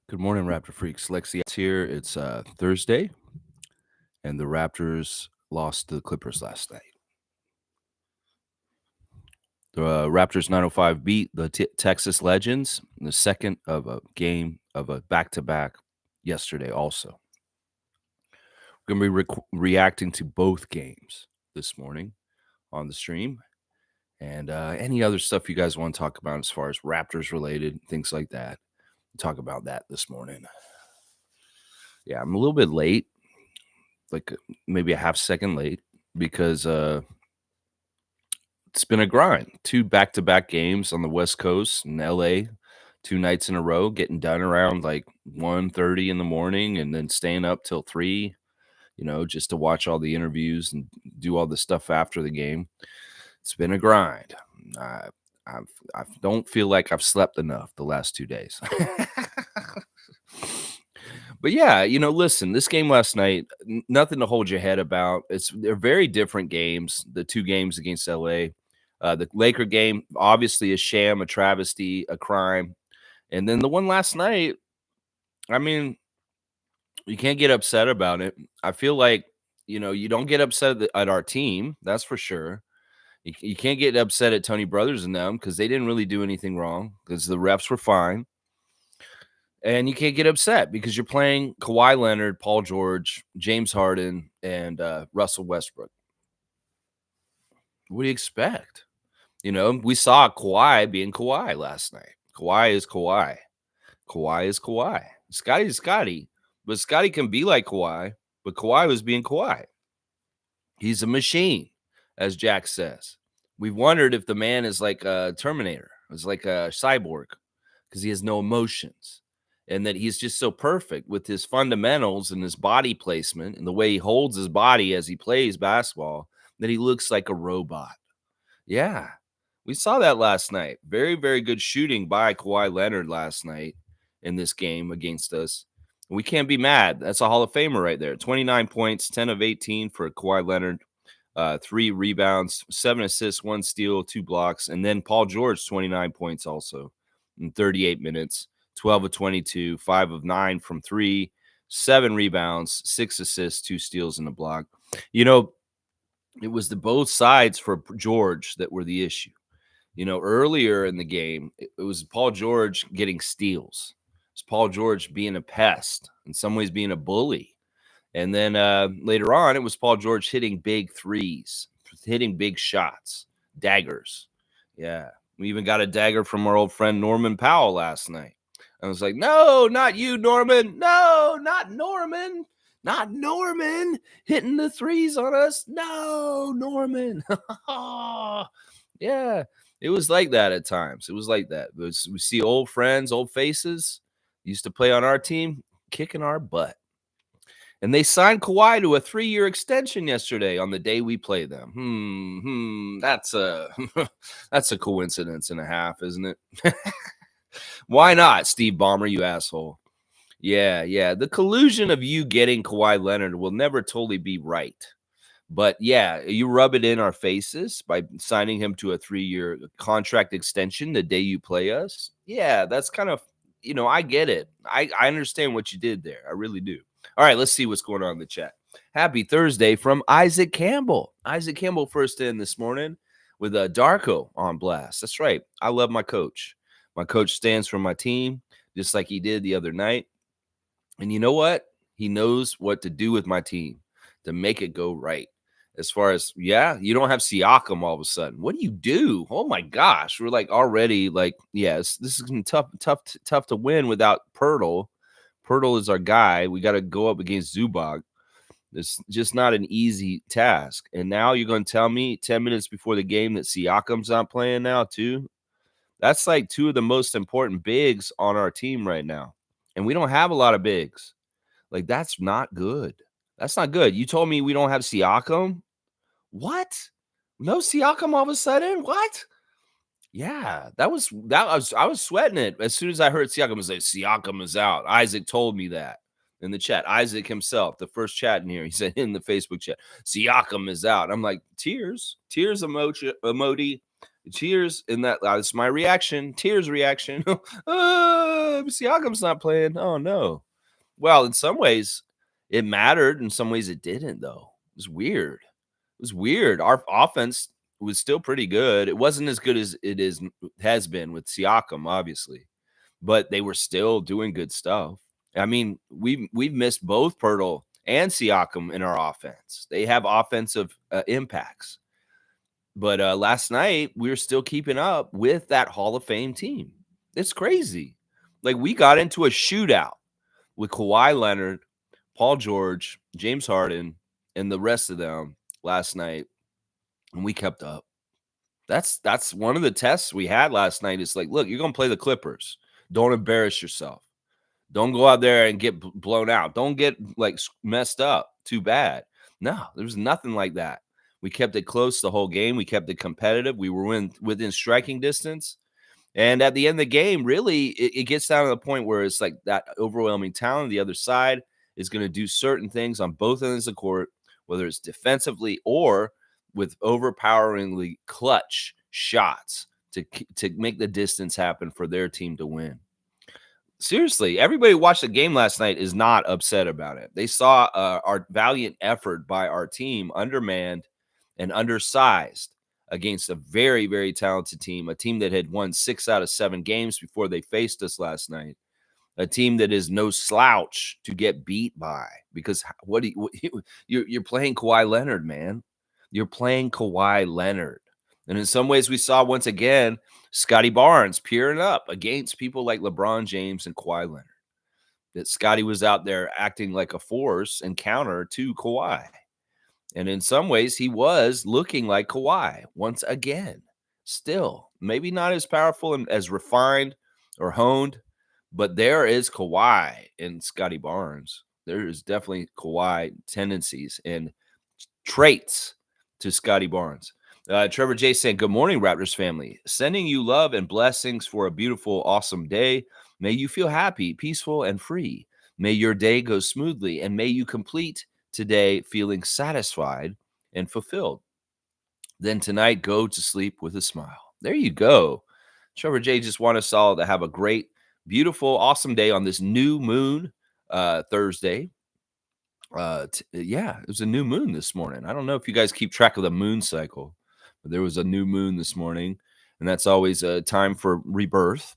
Good morning, Raptor freaks. Lexi's here. It's Thursday, and the Raptors lost to the Clippers last night. The Raptors 905 beat the Texas Legends in the second of a game of a back-to-back yesterday also. We're going to be reacting to both games this morning on the stream, and any other stuff you guys want to talk about as far as Raptors related, things like that. Talk about that this morning. Yeah, I'm a little bit late, like maybe a half second late, because it's been a grind. 2 back-to-back games on the West Coast in LA, 2 nights in a row, getting done around like 1:30 in the morning and then staying up till 3, just to watch all the interviews and do all the stuff after the game. It's been a grind. I I don't feel like I've slept enough the last 2 days. But yeah, listen, this game last night, nothing to hold your head about. They're very different games, the 2 games against LA. The Laker game, obviously a sham, a travesty, a crime. And then the one last night, I mean, you can't get upset about it. I feel like, you don't get upset at our team. That's for sure. You can't get upset at Tony Brothers and them because they didn't really do anything wrong because the refs were fine. And you can't get upset because you're playing Kawhi Leonard, Paul George, James Harden, and Russell Westbrook. What do you expect? We saw Kawhi being Kawhi last night. Kawhi is Kawhi. Kawhi is Kawhi. Scotty is Scotty. But Scotty can be like Kawhi, but Kawhi was being Kawhi. He's a machine, as Jack says. We've wondered if the man is like a Terminator, is like a cyborg, because he has no emotions. And that he's just so perfect with his fundamentals and his body placement and the way he holds his body as he plays basketball that he looks like a robot. Yeah, we saw that last night. Very, very good shooting by Kawhi Leonard last night in this game against us. We can't be mad. That's a Hall of Famer right there. 29 points, 10 of 18 for Kawhi Leonard, 3 rebounds, 7 assists, 1 steal, 2 blocks. And then Paul George, 29 points also in 38 minutes. 12 of 22, 5 of 9 from 3, 7 rebounds, 6 assists, 2 steals, and a block. It was the both sides for George that were the issue. Earlier in the game, it was Paul George getting steals. It's Paul George being a pest, in some ways being a bully. And then later on, it was Paul George hitting big threes, hitting big shots, daggers. Yeah, we even got a dagger from our old friend Norman Powell last night. I was like, no, not you, Norman. No, not Norman. Not Norman hitting the threes on us. No, Norman. Yeah, it was like that at times. It was like that. We see old friends, old faces, used to play on our team, kicking our butt. And they signed Kawhi to a 3-year extension yesterday on the day we play them. That's a that's a coincidence and a half, isn't it? Why not, Steve Ballmer, you asshole? Yeah. The collusion of you getting Kawhi Leonard will never totally be right. But yeah, you rub it in our faces by signing him to a 3-year contract extension the day you play us. Yeah, that's kind of, I get it. I understand what you did there. I really do. All right, let's see what's going on in the chat. Happy Thursday from Isaac Campbell. Isaac Campbell first in this morning with Darko on blast. That's right. I love my coach. My coach stands for my team just like he did the other night. And you know what? He knows what to do with my team to make it go right. As far as, you don't have Siakam all of a sudden. What do you do? Oh my gosh. We're like already like, yes, this is tough to win without Pirtle. Pirtle is our guy. We got to go up against Zubac. It's just not an easy task. And now you're going to tell me 10 minutes before the game that Siakam's not playing now too? That's like 2 of the most important bigs on our team right now. And we don't have a lot of bigs. Like, that's not good. That's not good. You told me we don't have Siakam? What? No Siakam all of a sudden? What? Yeah, I was sweating it as soon as I heard Siakam was like, Siakam is out. Isaac told me that in the chat. Isaac himself, the first chat in here, he said in the Facebook chat, Siakam is out. I'm like, tears emoji. Cheers. And that's my reaction. Tears reaction. Siakam's not playing. Oh no. Well, in some ways, it mattered. In some ways, it didn't, though. It was weird. It was weird. Our offense was still pretty good. It wasn't as good as it has been with Siakam, obviously, but they were still doing good stuff. I mean, we've missed both Pirtle and Siakam in our offense. They have offensive impacts, but last night we were still keeping up with that Hall of Fame team. It's crazy. Like we got into a shootout with Kawhi Leonard, Paul George, James Harden, and the rest of them last night, and we kept up. That's one of the tests we had last night. Is like, look, you're gonna play the Clippers. Don't embarrass yourself. Don't go out there and get blown out. Don't get like messed up too bad. No, there was nothing like that. We kept it close the whole game. We kept it competitive. We were within striking distance. And at the end of the game, really, it gets down to the point where it's like that overwhelming talent on the other side is going to do certain things on both ends of the court, whether it's defensively or with overpoweringly clutch shots to make the distance happen for their team to win. Seriously, everybody who watched the game last night is not upset about it. They saw our valiant effort by our team, undermanned and undersized, against a very, very talented team, a team that had won 6 out of 7 games before they faced us last night, a team that is no slouch to get beat by. Because you're playing Kawhi Leonard, man. You're playing Kawhi Leonard. And in some ways, we saw once again Scotty Barnes peering up against people like LeBron James and Kawhi Leonard. That Scotty was out there acting like a force and counter to Kawhi. And in some ways, he was looking like Kawhi once again. Still, maybe not as powerful and as refined or honed, but there is Kawhi in Scotty Barnes. There is definitely Kawhi tendencies and traits to Scotty Barnes. Trevor J saying, good morning, Raptors family. Sending you love and blessings for a beautiful, awesome day. May you feel happy, peaceful, and free. May your day go smoothly, and may you complete today feeling satisfied and fulfilled. Then tonight, go to sleep with a smile. There you go. Trevor J just want us all to have a great, beautiful, awesome day on this new moon Thursday. Yeah, it was a new moon this morning. I don't know if you guys keep track of the moon cycle, but there was a new moon this morning, and that's always a time for rebirth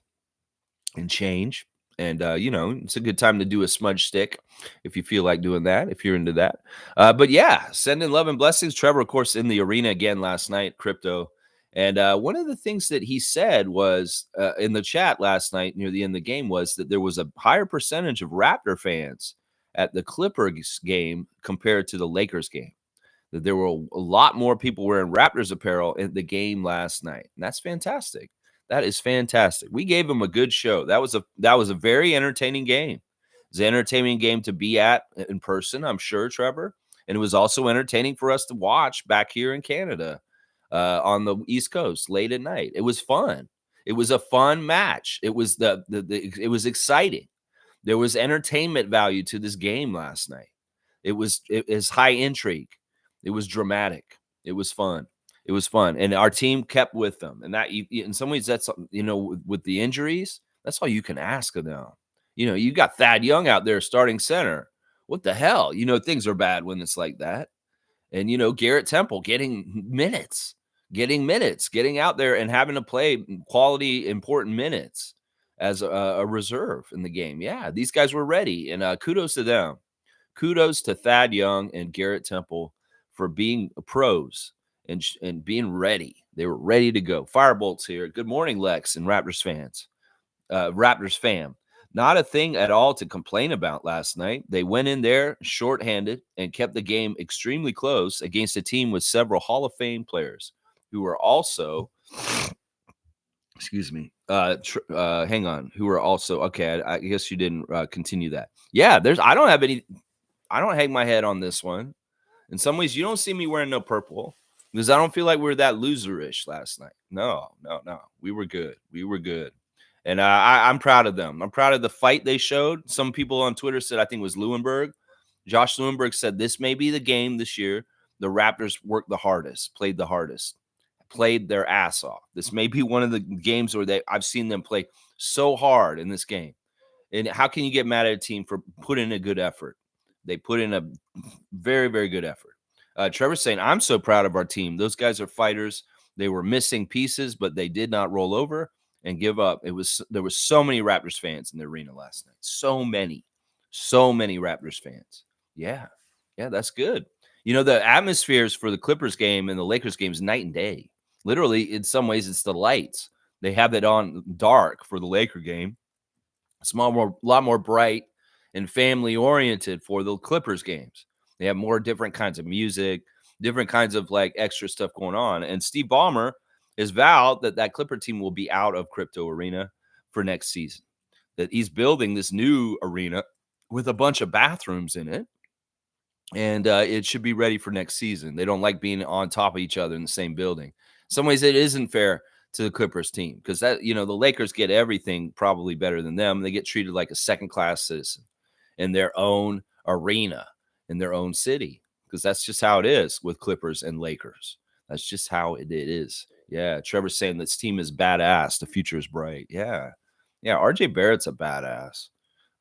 and change. And it's a good time to do a smudge stick if you feel like doing that, if you're into that. But yeah, sending love and blessings. Trevor, of course, in the arena again last night, crypto. And one of the things that he said was in the chat last night near the end of the game was that there was a higher percentage of Raptor fans at the Clippers game compared to the Lakers game. That there were a lot more people wearing Raptors apparel in the game last night. And that's fantastic. That is fantastic. We gave them a good show. That was a very entertaining game. It was an entertaining game to be at in person, I'm sure, Trevor. And it was also entertaining for us to watch back here in Canada on the East Coast late at night. It was fun. It was a fun match. It was it was exciting. There was entertainment value to this game last night. It was high intrigue. It was dramatic. It was fun. It was fun, and our team kept with them. And that, in some ways, that's with the injuries, that's all you can ask of them. You got Thad Young out there starting center. What the hell? Things are bad when it's like that. And Garrett Temple getting minutes, getting out there and having to play quality, important minutes as a reserve in the game. Yeah, these guys were ready, and kudos to them. Kudos to Thad Young and Garrett Temple for being pros and being ready. They were ready to go. Firebolt's here. Good morning, Lex and Raptors fans. Raptors fam. Not a thing at all to complain about last night. They went in there shorthanded and kept the game extremely close against a team with several Hall of Fame players who were also, excuse me, hang on, who were also, okay, I guess you didn't continue that. Yeah, I don't hang my head on this one. In some ways, you don't see me wearing no purple because I don't feel like we were that loserish last night. No. We were good. And I'm proud of them. I'm proud of the fight they showed. Some people on Twitter said, I think it was Lewinberg. Josh Lewinberg said this may be the game this year the Raptors worked the hardest, played the hardest, played their ass off. This may be one of the games where I've seen them play so hard in this game. And how can you get mad at a team for putting in a good effort? They put in a very, very good effort. Trevor's saying, I'm so proud of our team. Those guys are fighters. They were missing pieces, but they did not roll over and give up. There were so many Raptors fans in the arena last night. So many Raptors fans. Yeah. Yeah, that's good. You know, the atmospheres for the Clippers game and the Lakers game is night and day. Literally, in some ways, it's the lights. They have it on dark for the Laker game. It's a lot more bright and family oriented for the Clippers games. They have more different kinds of music, different kinds of like extra stuff going on. And Steve Ballmer has vowed that Clipper team will be out of Crypto Arena for next season. That he's building this new arena with a bunch of bathrooms in it, and it should be ready for next season. They don't like being on top of each other in the same building. In some ways, it isn't fair to the Clippers team because the Lakers get everything probably better than them. They get treated like a second-class citizen in their own arena, in their own city, because that's just how it is with Clippers and Lakers. That's just how it is. Yeah, Trevor's saying this team is badass. The future is bright. Yeah. RJ Barrett's a badass.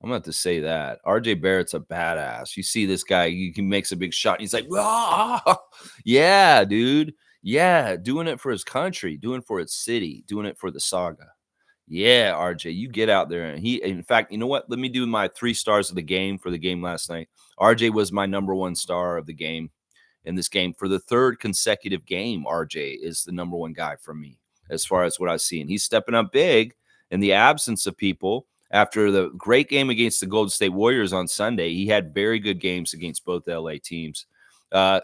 I'm going to have to say that. RJ Barrett's a badass. You see this guy, he makes a big shot. And he's like, ah! Yeah, dude. Yeah, doing it for his country, doing it for its city, doing it for the saga. Yeah, RJ, you get out there. And in fact, you know what? Let me do my 3 stars of the game for the game last night. RJ was my number 1 star of the game in this game. For the 3rd consecutive game, RJ is the number 1 guy for me as far as what I've seen. He's stepping up big in the absence of people. After the great game against the Golden State Warriors on Sunday, he had very good games against both LA teams.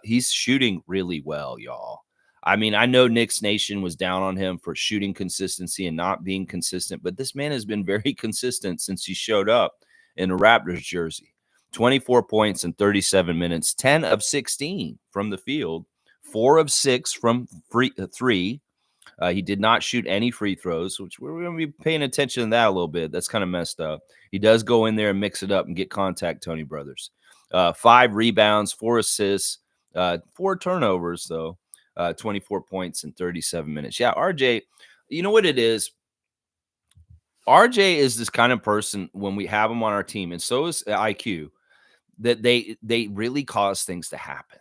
He's shooting really well, y'all. I mean, I know Knicks Nation was down on him for shooting consistency and not being consistent, but this man has been very consistent since he showed up in a Raptors jersey. 24 points in 37 minutes, 10 of 16 from the field, 4 of 6 from three. He did not shoot any free throws, which we're going to be paying attention to that a little bit. That's kind of messed up. He does go in there and mix it up and get contact, Tony Brothers. 5 rebounds, 4 assists, 4 turnovers, though. 24 points in 37 minutes. Yeah, RJ, you know what it is? RJ is this kind of person when we have him on our team, and so is IQ, that they really cause things to happen.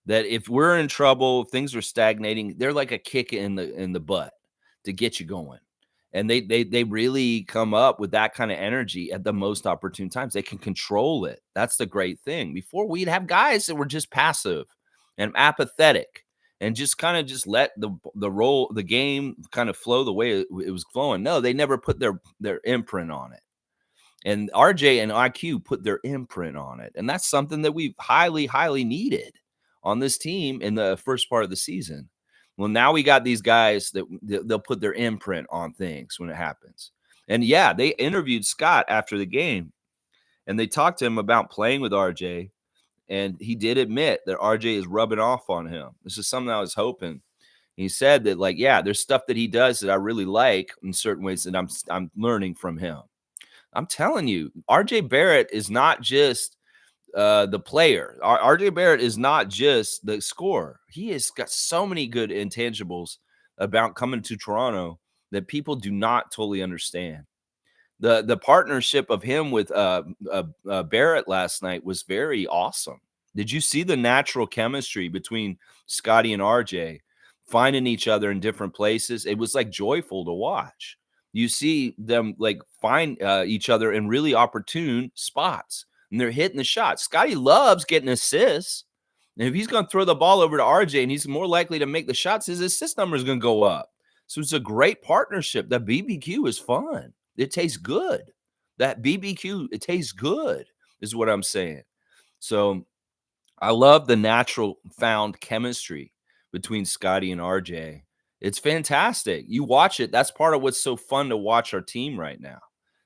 That if we're in trouble, if things are stagnating, they're like a kick in the butt to get you going. And they really come up with that kind of energy at the most opportune times. They can control it. That's the great thing. Before, we'd have guys that were just passive and apathetic and just kind of just let the game kind of flow the way it was flowing. No, they never put their imprint on it. And RJ and IQ put their imprint on it. And that's something that we've highly, highly needed on this team in the first part of the season. Well, now we got these guys that they'll put their imprint on things when it happens. And yeah, they interviewed Scott after the game and they talked to him about playing with RJ. And he did admit that RJ is rubbing off on him. This is something I was hoping. He said that, like, yeah, there's stuff that he does that I really like in certain ways that I'm learning from him. I'm telling you, RJ Barrett is not just the player. RJ Barrett is not just the scorer. He has got so many good intangibles about coming to Toronto that people do not totally understand. The partnership of him with Barrett last night was very awesome. Did you see the natural chemistry between Scotty and RJ finding each other in different places? It was like joyful to watch. You see them like find each other in really opportune spots, and they're hitting the shots. Scotty loves getting assists. And if he's going to throw the ball over to RJ and he's more likely to make the shots, his assist number is going to go up. So it's a great partnership. The BBQ is fun. It tastes good. That BBQ, it tastes good, is what I'm saying. So I love the natural found chemistry between Scotty and RJ. It's fantastic. You watch it. That's part of what's so fun to watch our team right now,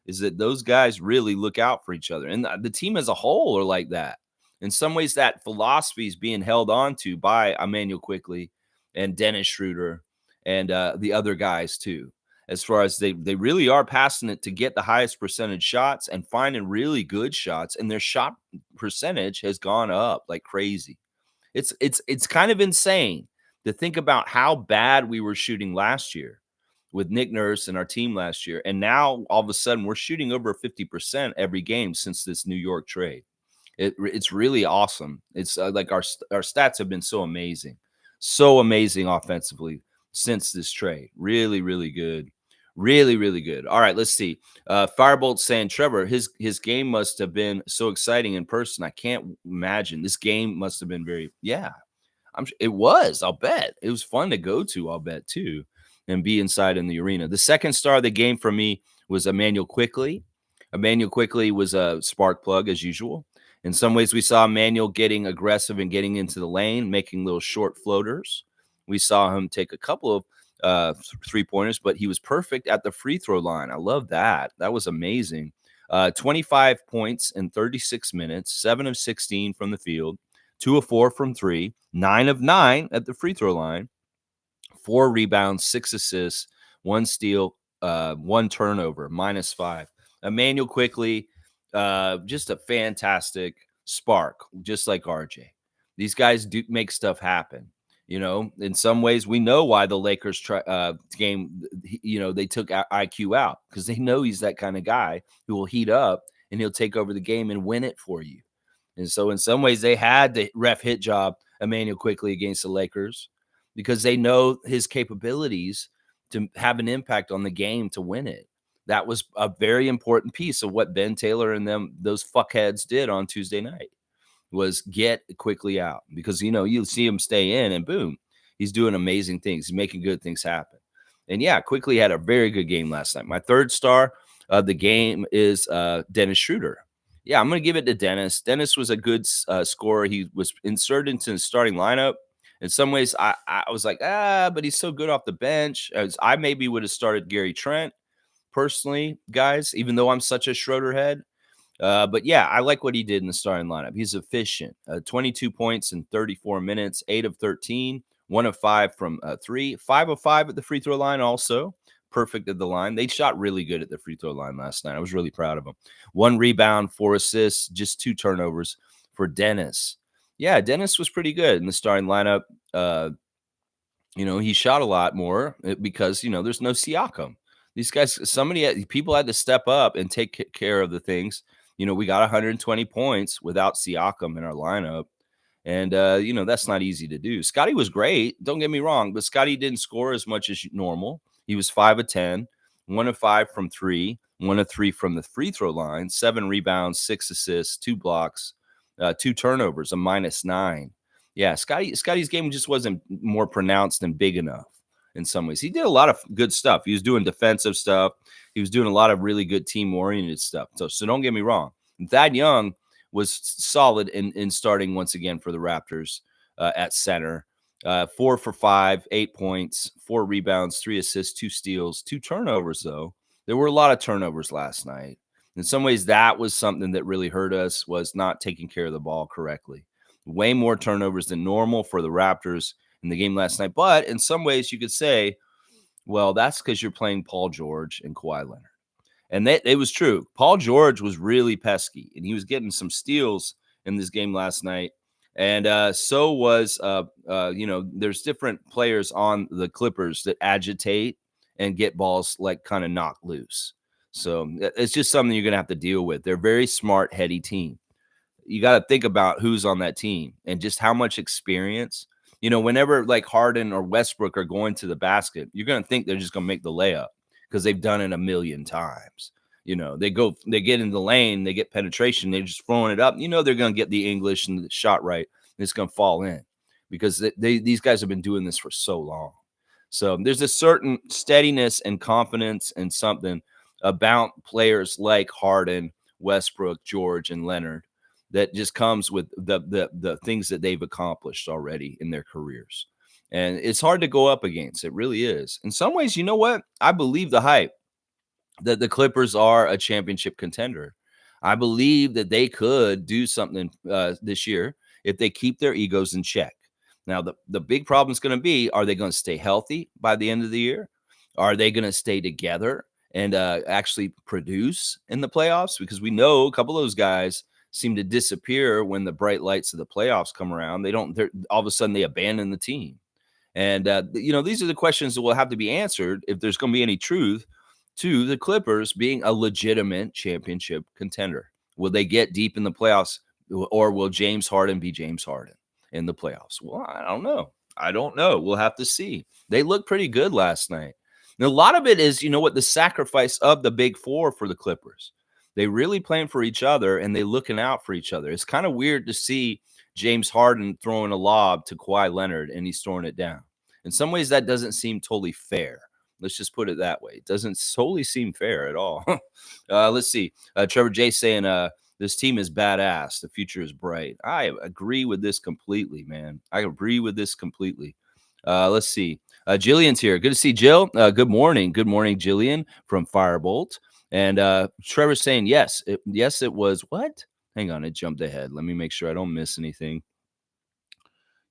is that those guys really look out for each other. And the team as a whole are like that. In some ways, that philosophy is being held on to by Emmanuel Quickley and Dennis Schroeder and the other guys too. As far as they really are passing it to get the highest percentage shots and finding really good shots, and their shot percentage has gone up like crazy. It's kind of insane to think about how bad we were shooting last year with Nick Nurse and our team last year. And now all of a sudden we're shooting over 50% every game since this New York trade. It's really awesome. It's like our stats have been so amazing offensively since this trade. Really, really good, really, really good. All right, let's see. Firebolt saying Trevor, his game must have been so exciting in person. I can't imagine this game must have been very yeah. It was. I'll bet it was fun to go to. I'll bet too, and be inside in the arena. The second star of the game for me was Emmanuel Quickly. Emmanuel Quickly was a spark plug as usual. In some ways, we saw Emmanuel getting aggressive and getting into the lane, making little short floaters. We saw him take a couple of 3-pointers, but he was perfect at the free throw line. I love that. That was amazing. 25 points in 36 minutes, 7 of 16 from the field, 2 of 4 from 3, 9 of 9 at the free throw line, 4 rebounds, 6 assists, 1 steal, 1 turnover, -5. Emmanuel Quickly, just a fantastic spark, just like RJ. These guys do make stuff happen. You know, in some ways, we know why the Lakers game, they took IQ out because they know he's that kind of guy who will heat up and he'll take over the game and win it for you. And so in some ways, they had the ref hit job Emmanuel Quickly against the Lakers because they know his capabilities to have an impact on the game to win it. That was a very important piece of what Ben Taylor and those fuckheads did on Tuesday night was get Quickly out because, you'll see him stay in and boom, he's doing amazing things. He's making good things happen. And yeah, Quickly had a very good game last night. My third star of the game is Dennis Schroeder. Yeah, I'm going to give it to Dennis. Dennis was a good scorer. He was inserted into the starting lineup. In some ways, I was like, but he's so good off the bench. I maybe would have started Gary Trent personally, guys, even though I'm such a Schroeder head. But yeah, I like what he did in the starting lineup. He's efficient. 22 points in 34 minutes, 8 of 13, 1 of 5 from 3, 5 of 5 at the free throw line also. Perfect at the line. They shot really good at the free throw line last night. I was really proud of them. 1 rebound, 4 assists, just 2 turnovers for Dennis. Yeah, Dennis was pretty good in the starting lineup. He shot a lot more because, there's no Siakam. These guys, people had to step up and take care of the things. We got 120 points without Siakam in our lineup. And, that's not easy to do. Scotty was great. Don't get me wrong, but Scotty didn't score as much as normal. He was 5 of 10, 1 of 5 from 3, 1 of 3 from the free throw line, 7 rebounds, 6 assists, 2 blocks, 2 turnovers, a -9. Yeah, Scotty's game just wasn't more pronounced and big enough in some ways. He did a lot of good stuff. He was doing defensive stuff. He was doing a lot of really good team-oriented stuff. So don't get me wrong. Thad Young was solid in starting once again for the Raptors at center. 4 for 5, 8 points, 4 rebounds, 3 assists, 2 steals, 2 turnovers, though. There were a lot of turnovers last night. In some ways, that was something that really hurt us, was not taking care of the ball correctly. Way more turnovers than normal for the Raptors in the game last night. But in some ways, you could say, well, that's because you're playing Paul George and Kawhi Leonard. And it was true. Paul George was really pesky, and he was getting some steals in this game last night. And so was, there's different players on the Clippers that agitate and get balls like kind of knocked loose. So it's just something you're going to have to deal with. They're a very smart, heady team. You got to think about who's on that team and just how much experience. Whenever like Harden or Westbrook are going to the basket, you're going to think they're just going to make the layup because they've done it a million times. They get in the lane, they get penetration, they're just throwing it up. They're going to get the English and the shot right, and it's going to fall in because these guys have been doing this for so long. So there's a certain steadiness and confidence and something about players like Harden, Westbrook, George, and Leonard that just comes with the things that they've accomplished already in their careers. And it's hard to go up against. It really is. In some ways, you know what? I believe the hype that the Clippers are a championship contender. I believe that they could do something this year if they keep their egos in check. Now, the big problem is going to be, are they going to stay healthy by the end of the year? Are they going to stay together and actually produce in the playoffs? Because we know a couple of those guys seem to disappear when the bright lights of the playoffs come around. All of a sudden they abandon the team. And these are the questions that will have to be answered if there's going to be any truth to the Clippers being a legitimate championship contender. Will they get deep in the playoffs, or will James Harden be James Harden in the playoffs? Well, I don't know. I don't know. We'll have to see. They looked pretty good last night. And a lot of it is, the sacrifice of the big four for the Clippers. They really playing for each other and they looking out for each other. It's kind of weird to see James Harden throwing a lob to Kawhi Leonard and he's throwing it down. In some ways, that doesn't seem totally fair. Let's just put it that way. It doesn't totally seem fair at all. Let's see. Trevor J saying, this team is badass. The future is bright. I agree with this completely, man. I agree with this completely. Let's see. Jillian's here. Good to see Jill. Good morning. Good morning, Jillian from Firebolt. And Trevor's saying, yes, it was what? Hang on, it jumped ahead. Let me make sure I don't miss anything.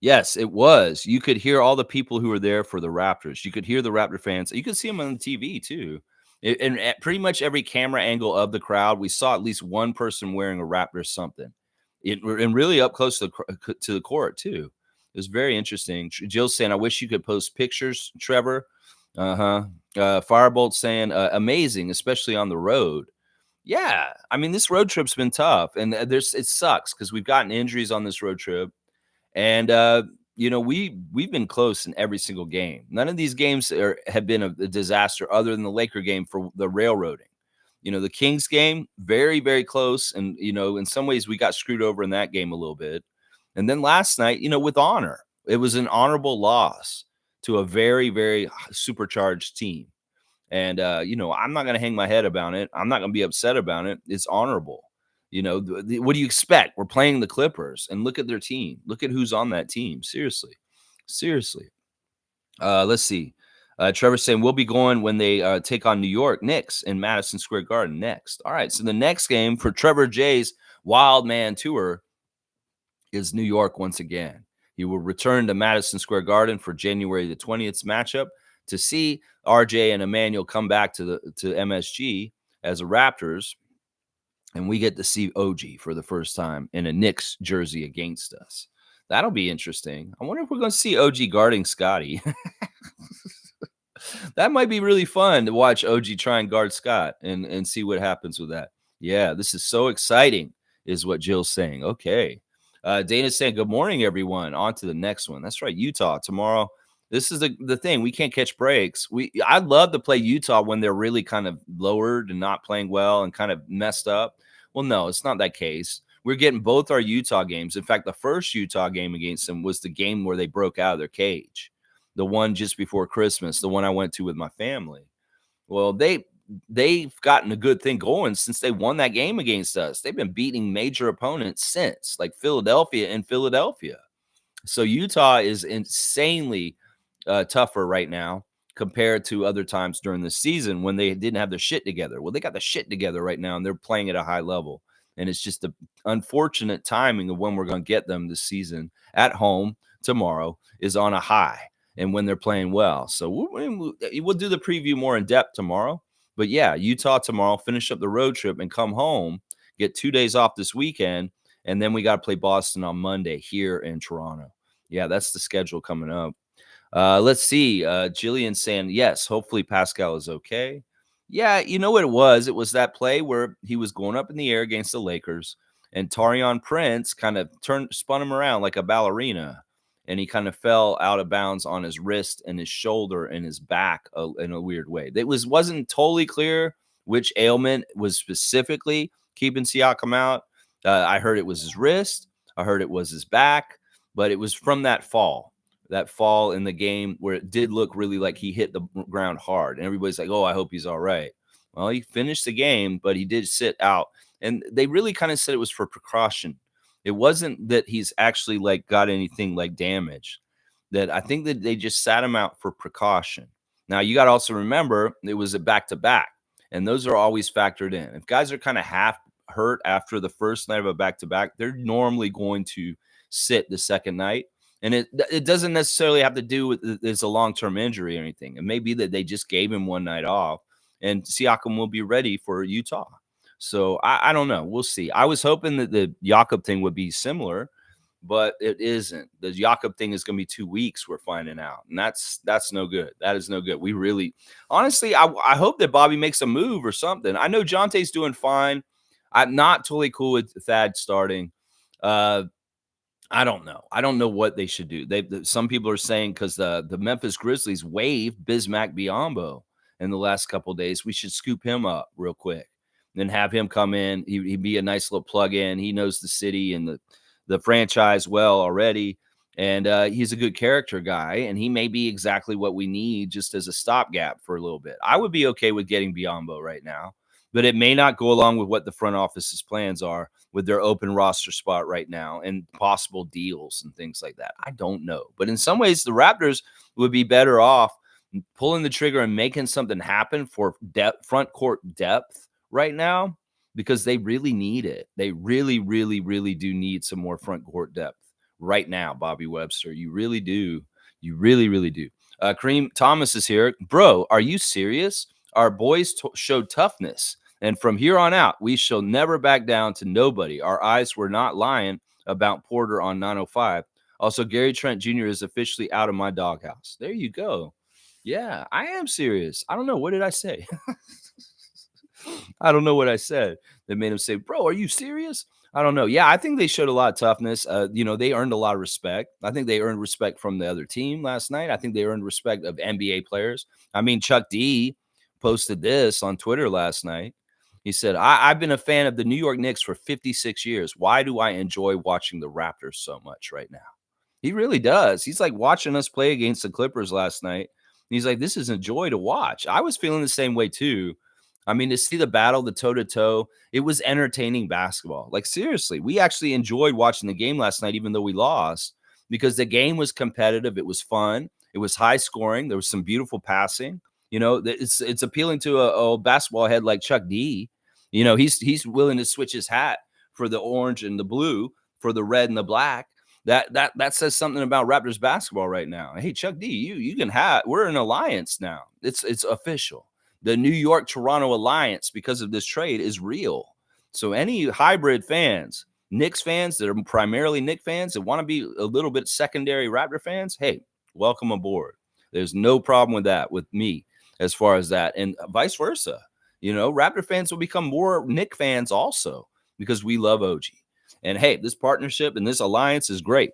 Yes, it was. You could hear all the people who were there for the Raptors. You could hear the Raptor fans. You could see them on the TV too. And at pretty much every camera angle of the crowd, we saw at least one person wearing a Raptor something. And really up close to the court too. It was very interesting. Jill's saying, "I wish you could post pictures, Trevor." Firebolt saying, "Amazing, especially on the road." Yeah, I mean, this road trip's been tough, and it sucks because we've gotten injuries on this road trip. And we've been close in every single game. None of these games have been a disaster other than the Laker game for the railroading. The Kings game, very, very close. And, in some ways we got screwed over in that game a little bit. And then last night, with honor, it was an honorable loss to a very, very supercharged team. And, I'm not going to hang my head about it. I'm not going to be upset about it. It's honorable. What do you expect? We're playing the Clippers, and look at their team. Look at who's on that team. Seriously. Let's see. Trevor's saying we'll be going when they take on New York Knicks in Madison Square Garden next. All right, so the next game for Trevor J's Wild Man Tour is New York once again. He will return to Madison Square Garden for January the 20th matchup to see RJ and Emmanuel come back to MSG as a Raptors. And we get to see OG for the first time in a Knicks jersey against us. That'll be interesting. I wonder if we're going to see OG guarding Scotty. That might be really fun to watch OG try and guard Scott and see what happens with that. Yeah, this is so exciting, is what Jill's saying. Okay. Dana's saying, good morning, everyone. On to the next one. That's right, Utah tomorrow. This is the thing. We can't catch breaks. I'd love to play Utah when they're really kind of lowered and not playing well and kind of messed up. Well, no, it's not that case. We're getting both our Utah games. In fact, the first Utah game against them was the game where they broke out of their cage, the one just before Christmas, the one I went to with my family. Well, they've gotten a good thing going since they won that game against us. They've been beating major opponents since, like Philadelphia and Philadelphia. So Utah is insanely tougher right now compared to other times during the season when they didn't have their shit together. Well, they got the shit together right now, and they're playing at a high level. And it's just the unfortunate timing of when we're going to get them this season at home tomorrow is on a high and when they're playing well. So we'll do the preview more in depth tomorrow. But yeah, Utah tomorrow, finish up the road trip and come home, get 2 days off this weekend. And then we got to play Boston on Monday here in Toronto. Yeah, that's the schedule coming up. Let's see. Jillian saying, yes, hopefully Pascal is okay. Yeah, you know what it was? It was that play where he was going up in the air against the Lakers, and Taurean Prince kind of spun him around like a ballerina, and he kind of fell out of bounds on his wrist and his shoulder and his back in a weird way. It wasn't totally clear which ailment was specifically keeping Siakam out. I heard it was his wrist. I heard it was his back, but it was from that fall in the game where it did look really like he hit the ground hard. And everybody's like, oh, I hope he's all right. Well, he finished the game, but he did sit out. And they really kind of said it was for precaution. It wasn't that he's actually like got anything like damage. That I think that they just sat him out for precaution. Now, you got to also remember it was a back-to-back. And those are always factored in. If guys are kind of half hurt after the first night of a back-to-back, they're normally going to sit the second night. And it doesn't necessarily have to do with it's a long-term injury or anything. It may be that they just gave him one night off, and Siakam will be ready for Utah. So I don't know. We'll see. I was hoping that the Jakob thing would be similar, but it isn't. The Jakob thing is going to be 2 weeks. We're finding out, and that's no good. That is no good. We really, honestly, I hope that Bobby makes a move or something. I know Jonte's doing fine. I'm not totally cool with Thad starting. I don't know. I don't know what they should do. Some people are saying because the Memphis Grizzlies waived Bismack Biyombo in the last couple of days, we should scoop him up real quick, and then have him come in. He'd be a nice little plug in. He knows the city and the franchise well already, and he's a good character guy, and he may be exactly what we need just as a stopgap for a little bit. I would be okay with getting Biyombo right now, but it may not go along with what the front office's plans are with their open roster spot right now and possible deals and things like that. I don't know. But in some ways, the Raptors would be better off pulling the trigger and making something happen for front court depth right now, because they really need it. They really, really, really do need some more front court depth right now, Bobby Webster. You really do. You really, really do. Kareem Thomas is here. Bro, are you serious? Our boys showed toughness. And from here on out, we shall never back down to nobody. Our eyes were not lying about Porter on 905. Also, Gary Trent Jr. is officially out of my doghouse. There you go. Yeah, I am serious. I don't know. What did I say? I don't know what I said that made him say, bro, are you serious? I don't know. Yeah, I think they showed a lot of toughness. They earned a lot of respect. I think they earned respect from the other team last night. I think they earned respect of NBA players. I mean, Chuck D posted this on Twitter last night. He said, I've been a fan of the New York Knicks for 56 years. Why do I enjoy watching the Raptors so much right now? He really does. He's like watching us play against the Clippers last night. He's like, this is a joy to watch. I was feeling the same way too. I mean, to see the battle, the toe-to-toe, it was entertaining basketball. Like, seriously, we actually enjoyed watching the game last night, even though we lost, because the game was competitive. It was fun. It was high scoring. There was some beautiful passing. It's appealing to a basketball head like Chuck D. He's willing to switch his hat for the orange and the blue, for the red and the black. That says something about Raptors basketball right now. Hey, Chuck D, you can have. We're an alliance now. It's official. The New York-Toronto alliance, because of this trade, is real. So any hybrid fans, Knicks fans that are primarily Knicks fans that want to be a little bit secondary Raptor fans, hey, welcome aboard. There's no problem with that with me as far as that, and vice versa. Raptor fans will become more Knicks fans also because we love OG. And hey, this partnership and this alliance is great.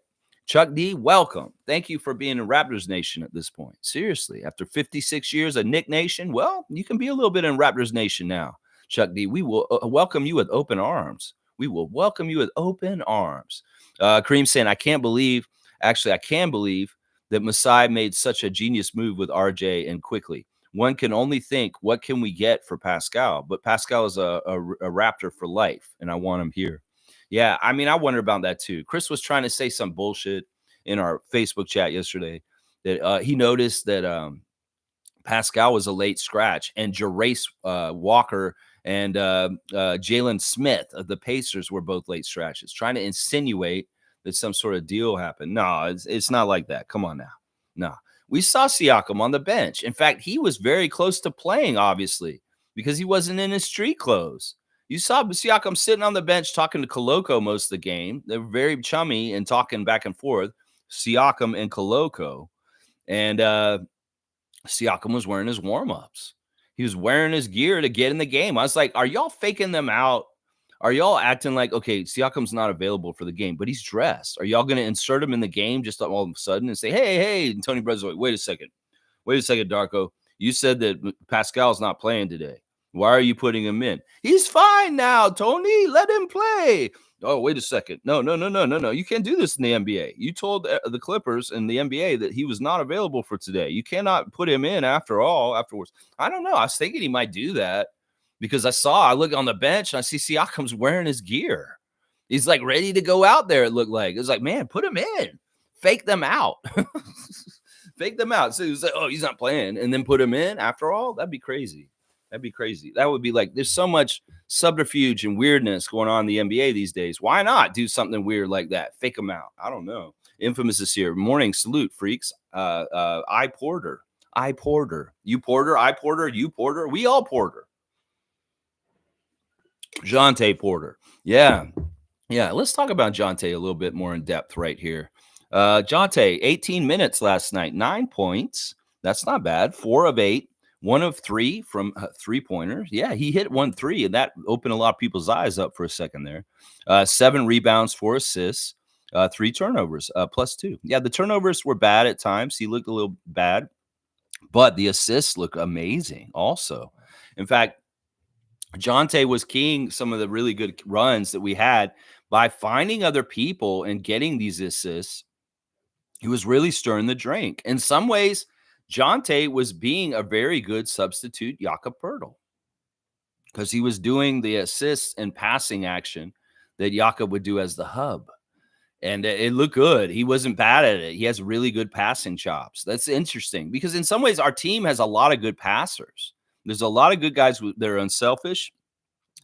Chuck D, welcome. Thank you for being in Raptors Nation at this point. Seriously, after 56 years of Knick Nation, well, you can be a little bit in Raptors Nation now. Chuck D, we will welcome you with open arms. We will welcome you with open arms. Kareem saying, I can believe that Masai made such a genius move with RJ and quickly. One can only think, what can we get for Pascal? But Pascal is a Raptor for life, and I want him here. Yeah, I mean, I wonder about that too. Chris was trying to say some bullshit in our Facebook chat yesterday that he noticed that Pascal was a late scratch, and Jarace Walker and Jalen Smith of the Pacers were both late scratches, trying to insinuate that some sort of deal happened. No, it's not like that. Come on now. No, we saw Siakam on the bench. In fact, he was very close to playing, obviously, because he wasn't in his street clothes. You saw Siakam sitting on the bench talking to Koloko most of the game. They were very chummy and talking back and forth, Siakam and Koloko. And Siakam was wearing his warm-ups. He was wearing his gear to get in the game. I was like, are y'all faking them out? Are y'all acting like, okay, Siakam's not available for the game, but he's dressed? Are y'all going to insert him in the game just all of a sudden and say, hey, and Tony Brothers like, wait a second, Darko. You said that Pascal's not playing today. Why are you putting him in? He's fine now, Tony. Let him play. Oh, wait a second. No. You can't do this in the NBA. You told the Clippers and the NBA that he was not available for today. You cannot put him in afterwards. I don't know. I was thinking he might do that because I look on the bench and I see Siakam's wearing his gear. He's like ready to go out there, it looked like. It was like, man, put him in. Fake them out. Fake them out. So he was like, oh, he's not playing. And then put him in after all? That'd be crazy. That'd be crazy. That would be like, there's so much subterfuge and weirdness going on in the NBA these days. Why not do something weird like that? Fake them out. I don't know. Infamous is here. Morning salute, freaks. I Porter. You Porter, I Porter, you Porter. We all Porter. Jonte Porter. Yeah. Yeah, let's talk about Jonte a little bit more in depth right here. Jonte, 18 minutes last night, 9 points. That's not bad. 4 of 8, 1 of 3 from three pointers. Yeah, he hit 1 3, and that opened a lot of people's eyes up for a second there. 7 rebounds, 4 assists, 3 turnovers, +2. Yeah, the turnovers were bad at times. He looked a little bad, but the assists look amazing also. In fact, Jonte was keying some of the really good runs that we had by finding other people and getting these assists. He was really stirring the drink. In some ways, Jonte was being a very good substitute Jakob Poeltl because he was doing the assists and passing action that Jakob would do as the hub. And it looked good. He wasn't bad at it. He has really good passing chops. That's interesting because in some ways, our team has a lot of good passers. There's a lot of good guys that are unselfish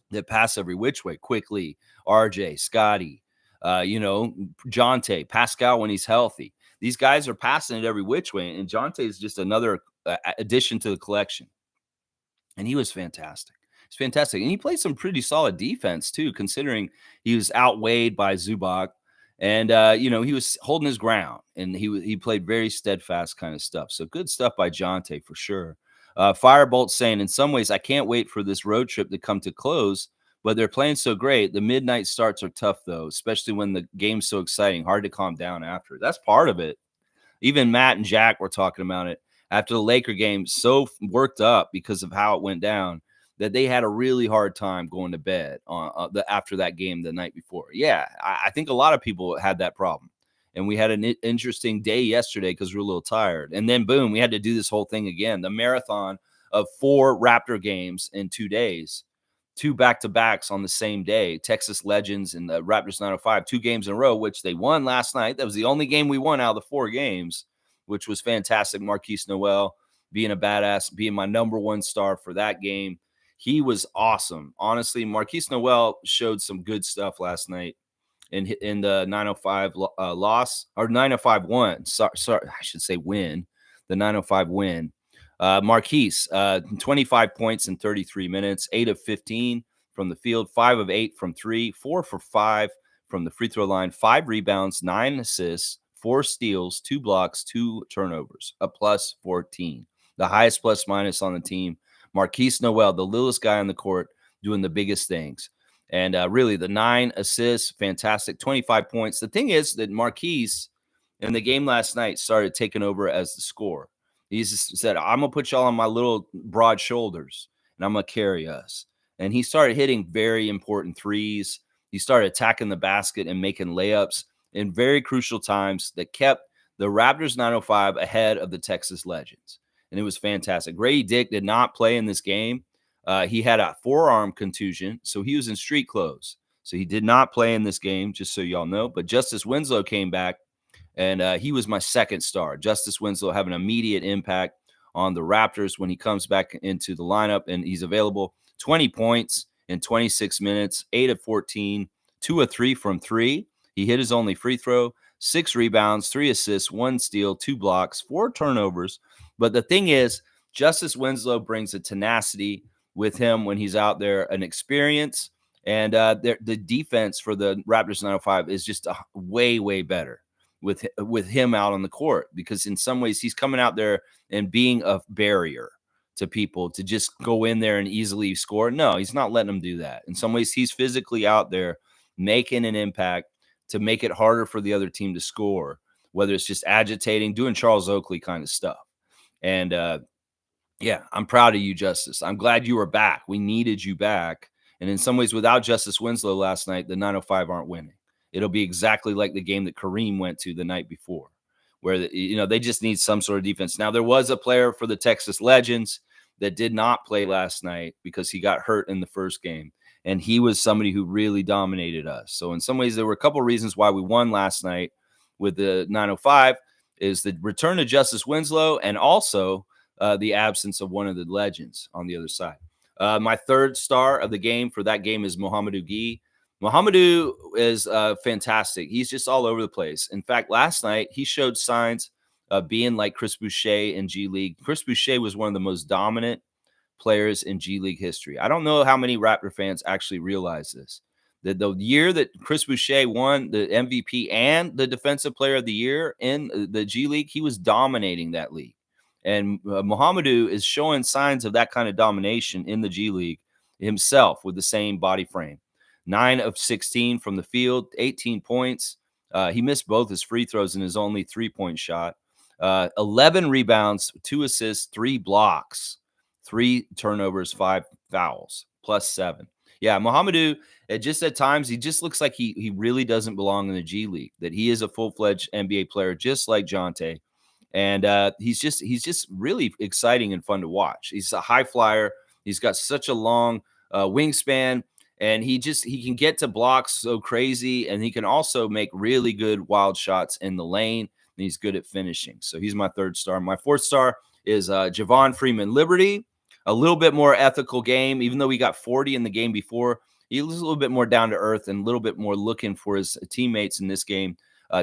that pass every which way quickly. RJ, Scotty, Jonte, Pascal when he's healthy. These guys are passing it every which way. And Jonte is just another addition to the collection. And he was fantastic. It's fantastic. And he played some pretty solid defense too, considering he was outweighed by Zubac. And he was holding his ground, and he played very steadfast kind of stuff. So good stuff by Jonte for sure. Firebolt saying, in some ways, I can't wait for this road trip to come to close, but they're playing so great. The midnight starts are tough, though, especially when the game's so exciting. Hard to calm down after. That's part of it. Even Matt and Jack were talking about it after the Laker game, so worked up because of how it went down that they had a really hard time going to bed after that game the night before. Yeah, I think a lot of people had that problem. And we had an interesting day yesterday because we were a little tired. And then, boom, we had to do this whole thing again. The marathon of 4 Raptor games in 2 days, 2 back-to-backs on the same day. Texas Legends and the Raptors 905, 2 games in a row, which they won last night. That was the only game we won out of the 4 games, which was fantastic. Marquise Noel being a badass, being my number 1 star for that game. He was awesome. Honestly, Marquise Noel showed some good stuff last night in the 905 loss, or 905 win. Sorry, I should say win. The 905 win. Marquise, 25 points in 33 minutes, 8 of 15 from the field, 5 of 8 from 3, 4 for 5 from the free throw line, 5 rebounds, 9 assists, 4 steals, 2 blocks, 2 turnovers, a +14. The highest plus minus on the team. Marquise Noel, the littlest guy on the court, doing the biggest things. And really, the 9 assists, fantastic, 25 points. The thing is that Marquise, in the game last night, started taking over as the scorer. He just said, I'm going to put y'all on my little broad shoulders, and I'm going to carry us. And he started hitting very important threes. He started attacking the basket and making layups in very crucial times that kept the Raptors 905 ahead of the Texas Legends. And it was fantastic. Grady Dick did not play in this game. He had a forearm contusion, so he was in street clothes. So he did not play in this game, just so y'all know. But Justice Winslow came back, and he was my second star. Justice Winslow having an immediate impact on the Raptors when he comes back into the lineup, and he's available. 20 points in 26 minutes, 8 of 14, 2 of 3 from 3. He hit his only free throw, 6 rebounds, 3 assists, 1 steal, 2 blocks, 4 turnovers. But the thing is, Justice Winslow brings a tenacity with him when he's out there, an experience, and the defense for the Raptors 905 is just way, way better with him out on the court, because in some ways he's coming out there and being a barrier to people to just go in there and easily score. No, he's not letting them do that. In some ways, he's physically out there making an impact to make it harder for the other team to score, whether it's just agitating, doing Charles Oakley kind of stuff. And yeah, I'm proud of you, Justice. I'm glad you were back. We needed you back. And in some ways, without Justice Winslow last night, the 905 aren't winning. It'll be exactly like the game that Kareem went to the night before, where they just need some sort of defense. Now, there was a player for the Texas Legends that did not play last night because he got hurt in the first game, and he was somebody who really dominated us. So in some ways, there were a couple of reasons why we won last night with the 905 is the return of Justice Winslow, and also the absence of one of the legends on the other side. My third star of the game for that game is Mohamedou Gueye. Mohamedou is fantastic. He's just all over the place. In fact, last night, he showed signs of being like Chris Boucher in G League. Chris Boucher was one of the most dominant players in G League history. I don't know how many Raptor fans actually realize this, The year that Chris Boucher won the MVP and the Defensive Player of the Year in the G League, he was dominating that league. And Mohamedou is showing signs of that kind of domination in the G League himself with the same body frame. 9 of 16 from the field, 18 points. He missed both his free throws in his only 3-point shot. 11 rebounds, 2 assists, 3 blocks, 3 turnovers, 5 fouls, plus 7. Yeah, Mohamedou, just at times, he just looks like he really doesn't belong in the G League, that he is a full-fledged NBA player, just like Jonte. And he's just really exciting and fun to watch. He's a high flyer. He's got such a long wingspan, and he can get to blocks so crazy, and he can also make really good wild shots in the lane. And he's good at finishing. So he's my 3rd star. My 4th star is Javon Freeman Liberty. A little bit more ethical game, even though he got 40 in the game before. He was a little bit more down to earth and a little bit more looking for his teammates in this game.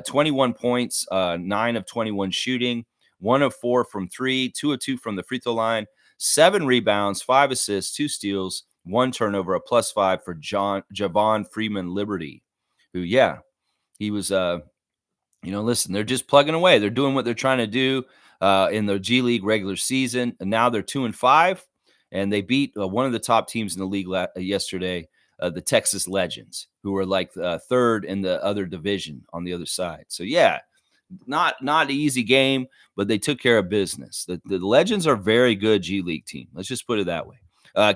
21 points, 9 of 21 shooting, 1 of 4 from 3, 2 of 2 from the free throw line, 7 rebounds, 5 assists, 2 steals, 1 turnover, a plus 5 for Javon Freeman Liberty, who, yeah, he was, listen, they're just plugging away. They're doing what they're trying to do in the G League regular season. And now they're 2-5, and they beat one of the top teams in the league yesterday, the Texas Legends, who were like 3rd in the other division on the other side. So, yeah, not an easy game, but they took care of business. The Legends are a very good G League team. Let's just put it that way.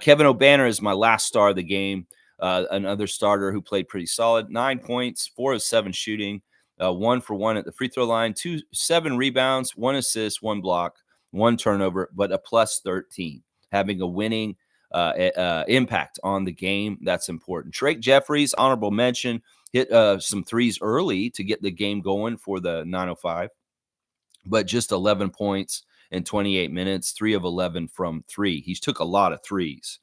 Kevin O'Banner is my last star of the game, another starter who played pretty solid. 9 points, 4 of 7 shooting, 1 for 1 at the free throw line, 7 rebounds, 1 assist, 1 block, 1 turnover, but a plus 13, having a winning impact on the game. That's important. Drake Jeffries, honorable mention, hit some threes early to get the game going for the 905, but just 11 points in 28 minutes, 3 of 11 from 3. He took a lot of threes.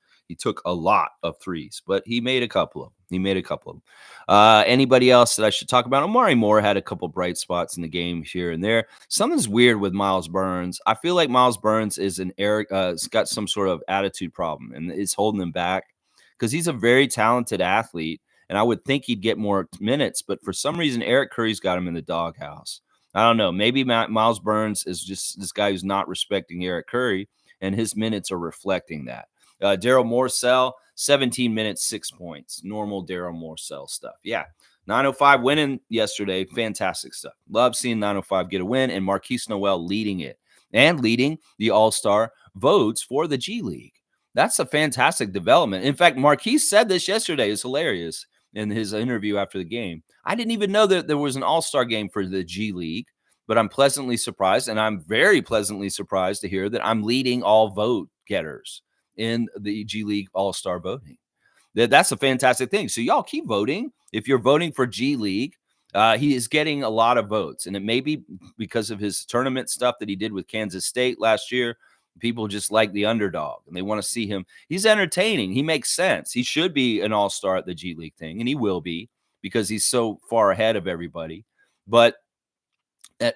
But he made a couple of them. Anybody else that I should talk about? Omari Moore had a couple bright spots in the game here and there. Something's weird with Miles Burns. I feel like Miles Burns is has got some sort of attitude problem, and it's holding him back because he's a very talented athlete, and I would think he'd get more minutes, but for some reason, Eric Curry's got him in the doghouse. I don't know. Maybe Miles Burns is just this guy who's not respecting Eric Curry, and his minutes are reflecting that. Daryl Morcell, 17 minutes, 6 points. Normal Daryl Morcell stuff. Yeah. 905 winning yesterday. Fantastic stuff. Love seeing 905 get a win, and Marquise Noel leading it and leading the All-Star votes for the G League. That's a fantastic development. In fact, Marquise said this yesterday. It's hilarious in his interview after the game. I didn't even know that there was an All-Star game for the G League, but I'm pleasantly surprised, and I'm very pleasantly surprised to hear that I'm leading all vote getters in the G League All-Star voting. That's a fantastic thing. So y'all keep voting. If you're voting for G League, he is getting a lot of votes, and it may be because of his tournament stuff that he did with Kansas State last year. People just like the underdog, and they want to see him. He's entertaining. He makes sense. He should be an all-star at the G League thing, and he will be because he's so far ahead of everybody. But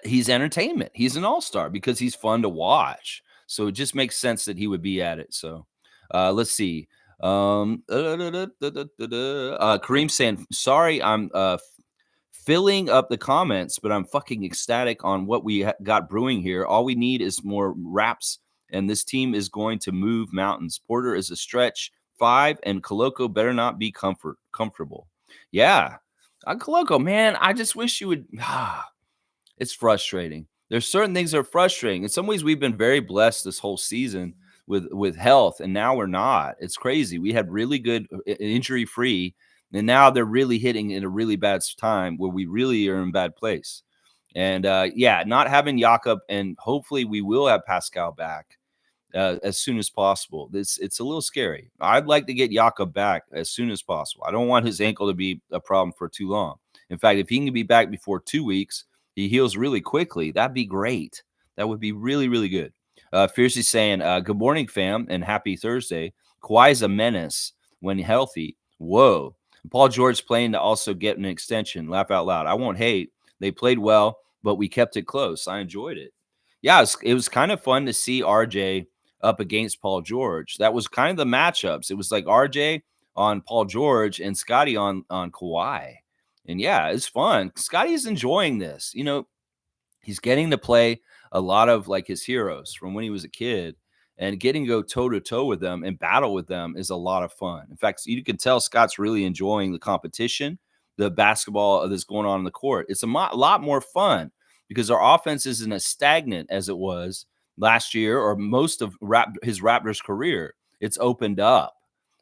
he's entertainment. He's an all-star because he's fun to watch. So it just makes sense that he would be at it. So let's see. Kareem saying, sorry, I'm filling up the comments, but I'm fucking ecstatic on what we got brewing here. All we need is more raps, and this team is going to move mountains. Porter is a stretch 5, and Coloco better not be comfortable. Yeah. Coloco, man, I just wish you would. It's frustrating. There's certain things that are frustrating. In some ways, we've been very blessed this whole season with health, and now we're not. It's crazy. We had really good injury-free, and now they're really hitting in a really bad time where we really are in bad place. And not having Jakob, and hopefully we will have Pascal back as soon as possible. It's a little scary. I'd like to get Jakob back as soon as possible. I don't want his ankle to be a problem for too long. In fact, if he can be back before 2 weeks, he heals really quickly. That'd be great. That would be really, really good. Fiercely saying, good morning, fam, and happy Thursday. Kawhi's a menace when healthy. Whoa. Paul George playing to also get an extension. Laugh out loud. I won't hate. They played well, but we kept it close. I enjoyed it. Yeah, it was kind of fun to see RJ up against Paul George. That was kind of the matchups. It was like RJ on Paul George and Scotty on Kawhi. And yeah, it's fun. Scotty's enjoying this. He's getting to play a lot of like his heroes from when he was a kid, and getting to go toe to toe with them and battle with them is a lot of fun. In fact, you can tell Scott's really enjoying the competition, the basketball that's going on in the court. It's a lot more fun because our offense isn't as stagnant as it was last year or most of his Raptors career. It's opened up,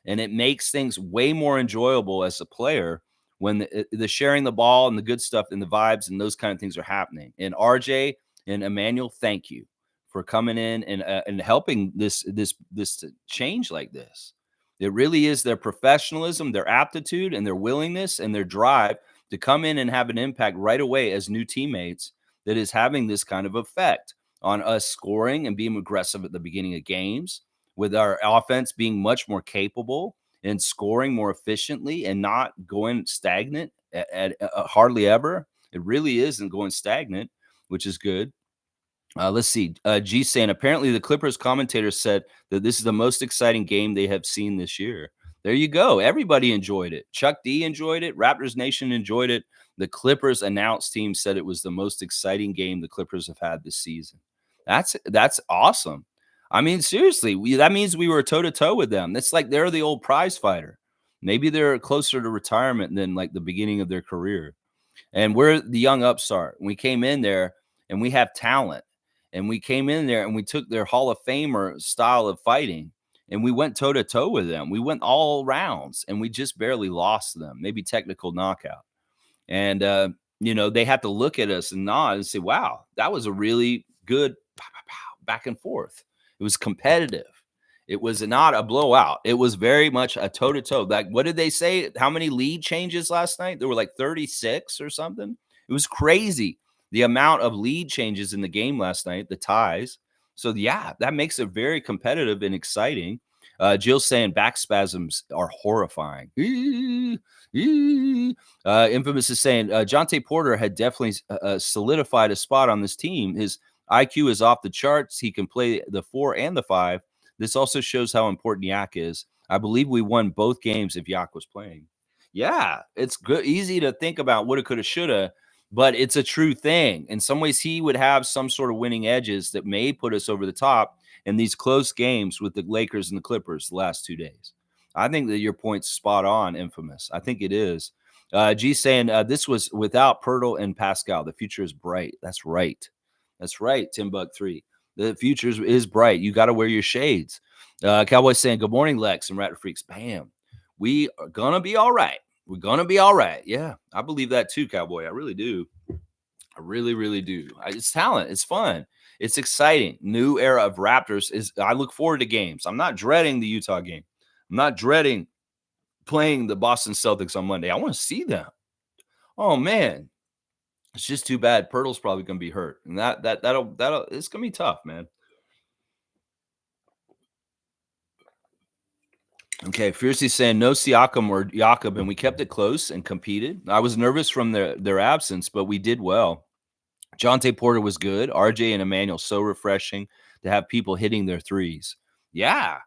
and it makes things way more enjoyable as a player when the sharing the ball and the good stuff and the vibes and those kind of things are happening. And RJ and Emmanuel, thank you for coming in and helping this to change like this. It really is their professionalism, their aptitude, and their willingness and their drive to come in and have an impact right away as new teammates that is having this kind of effect on us scoring and being aggressive at the beginning of games, with our offense being much more capable and scoring more efficiently and not going stagnant at hardly ever. It really isn't going stagnant, which is good. Let's see. G saying apparently the Clippers commentator said that this is the most exciting game they have seen this year. There you go. Everybody enjoyed it. Chuck D enjoyed it. Raptors Nation enjoyed it. The Clippers announced team said it was the most exciting game the Clippers have had this season. That's awesome. I mean, seriously, that means we were toe to toe with them. That's like they're the old prize fighter. Maybe they're closer to retirement than like the beginning of their career. And we're the young upstart. We came in there and we have talent. And we came in there and we took their Hall of Famer style of fighting and we went toe to toe with them. We went all rounds and we just barely lost them, maybe technical knockout. And, they have to look at us and nod and say, wow, that was a really good back and forth. It was competitive. It was not a blowout. It was very much a toe to toe. Like, what did they say? How many lead changes last night? There were like 36 or something. It was crazy. The amount of lead changes in the game last night, the ties. So, yeah, that makes it very competitive and exciting. Jill's saying back spasms are horrifying. Infamous is saying Jonte Porter had definitely solidified a spot on this team. His IQ is off the charts. He can play the 4 and the 5. This also shows how important Yak is. I believe we won both games if Yak was playing. Yeah, it's good, easy to think about woulda, coulda, shoulda, but it's a true thing. In some ways, he would have some sort of winning edges that may put us over the top in these close games with the Lakers and the Clippers the last 2 days. I think that your point's spot on, Infamous. I think it is. G saying this was without Pirtle and Pascal. The future is bright. That's right. That's right, Tim Buck 3. The future is bright. You got to wear your shades. Cowboy saying, good morning, Lex and Rat Freaks. Bam. We are going to be all right. We're going to be all right. Yeah, I believe that too, Cowboy. I really do. I really, really do. It's talent. It's fun. It's exciting. New era of Raptors is. I look forward to games. I'm not dreading the Utah game. I'm not dreading playing the Boston Celtics on Monday. I want to see them. Oh man, it's just too bad. Pirtle's probably going to be hurt, and that'll it's going to be tough, man. Okay, Fiercely saying no Siakam or Jakob, and we kept it close and competed. I was nervous from their absence, but we did well. Jonte Porter was good. RJ and Emmanuel, so refreshing to have people hitting their threes. Yeah,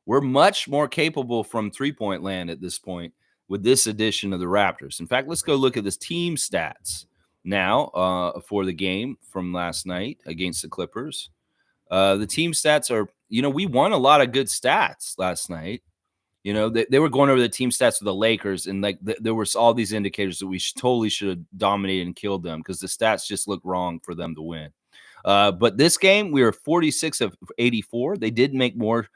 we're much more capable from three-point land at this point with this edition of the Raptors. In fact, let's go look at this team stats now for the game from last night against the Clippers. The team stats are, we won a lot of good stats last night. They were going over the team stats with the Lakers, and like there was all these indicators that we totally should have dominated and killed them because the stats just look wrong for them to win. But this game, we were 46 of 84. They did make more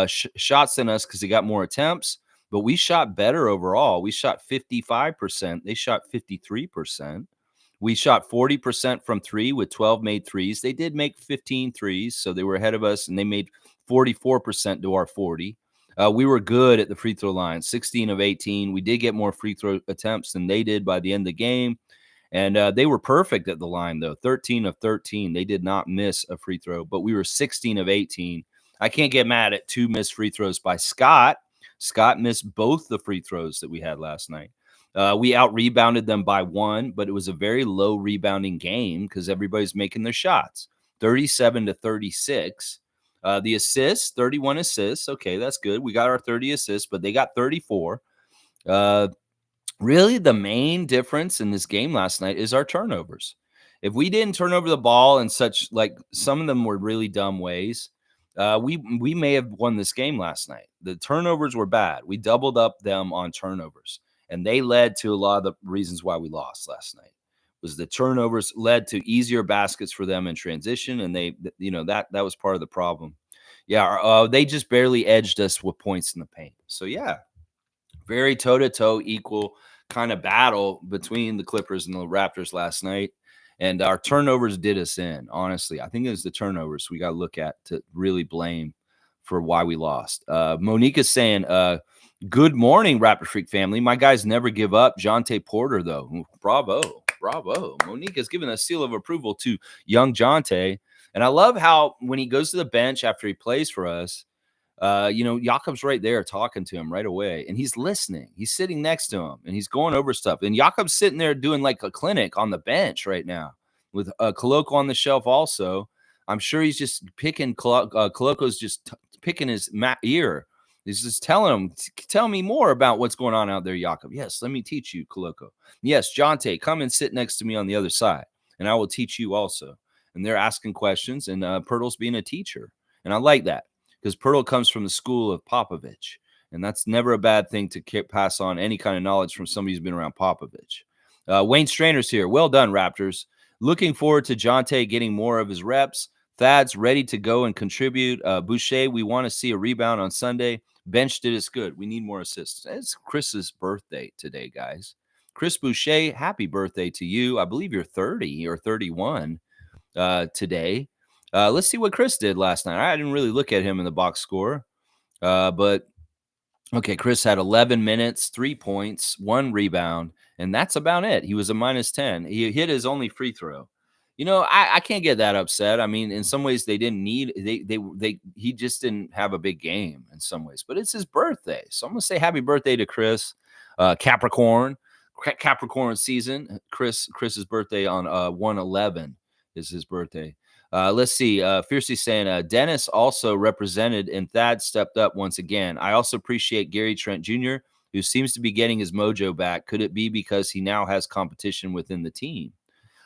shots than us because they got more attempts, but we shot better overall. We shot 55%. They shot 53%. We shot 40% from 3 with 12 made threes. They did make 15 threes, so they were ahead of us, and they made 44% to our 40. We were good at the free throw line, 16 of 18. We did get more free throw attempts than they did by the end of the game. And they were perfect at the line, though, 13 of 13. They did not miss a free throw, but we were 16 of 18. I can't get mad at 2 missed free throws by Scott. Scott missed both the free throws that we had last night. We out-rebounded them by 1, but it was a very low rebounding game because everybody's making their shots, 37 to 36. The assists, 31 assists. Okay, that's good. We got our 30 assists, but they got 34. Uh, Really, the main difference in this game last night is our turnovers. If we didn't turn over the ball in such like some of them were really dumb ways, we may have won this game last night. The turnovers were bad. We doubled up them on turnovers, and they led to a lot of the reasons why we lost last night. Was the turnovers led to easier baskets for them in transition, and that was part of the problem. Yeah, they just barely edged us with points in the paint. So yeah, very toe to toe, equal kind of battle between the Clippers and the Raptors last night. And our turnovers did us in. Honestly, I think it was the turnovers we got to look at to really blame for why we lost. Monique is saying, "Good morning, Raptor Freak family. My guys never give up." Jonte Porter, though, bravo, bravo. Monique has given a seal of approval to young Jonte, and I love how when he goes to the bench after he plays for us, Jakob's right there talking to him right away, and he's listening. He's sitting next to him, and he's going over stuff. And Jakob's sitting there doing like a clinic on the bench right now with Koloko on the shelf. Also, I'm sure he's just picking. Koloko's just picking his ear. He's just telling him, "Tell me more about what's going on out there, Jakob." "Yes, let me teach you, Koloko." "Yes, Jonte, come and sit next to me on the other side, and I will teach you also." And they're asking questions, and Pirtle's being a teacher, and I like that, because Pirtle comes from the school of Popovich, and that's never a bad thing to pass on any kind of knowledge from somebody who's been around Popovich. Wayne Strainer's here. Well done, Raptors. Looking forward to Jonte getting more of his reps. Thad's ready to go and contribute. Boucher, we want to see a rebound on Sunday. Bench did us good. We need more assists. It's Chris's birthday today, guys. Chris Boucher, happy birthday to you. I believe you're 30 or 31 today. Let's see what Chris did last night. I didn't really look at him in the box score, but okay, Chris had 11 minutes, 3 points, 1 rebound, and that's about it. He was a -10. He hit his only free throw. I can't get that upset. I mean, in some ways, they didn't need he just didn't have a big game in some ways, but it's his birthday, so I'm gonna say happy birthday to Chris, Capricorn, Capricorn season. Chris's birthday on 1/11 is his birthday. Let's see. Fiercely saying, Dennis also represented and Thad stepped up once again. I also appreciate Gary Trent Jr., who seems to be getting his mojo back. Could it be because he now has competition within the team?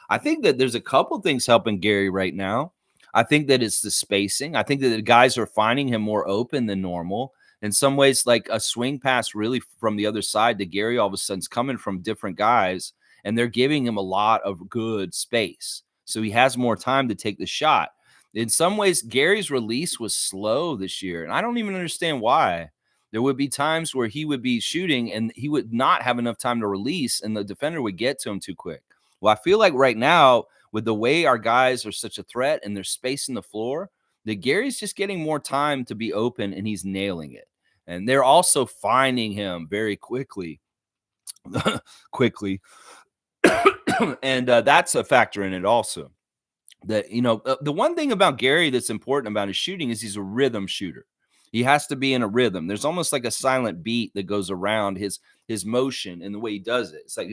I think that there's a couple things helping Gary right now. I think that it's the spacing. I think that the guys are finding him more open than normal. In some ways, like a swing pass really from the other side to Gary all of a sudden is coming from different guys, and they're giving him a lot of good space. So he has more time to take the shot. In some ways, Gary's release was slow this year, and I don't even understand why. There would be times where he would be shooting and he would not have enough time to release, and the defender would get to him too quick. Well, I feel like right now, with the way our guys are such a threat and there's space in the floor, that Gary's just getting more time to be open and he's nailing it. And they're also finding him very quickly. quickly. And that's a factor in it also. That, the one thing about Gary that's important about his shooting is he's a rhythm shooter. He has to be in a rhythm. There's almost like a silent beat that goes around his motion and the way he does it. It's like,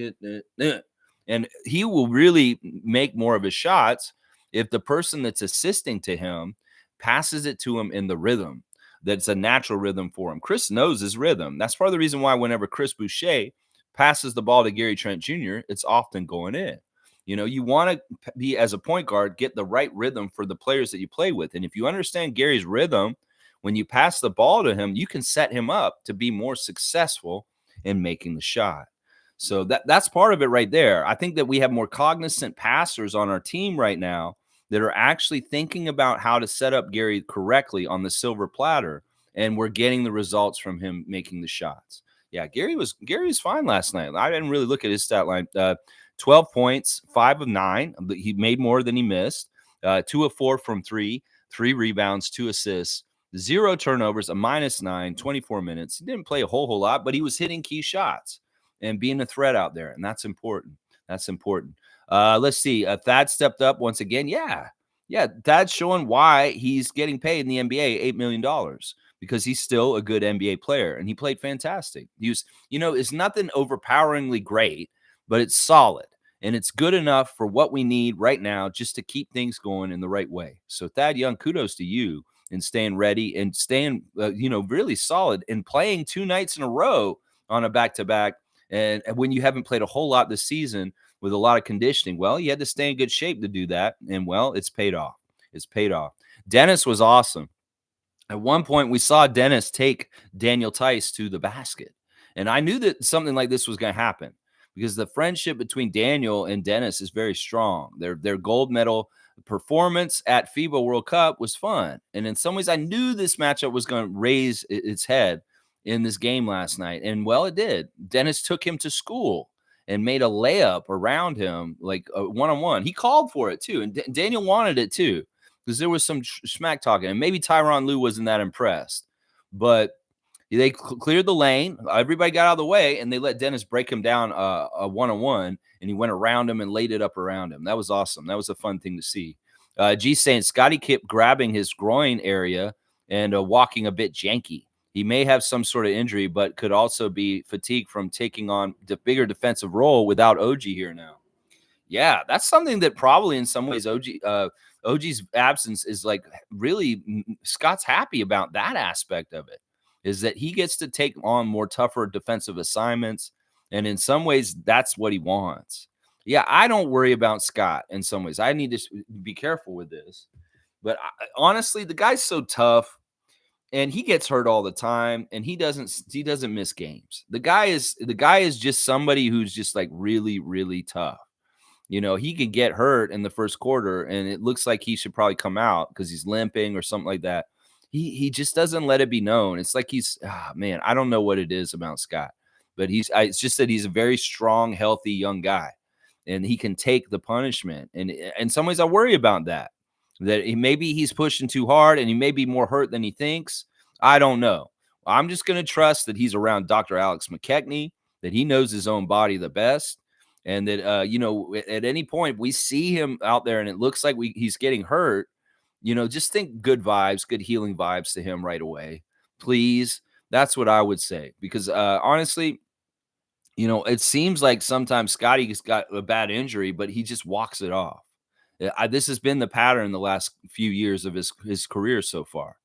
and he will really make more of his shots if the person that's assisting to him passes it to him in the rhythm. That's a natural rhythm for him. Chris knows his rhythm. That's part of the reason why whenever Chris Boucher passes the ball to Gary Trent Jr., it's often going in. You want to be, as a point guard, get the right rhythm for the players that you play with. And if you understand Gary's rhythm, when you pass the ball to him, you can set him up to be more successful in making the shot. So that's part of it right there. I think that we have more cognizant passers on our team right now that are actually thinking about how to set up Gary correctly on the silver platter, and we're getting the results from him making the shots. Yeah, Gary was fine last night. I didn't really look at his stat line. 12 points, 5 of 9. He made more than he missed. 2 of 4 from 3, 3 rebounds, 2 assists, 0 turnovers, a -9, 24 minutes. He didn't play a whole lot, but he was hitting key shots and being a threat out there, and that's important. That's important. Let's see. Thad stepped up once again. Yeah. Thad's showing why he's getting paid in the NBA $8 million, because he's still a good NBA player, and he played fantastic. He was, it's nothing overpoweringly great, but it's solid, and it's good enough for what we need right now just to keep things going in the right way. So, Thad Young, kudos to you. and staying ready and staying, really solid and playing 2 nights in a row on a back-to-back. And when you haven't played a whole lot this season with a lot of conditioning, well, you had to stay in good shape to do that. And well, it's paid off. It's paid off. Dennis was awesome. At one point, we saw Dennis take Daniel Tice to the basket. And I knew that something like this was going to happen because the friendship between Daniel and Dennis is very strong. Their gold medal performance at FIBA World Cup was fun. And in some ways, I knew this matchup was going to raise its head in this game last night. And well, it did. Dennis took him to school and made a layup around him, like a one-on-one. He called for it too. And Daniel wanted it too, because there was some smack talking. And maybe Tyronn Lue wasn't that impressed. But they cleared the lane. Everybody got out of the way, and they let Dennis break him down a one-on-one, and he went around him and laid it up around him. That was awesome. That was a fun thing to see. G saying Scotty kept grabbing his groin area and walking a bit janky. He may have some sort of injury, but could also be fatigued from taking on the bigger defensive role without OG here now. Yeah, that's something that probably in some ways OG's absence is like really Scott's happy about that aspect of it, is that he gets to take on more tougher defensive assignments. And in some ways, that's what he wants. Yeah, I don't worry about Scott in some ways. I need to be careful with this. But honestly, the guy's so tough. And he gets hurt all the time, and he doesn't miss games. The guy is just somebody who's just like really, really tough. He can get hurt in the first quarter, and it looks like he should probably come out because he's limping or something like that. He just doesn't let it be known. It's like man, I don't know what it is about Scott, but it's just that he's a very strong, healthy young guy, and he can take the punishment. And in some ways, I worry about that. That maybe he's pushing too hard and he may be more hurt than he thinks. I don't know. I'm just going to trust that he's around Dr. Alex McKechnie, that he knows his own body the best. And that, at any point we see him out there and it looks like he's getting hurt, just think good vibes, good healing vibes to him right away. Please. That's what I would say. Because honestly, it seems like sometimes Scotty's got a bad injury, but he just walks it off. This has been the pattern the last few years of his career so far,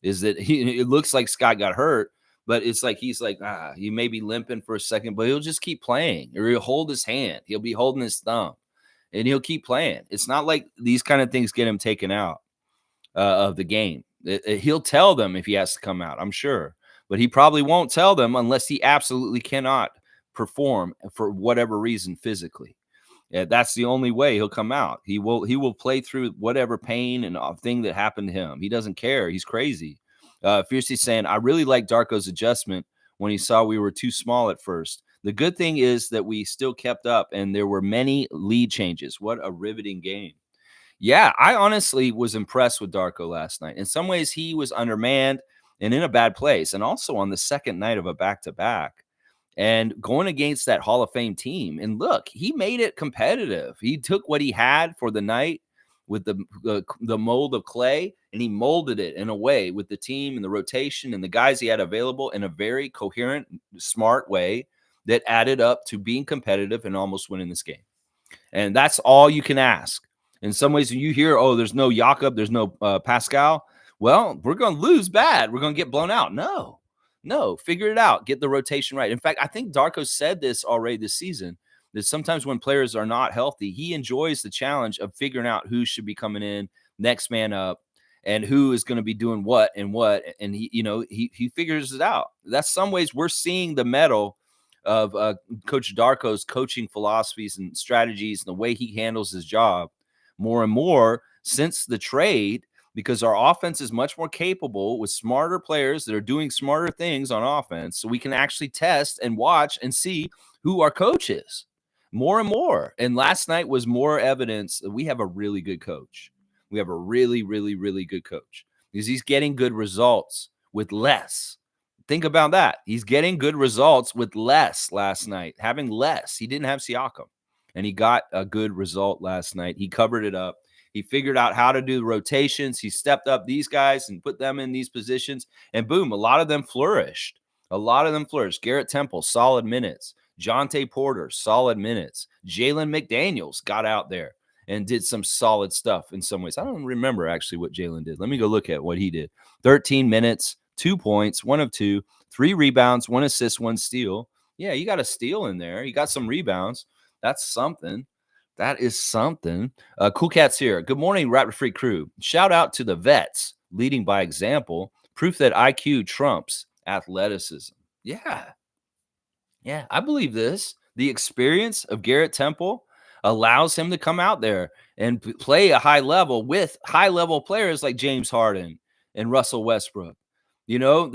is that it looks like Scott got hurt, but it's like he's like, he may be limping for a second, but he'll just keep playing, or he'll hold his hand. He'll be holding his thumb, and he'll keep playing. It's not like these kind of things get him taken out of the game. He'll tell them if he has to come out, I'm sure, but he probably won't tell them unless he absolutely cannot perform for whatever reason physically. Yeah, that's the only way he'll come out. He will play through whatever pain and thing that happened to him. He doesn't care. He's crazy. Fiercely saying, I really like Darko's adjustment when he saw we were too small at first. The good thing is that we still kept up and there were many lead changes. What a riveting game. Yeah, I honestly was impressed with Darko last night. In some ways, he was undermanned and in a bad place. And also on the second night of a back-to-back. And going against that Hall of Fame team. And look, he made it competitive. He took what he had for the night with the mold of clay, and he molded it in a way with the team and the rotation and the guys he had available in a very coherent, smart way that added up to being competitive and almost winning this game. And that's all you can ask. In some ways, when you hear, oh, there's no Jakob, there's no Pascal, well, we're going to lose bad. We're going to get blown out. No, figure it out. Get the rotation right. In fact, I think Darko said this already this season, that sometimes when players are not healthy, he enjoys the challenge of figuring out who should be coming in, next man up, and who is going to be doing what. And he figures it out. That's some ways we're seeing the mettle of Coach Darko's coaching philosophies and strategies and the way he handles his job more and more since the trade, because our offense is much more capable with smarter players that are doing smarter things on offense. So we can actually test and watch and see who our coach is more and more. And last night was more evidence that we have a really good coach. We have a really, really, really good coach because he's getting good results with less. Think about that. He's getting good results with less last night, having less. He didn't have Siakam, and he got a good result last night. He covered it up. He figured out how to do the rotations. He stepped up these guys and put them in these positions. And boom, a lot of them flourished. Garrett Temple, solid minutes. Jonte Porter, solid minutes. Jalen McDaniels got out there and did some solid stuff in some ways. I don't remember actually what Jalen did. Let me go look at what he did. 13 minutes, 2 points, 1 of 2, 3 rebounds, 1 assist, 1 steal. Yeah, you got a steal in there. You got some rebounds. That's something. That is something. Cool Cat's here. Good morning, Raptor Freak crew. Shout out to the vets leading by example. Proof that IQ trumps athleticism. Yeah. Yeah, I believe this. The experience of Garrett Temple allows him to come out there and play a high level with high level players like James Harden and Russell Westbrook. You know,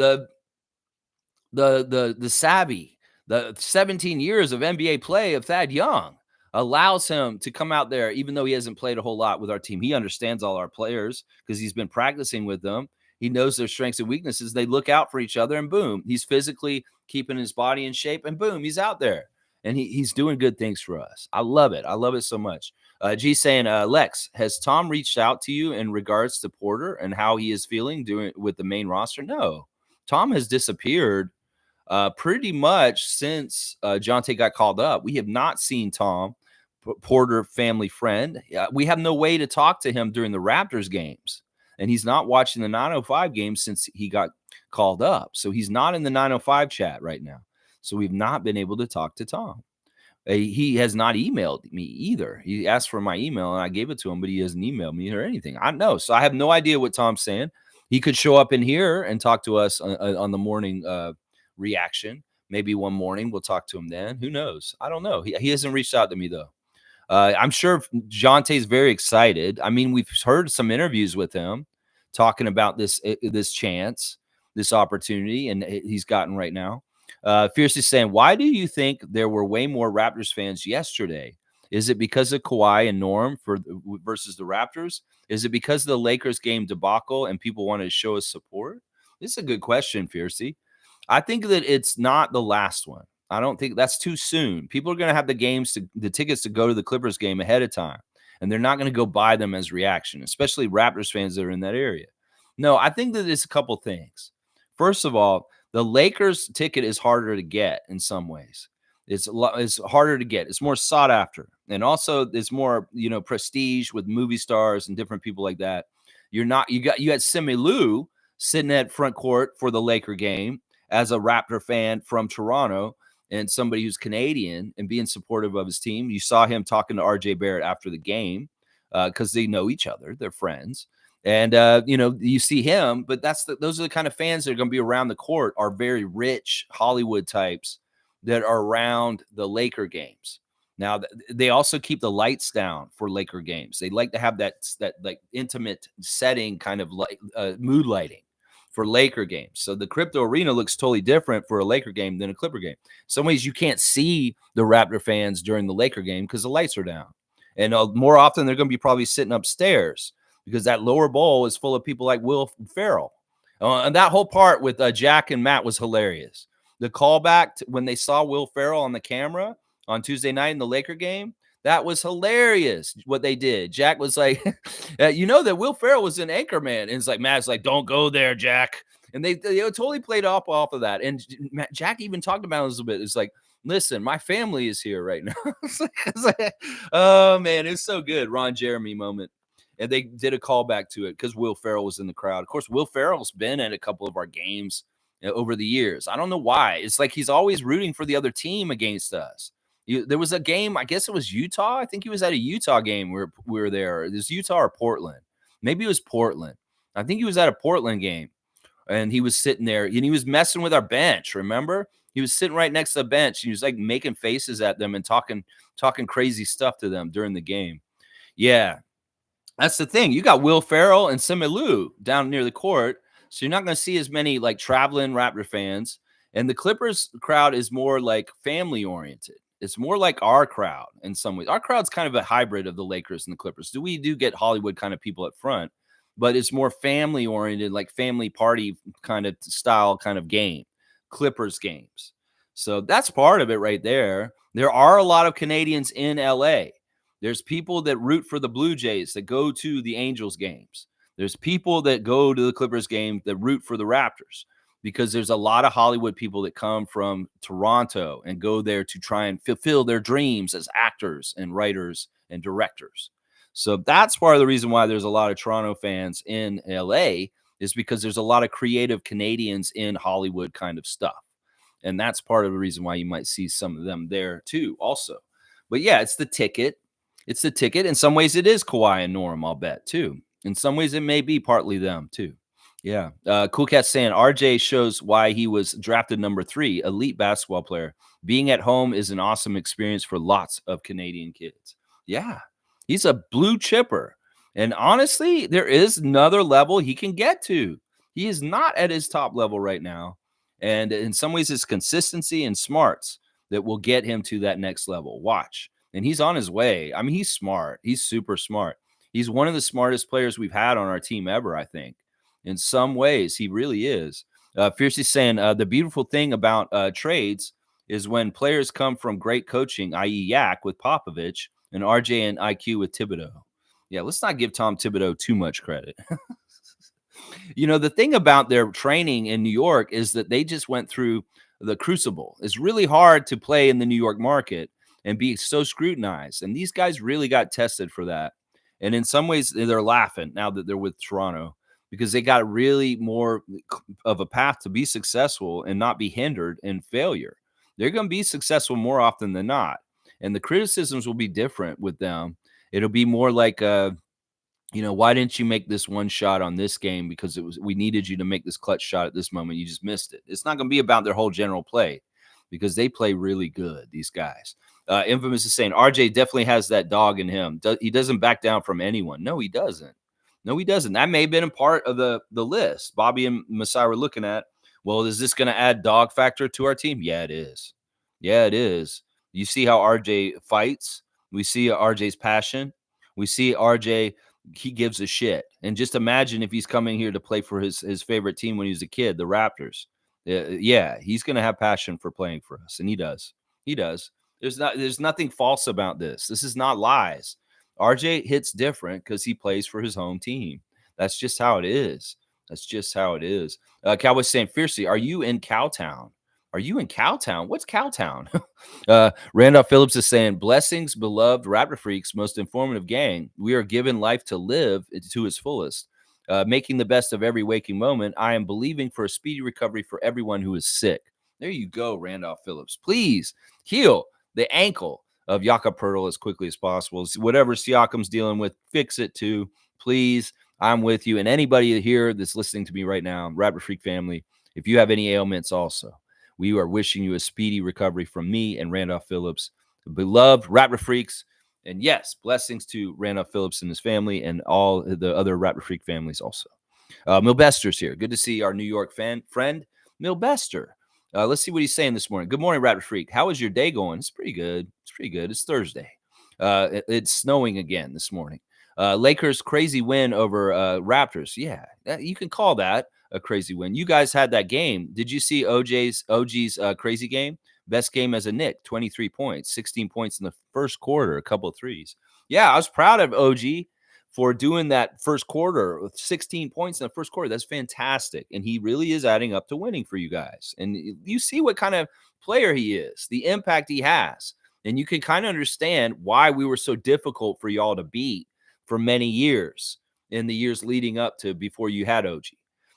the savvy, the 17 years of NBA play of Thad Young allows him to come out there, even though he hasn't played a whole lot with our team. He understands all our players because he's been practicing with them. He knows their strengths and weaknesses. They look out for each other, and boom, he's physically keeping his body in shape, and boom, he's out there. And he's doing good things for us. I love it. I love it so much. G saying, Lex, has Tom reached out to you in regards to Porter and how he is feeling doing with the main roster? No. Tom has disappeared pretty much since Jonte got called up. We have not seen Tom, Porter family friend. We have no way to talk to him during the Raptors games. And he's not watching the 905 games since he got called up. So he's not in the 905 chat right now. So we've not been able to talk to Tom. He has not emailed me either. He asked for my email and I gave it to him, but he hasn't emailed me or anything. I know. So I have no idea what Tom's saying. He could show up in here and talk to us on the morning reaction. Maybe one morning we'll talk to him then. Who knows? I don't know. He hasn't reached out to me though. I'm sure Jonte's very excited. I mean, we've heard some interviews with him talking about this chance, this opportunity, and he's gotten right now. Fiercely saying, why do you think there were way more Raptors fans yesterday? Is it because of Kawhi and Norm versus the Raptors? Is it because of the Lakers game debacle and people wanted to show us support? This is a good question, Fiercey. I think that it's not the last one. I don't think that's too soon. People are going to have the tickets to go to the Clippers game ahead of time, and they're not going to go buy them as reaction, especially Raptors fans that are in that area. No, I think that it's a couple things. First of all, the Lakers ticket is harder to get in some ways. It's harder to get. It's more sought after, and also it's more prestige with movie stars and different people like that. You had Simi Lou sitting at front court for the Laker game as a Raptor fan from Toronto and somebody who's Canadian and being supportive of his team. You saw him talking to RJ Barrett after the game because they know each other. They're friends. And, you see him, but those are the kind of fans that are going to be around the court, are very rich Hollywood types that are around the Laker games. Now, they also keep the lights down for Laker games. They like to have that like intimate setting kind of like mood lighting for Laker games. So the crypto arena looks totally different for a Laker game than a Clipper game. In some ways, you can't see the Raptor fans during the Laker game because the lights are down. And more often, they're going to be probably sitting upstairs because that lower bowl is full of people like Will Ferrell. And that whole part with Jack and Matt was hilarious. The callback when they saw Will Ferrell on the camera on Tuesday night in the Laker game, that was hilarious what they did. Jack was like, that Will Ferrell was an Anchorman. And it's like, Matt's like, don't go there, Jack. And they totally played off of that. And Jack even talked about it a little bit. It's like, listen, my family is here right now. It's like, oh, man, it's so good. Ron Jeremy moment. And they did a callback to it because Will Ferrell was in the crowd. Of course, Will Ferrell's been at a couple of our games over the years. I don't know why. It's like he's always rooting for the other team against us. There was a game, I guess it was Utah. I think he was at a Utah game where we were there. It was Utah or Portland. Maybe it was Portland. I think he was at a Portland game, and he was sitting there, and he was messing with our bench, remember? He was sitting right next to the bench. He was like making faces at them and talking crazy stuff to them during the game. Yeah. That's the thing. You got Will Ferrell and Simi Lou down near the court, so you're not going to see as many like traveling Raptor fans. And the Clippers crowd is more like family oriented. It's more like our crowd in some ways. Our crowd's kind of a hybrid of the Lakers and the Clippers. We do get Hollywood kind of people up front, but it's more family oriented, like family party kind of style kind of game, Clippers games. So that's part of it right there. There are a lot of Canadians in LA. There's people that root for the Blue Jays that go to the Angels games. There's people that go to the Clippers game that root for the Raptors because there's a lot of Hollywood people that come from Toronto and go there to try and fulfill their dreams as actors and writers and directors. So that's part of the reason why there's a lot of Toronto fans in LA, is because there's a lot of creative Canadians in Hollywood kind of stuff. And that's part of the reason why you might see some of them there too, also. But yeah, it's the ticket. It's the ticket. In some ways, it is Kawhi and Norm, I'll bet too. In some ways, it may be partly them too. Yeah. Cool Cat saying RJ shows why he was drafted number 3, elite basketball player. Being at home is an awesome experience for lots of Canadian kids. Yeah. He's a blue chipper. And honestly, there is another level he can get to. He is not at his top level right now. And in some ways, it's consistency and smarts that will get him to that next level. Watch. And he's on his way. I mean, he's smart. He's super smart. He's one of the smartest players we've had on our team ever, I think. In some ways, he really is. Fiercely saying the beautiful thing about trades is when players come from great coaching, i.e., Yak with Popovich and RJ and IQ with Thibodeau. Yeah, let's not give Tom Thibodeau too much credit. The thing about their training in New York is that they just went through the crucible. It's really hard to play in the New York market and be so scrutinized. And these guys really got tested for that. And in some ways, they're laughing now that they're with Toronto because they got really more of a path to be successful and not be hindered in failure. They're going to be successful more often than not. And the criticisms will be different with them. It'll be more like, why didn't you make this one shot on this game? Because we needed you to make this clutch shot at this moment. You just missed it. It's not going to be about their whole general play because they play really good, these guys. Infamous is saying RJ definitely has that dog in him. He doesn't back down from anyone. No, he doesn't. No, he doesn't. That may have been a part of the list. Bobby and Masai were looking at, well, is this going to add dog factor to our team? Yeah, it is. Yeah, it is. You see how RJ fights. We see RJ's passion. We see RJ, he gives a shit. And just imagine if he's coming here to play for his favorite team when he was a kid, the Raptors. Yeah, he's going to have passion for playing for us, and he does. He does. There's nothing false about this. This is not lies. RJ hits different because he plays for his home team. That's just how it is. That's just how it is. Cowboys saying fiercely, are you in Cowtown? Are you in Cowtown? What's Cowtown? Randolph Phillips is saying, blessings, beloved Raptor Freaks, most informative gang. We are given life to live to its fullest, making the best of every waking moment. I am believing for a speedy recovery for everyone who is sick. There you go, Randolph Phillips. Please heal the ankle of Jakob Poeltl as quickly as possible. Whatever Siakam's dealing with, fix it too. Please, I'm with you. And anybody here that's listening to me right now, Raptor Freak family, if you have any ailments also, we are wishing you a speedy recovery from me and Randolph Phillips, beloved Raptor Freaks. And yes, blessings to Randolph Phillips and his family and all the other Raptor Freak families also. Milbester's here. Good to see our New York friend, Milbester. Let's see what he's saying this morning. Good morning, Raptor Freak. How is your day going? It's pretty good. It's pretty good. It's Thursday. It's snowing again this morning. Lakers crazy win over Raptors. Yeah, you can call that a crazy win. You guys had that game. Did you see OG's crazy game? Best game as a Knick, 23 points, 16 points in the first quarter, a couple of threes. Yeah, I was proud of OG for doing that first quarter with 16 points in the first quarter. That's fantastic. And he really is adding up to winning for you guys. And you see what kind of player he is, the impact he has. And you can kind of understand why we were so difficult for y'all to beat for many years in the years leading up to before you had OG.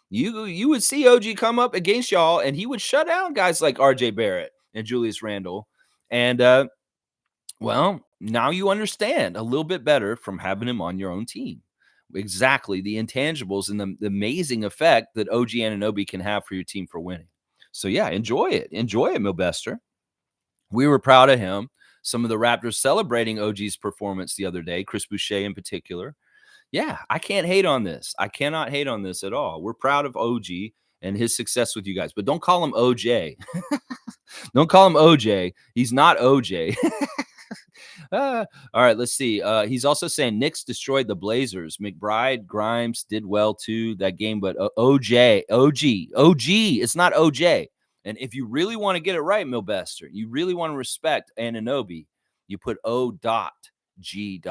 You would see OG come up against y'all, and he would shut down guys like RJ Barrett and Julius Randle. And, well, now you understand a little bit better from having him on your own team. Exactly the intangibles and the amazing effect that OG Anunoby can have for your team for winning. So, yeah, enjoy it. Enjoy it, Milbester. We were proud of him. Some of the Raptors celebrating OG's performance the other day, Chris Boucher in particular. Yeah, I can't hate on this. I cannot hate on this at all. We're proud of OG and his success with you guys, but don't call him OJ. Don't call him OJ. He's not OJ. All right, let's see. He's also saying Knicks destroyed the Blazers. McBride, Grimes did well too that game, but OG. It's not OJ. And if you really want to get it right, Milbester, you really want to respect Anunoby, you put O.G.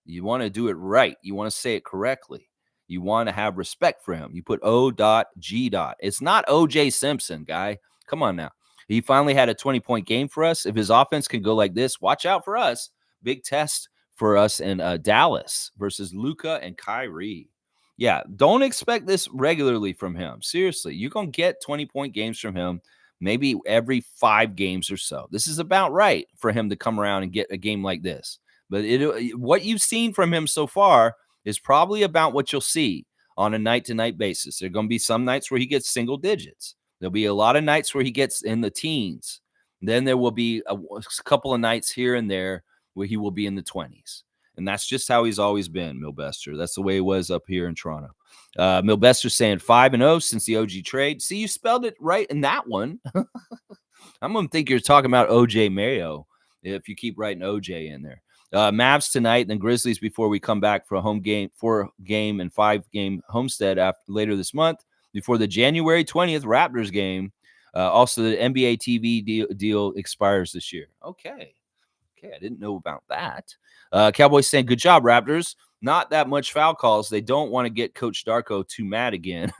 You want to do it right. You want to say it correctly. You want to have respect for him. You put O.G. It's not O.J. Simpson, guy. Come on now. He finally had a 20-point game for us. If his offense can go like this, watch out for us. Big test for us in Dallas versus Luca and Kyrie. Yeah, don't expect this regularly from him. Seriously, you're going to get 20-point games from him maybe every 5 games or so. This is about right for him to come around and get a game like this. But what you've seen from him so far is probably about what you'll see on a night-to-night basis. There are going to be some nights where he gets single digits. There'll be a lot of nights where he gets in the teens. Then there will be a couple of nights here and there where he will be in the 20s. And that's just how he's always been, Milbester. That's the way he was up here in Toronto. Milbester saying 5-0 since the OG trade. See, you spelled it right in that one. I'm going to think you're talking about OJ Mayo if you keep writing OJ in there. Mavs tonight, then Grizzlies before we come back for a 4-game and 5-game homestead later this month before the January 20th Raptors game. Also, the NBA TV deal expires this year. Okay, I didn't know about that. Cowboys saying, good job, Raptors. Not that much foul calls. They don't want to get Coach Darko too mad again.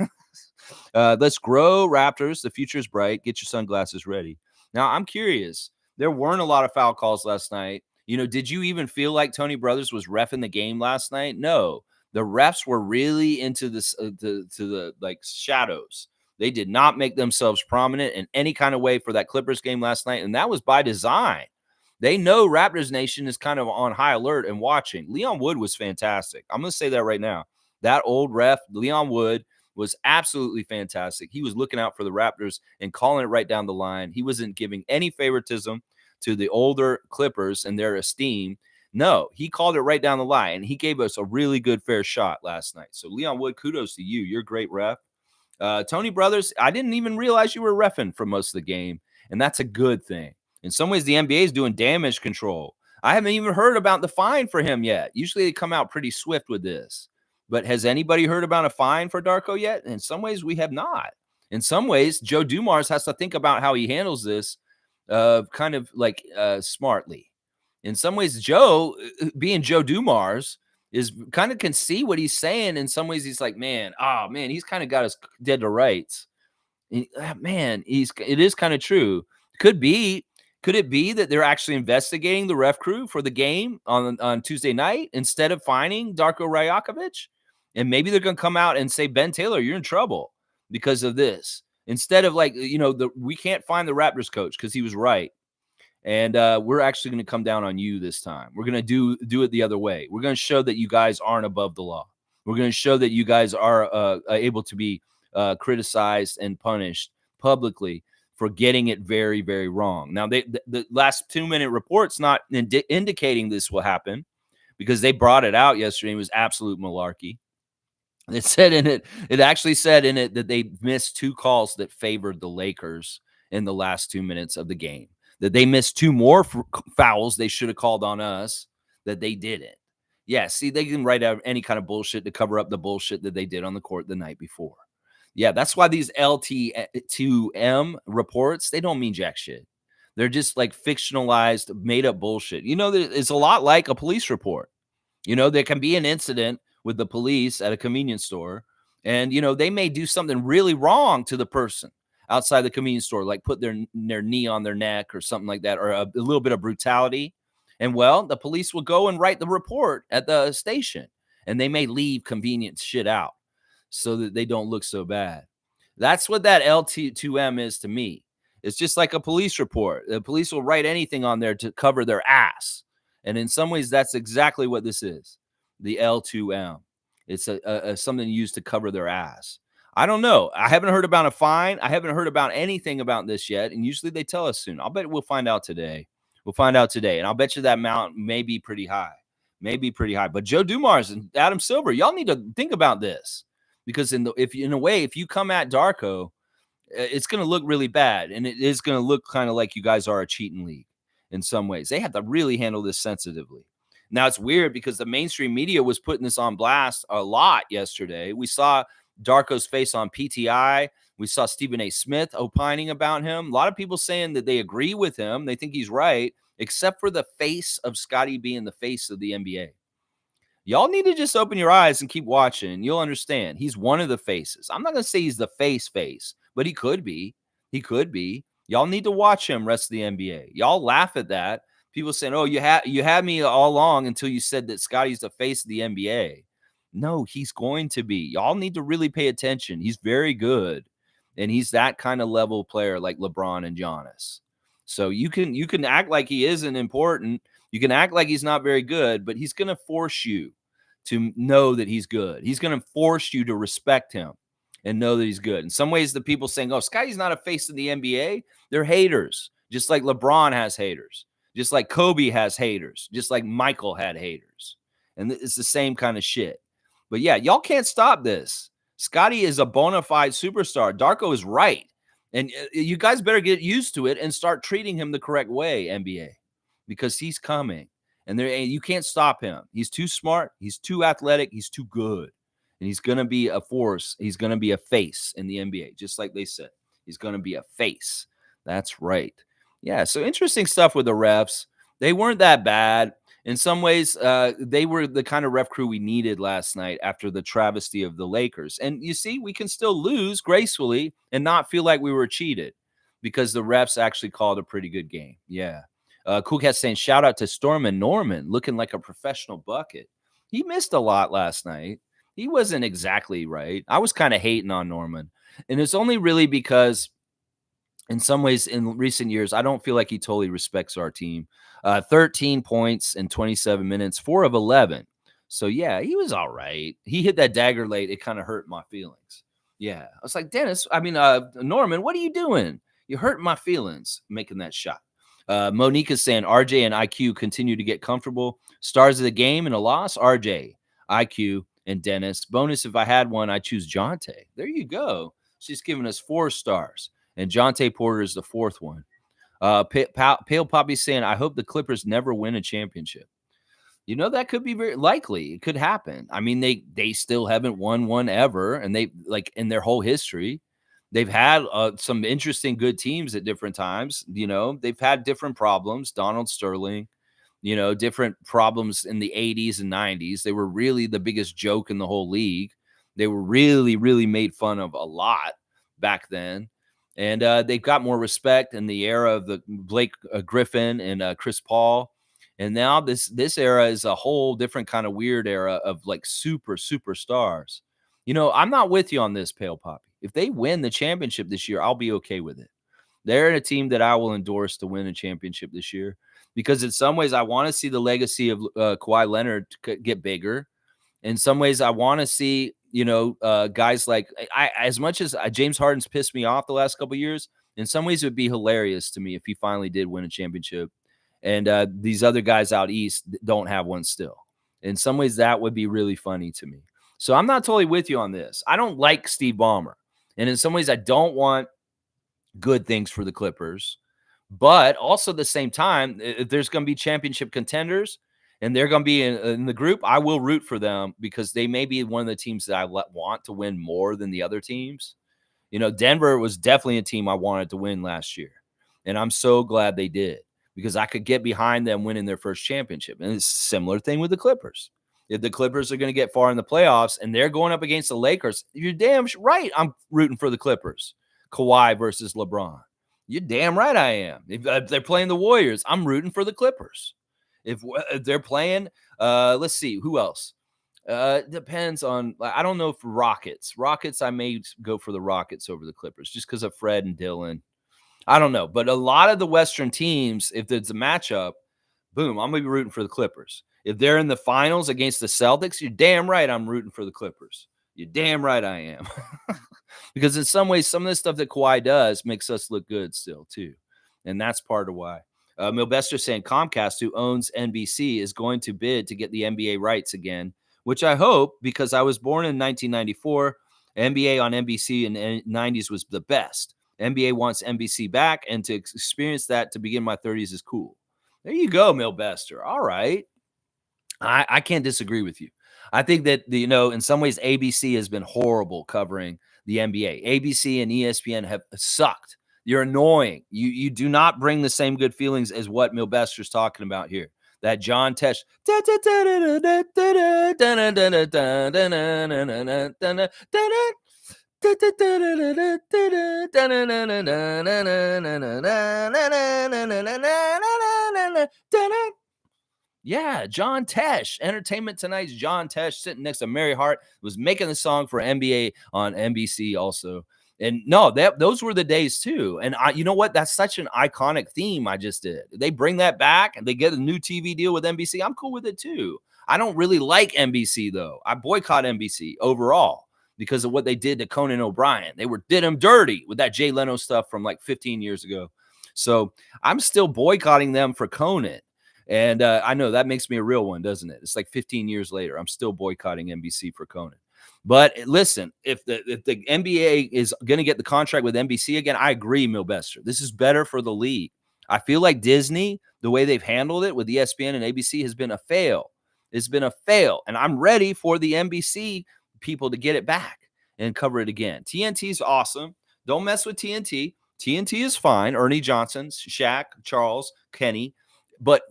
Let's grow, Raptors. The future is bright. Get your sunglasses ready. Now, I'm curious. There weren't a lot of foul calls last night. Did you even feel like Tony Brothers was reffing the game last night? No. The refs were really into this to the shadows. They did not make themselves prominent in any kind of way for that Clippers game last night, and that was by design. They know Raptors Nation is kind of on high alert and watching. Leon Wood was fantastic. I'm going to say that right now. That old ref, Leon Wood, was absolutely fantastic. He was looking out for the Raptors and calling it right down the line. He wasn't giving any favoritism to the older Clippers and their esteem. No, he called it right down the line, and he gave us a really good fair shot last night. So, Leon Wood, kudos to you. You're a great ref. Tony Brothers, I didn't even realize you were reffing for most of the game, and that's a good thing. In some ways, the NBA is doing damage control. I haven't even heard about the fine for him yet. Usually they come out pretty swift with this. But has anybody heard about a fine for Darko yet? In some ways, we have not. In some ways, Joe Dumars has to think about how he handles this kind of smartly. In some ways, Joe, being Joe Dumars, is kind of can see what he's saying. In some ways, he's like, he's kind of got us dead to rights. Man, it is kind of true. Could it be that they're actually investigating the ref crew for the game on Tuesday night instead of fining Darko Rajakovic? And maybe they're going to come out and say, Ben Taylor, you're in trouble because of this. Instead of we can't find the Raptors coach because he was right. And we're actually going to come down on you this time. We're going to do it the other way. We're going to show that you guys aren't above the law. We're going to show that you guys are able to be criticized and punished publicly for getting it very, very wrong. Now, the last 2-minute report's not indicating this will happen because they brought it out yesterday. It was absolute malarkey. It said in it, actually said in it that they missed 2 calls that favored the Lakers in the last 2 minutes of the game. That they missed 2 more fouls they should have called on us that they didn't. Yeah, see, they can write out any kind of bullshit to cover up the bullshit that they did on the court the night before. Yeah, that's why these LT2M reports, they don't mean jack shit. They're just like fictionalized, made up bullshit. It's a lot like a police report. There can be an incident with the police at a convenience store, and, they may do something really wrong to the person outside the convenience store, like put their knee on their neck or something like that, or a little bit of brutality. And, well, the police will go and write the report at the station, and they may leave convenient shit out so that they don't look so bad. That's what that LT2M is to me. It's just like a police report. The police will write anything on there to cover their ass. And in some ways, that's exactly what this is, the L2M. It's a something used to cover their ass. I don't know. I haven't heard about a fine. I haven't heard about anything about this yet. And usually they tell us soon. I'll bet we'll find out today. And I'll bet you that amount may be pretty high. But Joe Dumars and Adam Silver, y'all need to think about this. Because if you come at Darko, it's going to look really bad. And it is going to look kind of like you guys are a cheating league in some ways. They have to really handle this sensitively. Now, it's weird because the mainstream media was putting this on blast a lot yesterday. We saw Darko's face on PTI. We saw Stephen A. Smith opining about him. A lot of people saying that they agree with him. They think he's right, except for the face of Scotty being the face of the NBA. Y'all need to just open your eyes and keep watching, and you'll understand. He's one of the faces. I'm not going to say he's the face, but he could be. Y'all need to watch him rest of the NBA. Y'all laugh at that, People saying, "Oh, you had me all along until you said that Scotty's the face of the NBA." No, he's going to be. Y'all need to really pay attention. He's very good, and he's that kind of level player like LeBron and Giannis. So you can act like he isn't important. You can act like he's not very good, but he's going to force you to know that he's good. He's going to force you to respect him and know that he's good. In some ways, the people saying, "Oh, Scotty's not a face of the NBA," they're haters, just like LeBron has haters, just like Kobe has haters, just like Michael had haters. And it's the same kind of shit. But yeah, y'all can't stop this. Scotty is a bona fide superstar. Darko is right. And you guys better get used to it and start treating him the correct way, NBA, because he's coming. And you can't stop him. He's too smart. He's too athletic. He's too good. And he's going to be a force. He's going to be a face in the NBA, just like they said. He's going to be a face. That's right. Yeah, so interesting stuff with the refs. They weren't that bad. In some ways, they were the kind of ref crew we needed last night after the travesty of the Lakers. And you see, we can still lose gracefully and not feel like we were cheated because the refs actually called a pretty good game. Yeah. Cool Cat saying, shout out to Storm and Norman, looking like a professional bucket. He missed a lot last night. He wasn't exactly right. I was kind of hating on Norman. And it's only really because in some ways in recent years, I don't feel like he totally respects our team. 13 points in 27 minutes, 4 of 11. So, yeah, he was all right. He hit that dagger late. It kind of hurt my feelings. Yeah. I was like, Norman, what are you doing? You hurt my feelings making that shot. Monique is saying RJ and IQ continue to get comfortable. Stars of the game and a loss, RJ, IQ, and Dennis. Bonus, if I had one, I'd choose Jonte. There you go. She's giving us 4 stars. And Jonte Porter is the 4th one. Pale Poppy saying, I hope the Clippers never win a championship. You know, that could be very likely. It could happen. I mean, they still haven't won one ever. And they, like, in their whole history, they've had some interesting good teams at different times. You know, they've had different problems. Donald Sterling, you know, different problems in the 80s and 90s. They were really the biggest joke in the whole league. They were really, really made fun of a lot back then. And they've got more respect in the era of the Blake Griffin and Chris Paul. And now this era is a whole different kind of weird era of like superstars. You know, I'm not with you on this, Pale Poppy. If they win the championship this year, I'll be okay with it. They're a team that I will endorse to win a championship this year because in some ways I want to see the legacy of Kawhi Leonard get bigger. In some ways, I want to see, you know, guys like as much as James Harden's pissed me off the last couple of years, in some ways it would be hilarious to me if he finally did win a championship. And these other guys out east don't have one still. In some ways, that would be really funny to me. So I'm not totally with you on this. I don't like Steve Ballmer. And in some ways, I don't want good things for the Clippers. But also at the same time, if there's going to be championship contenders and they're going to be in the group, I will root for them because they may be one of the teams that I want to win more than the other teams. You know, Denver was definitely a team I wanted to win last year. And I'm so glad they did because I could get behind them winning their first championship. And it's a similar thing with the Clippers. If the Clippers are going to get far in the playoffs and they're going up against the Lakers, you're damn right I'm rooting for the Clippers. Kawhi versus LeBron. You're damn right I am. If they're playing the Warriors, I'm rooting for the Clippers. If they're playing, let's see, who else? Depends on, I don't know if Rockets, I may go for the Rockets over the Clippers just because of Fred and Dylan. I don't know. But a lot of the Western teams, if there's a matchup, boom, I'm going to be rooting for the Clippers. If they're in the finals against the Celtics, you're damn right I'm rooting for the Clippers. You're damn right I am. Because in some ways, some of the stuff that Kawhi does makes us look good still, too. And that's part of why. Milbester saying Comcast, who owns NBC, is going to bid to get the NBA rights again, which I hope because I was born in 1994. NBA on NBC in the 90s was the best. NBA wants NBC back, and to experience that to begin my 30s is cool. There you go, Milbester. All right. I can't disagree with you. I think that, you know, in some ways, ABC has been horrible covering the NBA. ABC and ESPN have sucked. You're annoying. You do not bring the same good feelings as what Milbester's talking about here. That John Tesh. Yeah, John Tesh, Entertainment Tonight's John Tesh, sitting next to Mary Hart, was making the song for NBA on NBC also. And no, those were the days too. And you know what? That's such an iconic theme I just did. They bring that back and they get a new TV deal with NBC. I'm cool with it too. I don't really like NBC though. I boycott NBC overall because of what they did to Conan O'Brien. They did him dirty with that Jay Leno stuff from like 15 years ago. So I'm still boycotting them for Conan. And I know that makes me a real one, doesn't it? It's like 15 years later. I'm still boycotting NBC for Conan. But listen, if the NBA is going to get the contract with NBC again, I agree, Milbester. This is better for the league. I feel like Disney, the way they've handled it with ESPN and ABC, has been a fail. It's been a fail. And I'm ready for the NBC people to get it back and cover it again. TNT is awesome. Don't mess with TNT. TNT is fine. Ernie Johnson, Shaq, Charles, Kenny. But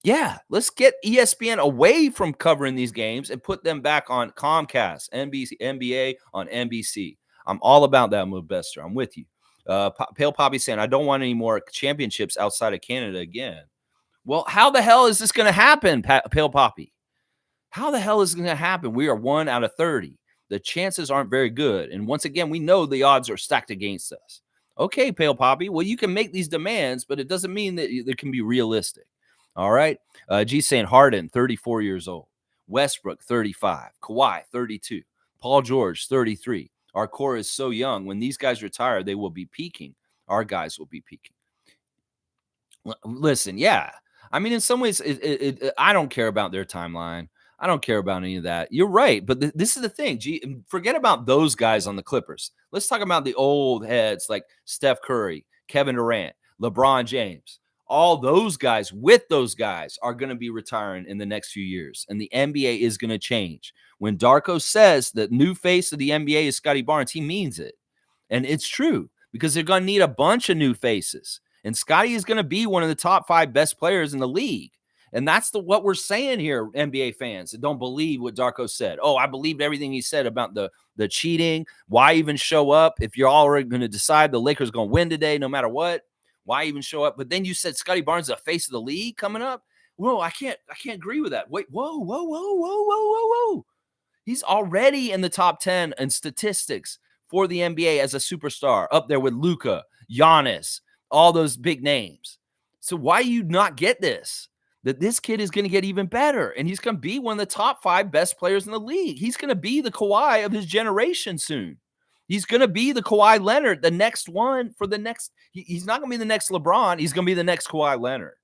yeah, let's get ESPN away from covering these games and put them back on Comcast, NBC, NBA on NBC. I'm all about that, Milbester. I'm with you. Pale Poppy saying, I don't want any more championships outside of Canada again. Well, how the hell is this going to happen, Pale Poppy? How the hell is it going to happen? We are 1 out of 30. The chances aren't very good. And once again, we know the odds are stacked against us. Okay, Pale Poppy. Well, you can make these demands, but it doesn't mean that they can be realistic. All right. G saying Harden, 34 years old. Westbrook, 35. Kawhi, 32. Paul George, 33. Our core is so young. When these guys retire, they will be peaking. Our guys will be peaking. Listen, yeah. I mean, in some ways, I don't care about their timeline. I don't care about any of that. You're right. But this is the thing. Forget about those guys on the Clippers. Let's talk about the old heads like Steph Curry, Kevin Durant, LeBron James. All those guys with those guys are going to be retiring in the next few years. And the NBA is going to change. When Darko says the new face of the NBA is Scotty Barnes, he means it. And it's true because they're going to need a bunch of new faces. And Scotty is going to be one of the top 5 best players in the league. And that's what we're saying here, NBA fans that don't believe what Darko said. Oh, I believed everything he said about the cheating. Why even show up if you're already going to decide the Lakers going to win today no matter what? Why even show up? But then you said Scotty Barnes is the face of the league coming up. Whoa, I can't agree with that. Wait, whoa. He's already in the top 10 in statistics for the NBA as a superstar, up there with Luka, Giannis, all those big names. So why you not get this? That this kid is going to get even better, and he's going to be one of the top 5 best players in the league. He's going to be the Kawhi of his generation soon. He's going to be the Kawhi Leonard, the next one for the next. He's not going to be the next LeBron. He's going to be the next Kawhi Leonard.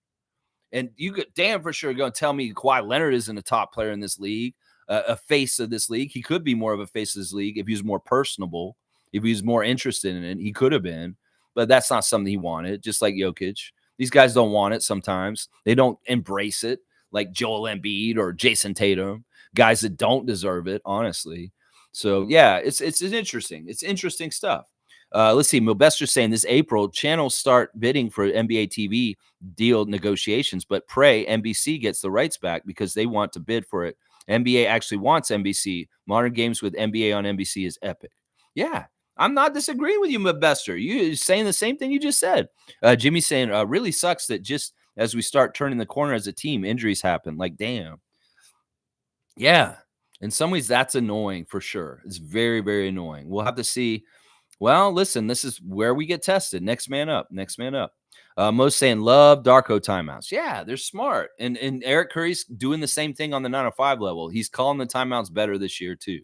And you could damn for sure going to tell me Kawhi Leonard isn't a top player in this league, a face of this league. He could be more of a face of this league if he was more personable, if he was more interested in it. He could have been, but that's not something he wanted, just like Jokic. These guys don't want it sometimes. They don't embrace it like Joel Embiid or Jason Tatum, guys that don't deserve it, honestly. So, yeah, it's interesting. It's interesting stuff. Let's see. Milbester's saying this April, channels start bidding for NBA TV deal negotiations, but pray NBC gets the rights back because they want to bid for it. NBA actually wants NBC. Modern games with NBA on NBC is epic. Yeah, I'm not disagreeing with you, Milbester. You're saying the same thing you just said. Jimmy's saying, really sucks that just as we start turning the corner as a team, injuries happen. Like, damn. Yeah. In some ways, that's annoying for sure. It's very, very annoying. We'll have to see. Well, listen, this is where we get tested. Next man up. Next man up. Most saying love Darko timeouts. Yeah, they're smart. And Eric Curry's doing the same thing on the 905 level. He's calling the timeouts better this year, too.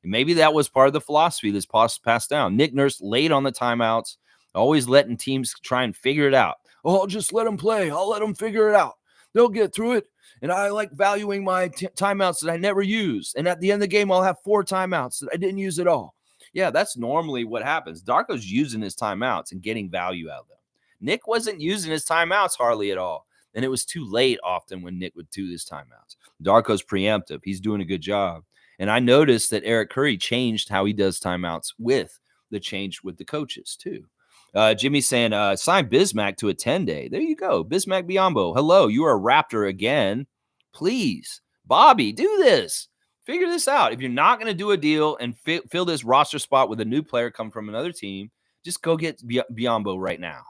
And maybe that was part of the philosophy that's passed down. Nick Nurse late on the timeouts, always letting teams try and figure it out. Oh, I'll just let them play. I'll let them figure it out. They'll get through it. And I like valuing my timeouts that I never use. And at the end of the game, I'll have 4 timeouts that I didn't use at all. Yeah, that's normally what happens. Darko's using his timeouts and getting value out of them. Nick wasn't using his timeouts hardly at all. And it was too late often when Nick would do his timeouts. Darko's preemptive. He's doing a good job. And I noticed that Eric Curry changed how he does timeouts with the change with the coaches, too. Jimmy's saying, sign Bismack to a 10-day. There you go. Bismack Biyombo. Hello, you are a Raptor again. Please, Bobby, do this. Figure this out. If you're not going to do a deal and fill this roster spot with a new player come from another team, just go get Biyombo right now.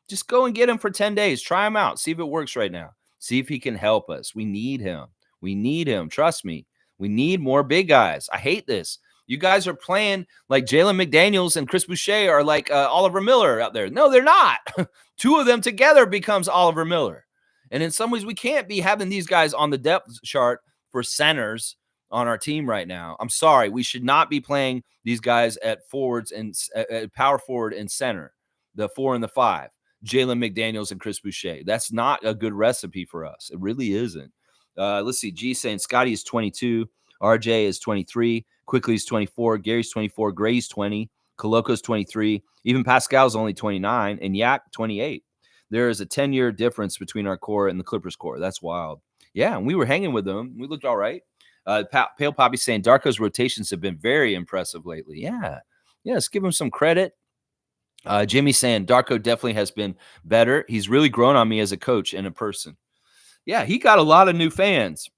Just go and get him for 10 days. Try him out. See if it works right now. See if he can help us. We need him. We need him. Trust me. We need more big guys. I hate this. You guys are playing like Jalen McDaniels and Chris Boucher are like Oliver Miller out there. No, they're not. Two of them together becomes Oliver Miller. And in some ways, we can't be having these guys on the depth chart for centers on our team right now. I'm sorry. We should not be playing these guys at forwards and power forward and center, the 4 and the 5, Jalen McDaniels and Chris Boucher. That's not a good recipe for us. It really isn't. Let's see. G saying Scotty is 22. RJ is 23. Quickly is 24. Gary's 24. Gray's 20. Coloco's 23. Even Pascal's only 29. And Yak 28. There is a 10-year difference between our core and the Clippers core. That's wild. Yeah, and we were hanging with them. We looked all right. Pale Poppy saying Darko's rotations have been very impressive lately. Yeah. Yes, give him some credit. Jimmy saying Darko definitely has been better. He's really grown on me as a coach and a person. Yeah, he got a lot of new fans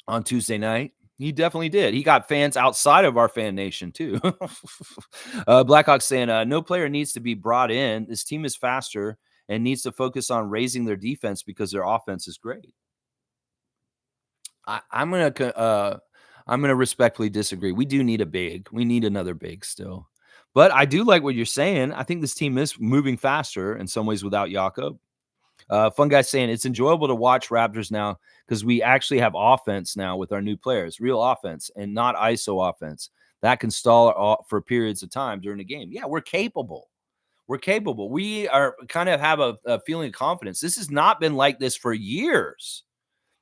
on Tuesday night. He definitely did. He got fans outside of our fan nation, too. Blackhawk saying, no player needs to be brought in. This team is faster and needs to focus on raising their defense because their offense is great. I'm gonna respectfully disagree. We do need a big. We need another big still. But I do like what you're saying. I think this team is moving faster in some ways without Jakob. Fun guy saying it's enjoyable to watch Raptors now because we actually have offense now with our new players, real offense and not ISO offense that can stall for periods of time during the game. Yeah, we're capable. We're capable. We are kind of have a feeling of confidence. This has not been like this for years.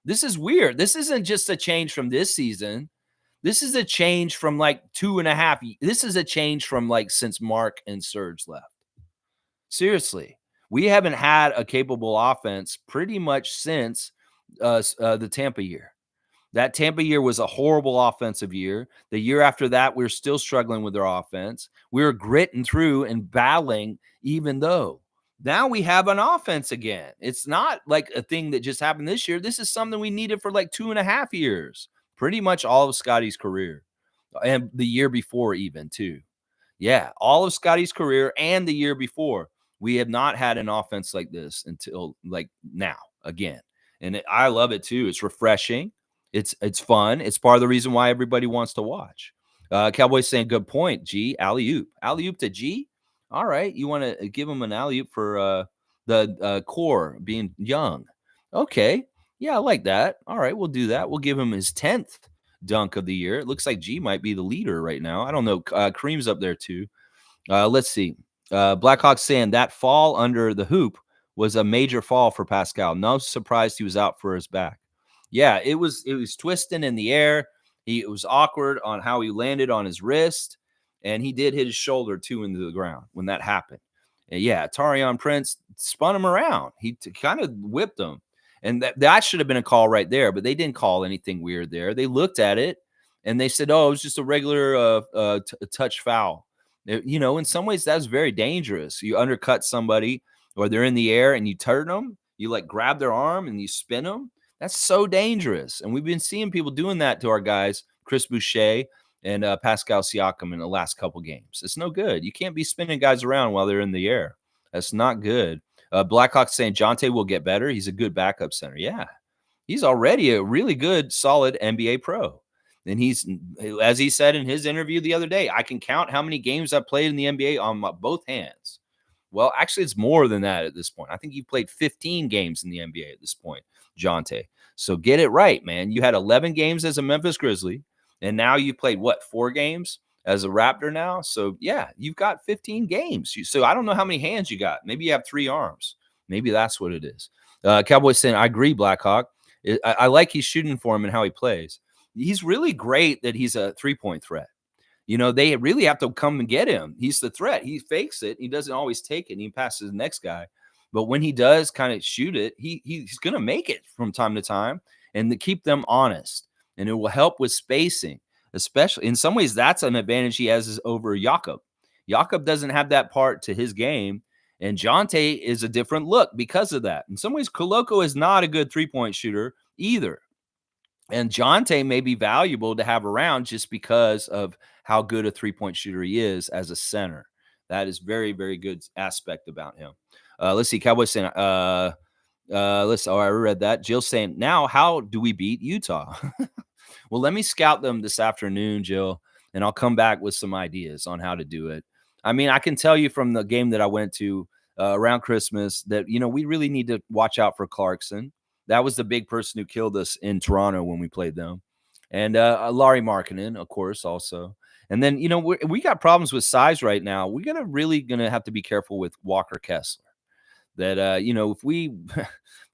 This is weird. This isn't just a change from this season. This is a change from like 2.5. This is a change from like since Mark and Serge left. Seriously, we haven't had a capable offense pretty much since the Tampa year. That Tampa year was a horrible offensive year. The year after that, we were still struggling with their offense. We were gritting through and battling, even though now we have an offense again. It's not like a thing that just happened this year. This is something we needed for like 2.5 years, pretty much all of Scotty's career and the year before even too. Yeah, all of Scotty's career and the year before. We have not had an offense like this until like now again. And I love it too. It's refreshing. It's fun. It's part of the reason why everybody wants to watch. Cowboys saying good point. G, alley-oop to G. All right, you want to give him an alley-oop for the core being young. Okay, yeah, I like that. All right, we'll do that. We'll give him his 10th dunk of the year. It looks like G might be the leader right now. I don't know. Kareem's up there too. Let's see. Blackhawks saying that fall under the hoop was a major fall for Pascal. No surprise he was out for his back. Yeah, it was twisting in the air. It was awkward on how he landed on his wrist, and he did hit his shoulder too into the ground when that happened. And yeah, Tarion Prince spun him around. He kind of whipped him, and that should have been a call right there, but they didn't call anything weird there. They looked at it and they said, "Oh, it was just a regular touch foul." In some ways that's very dangerous. You undercut somebody or they're in the air and you turn them, you like grab their arm and you spin them. That's so dangerous. And we've been seeing people doing that to our guys, Chris Boucher and Pascal Siakam in the last couple games. It's no good. You can't be spinning guys around while they're in the air. That's not good. Blackhawks saying Jonte will get better. He's a good backup center. Yeah, he's already a really good, solid NBA pro. And he's, as he said in his interview the other day, I can count how many games I've played in the NBA on both hands. Well, actually, it's more than that at this point. I think you've played 15 games in the NBA at this point, Jonte. So get it right, man. You had 11 games as a Memphis Grizzly, and now you played, 4 games as a Raptor now? So, yeah, you've got 15 games. So I don't know how many hands you got. Maybe you have 3 arms. Maybe that's what it is. Cowboys saying, I agree, Blackhawk. I like he's shooting for him and how he plays. He's really great that he's a three-point threat. They really have to come and get him. He's the threat. He fakes it. He doesn't always take it. And he passes the next guy. But when he does kind of shoot it, he's going to make it from time to time and to keep them honest. And it will help with spacing, especially in some ways. That's an advantage he has over Jakob. Jakob doesn't have that part to his game. And Jonte is a different look because of that. In some ways, Koloko is not a good three-point shooter either. And Jonte may be valuable to have around just because of how good a three-point shooter he is as a center. That is very, very good aspect about him. Let's see. Cowboys saying, I read that. Jill saying, now how do we beat Utah? Well, let me scout them this afternoon, Jill, and I'll come back with some ideas on how to do it. I mean, I can tell you from the game that I went to around Christmas that, we really need to watch out for Clarkson. That was the big person who killed us in Toronto when we played them. And Laurie Markkinen, of course, also. And then, we got problems with size right now. We're gonna have to be careful with Walker Kessler. That if we,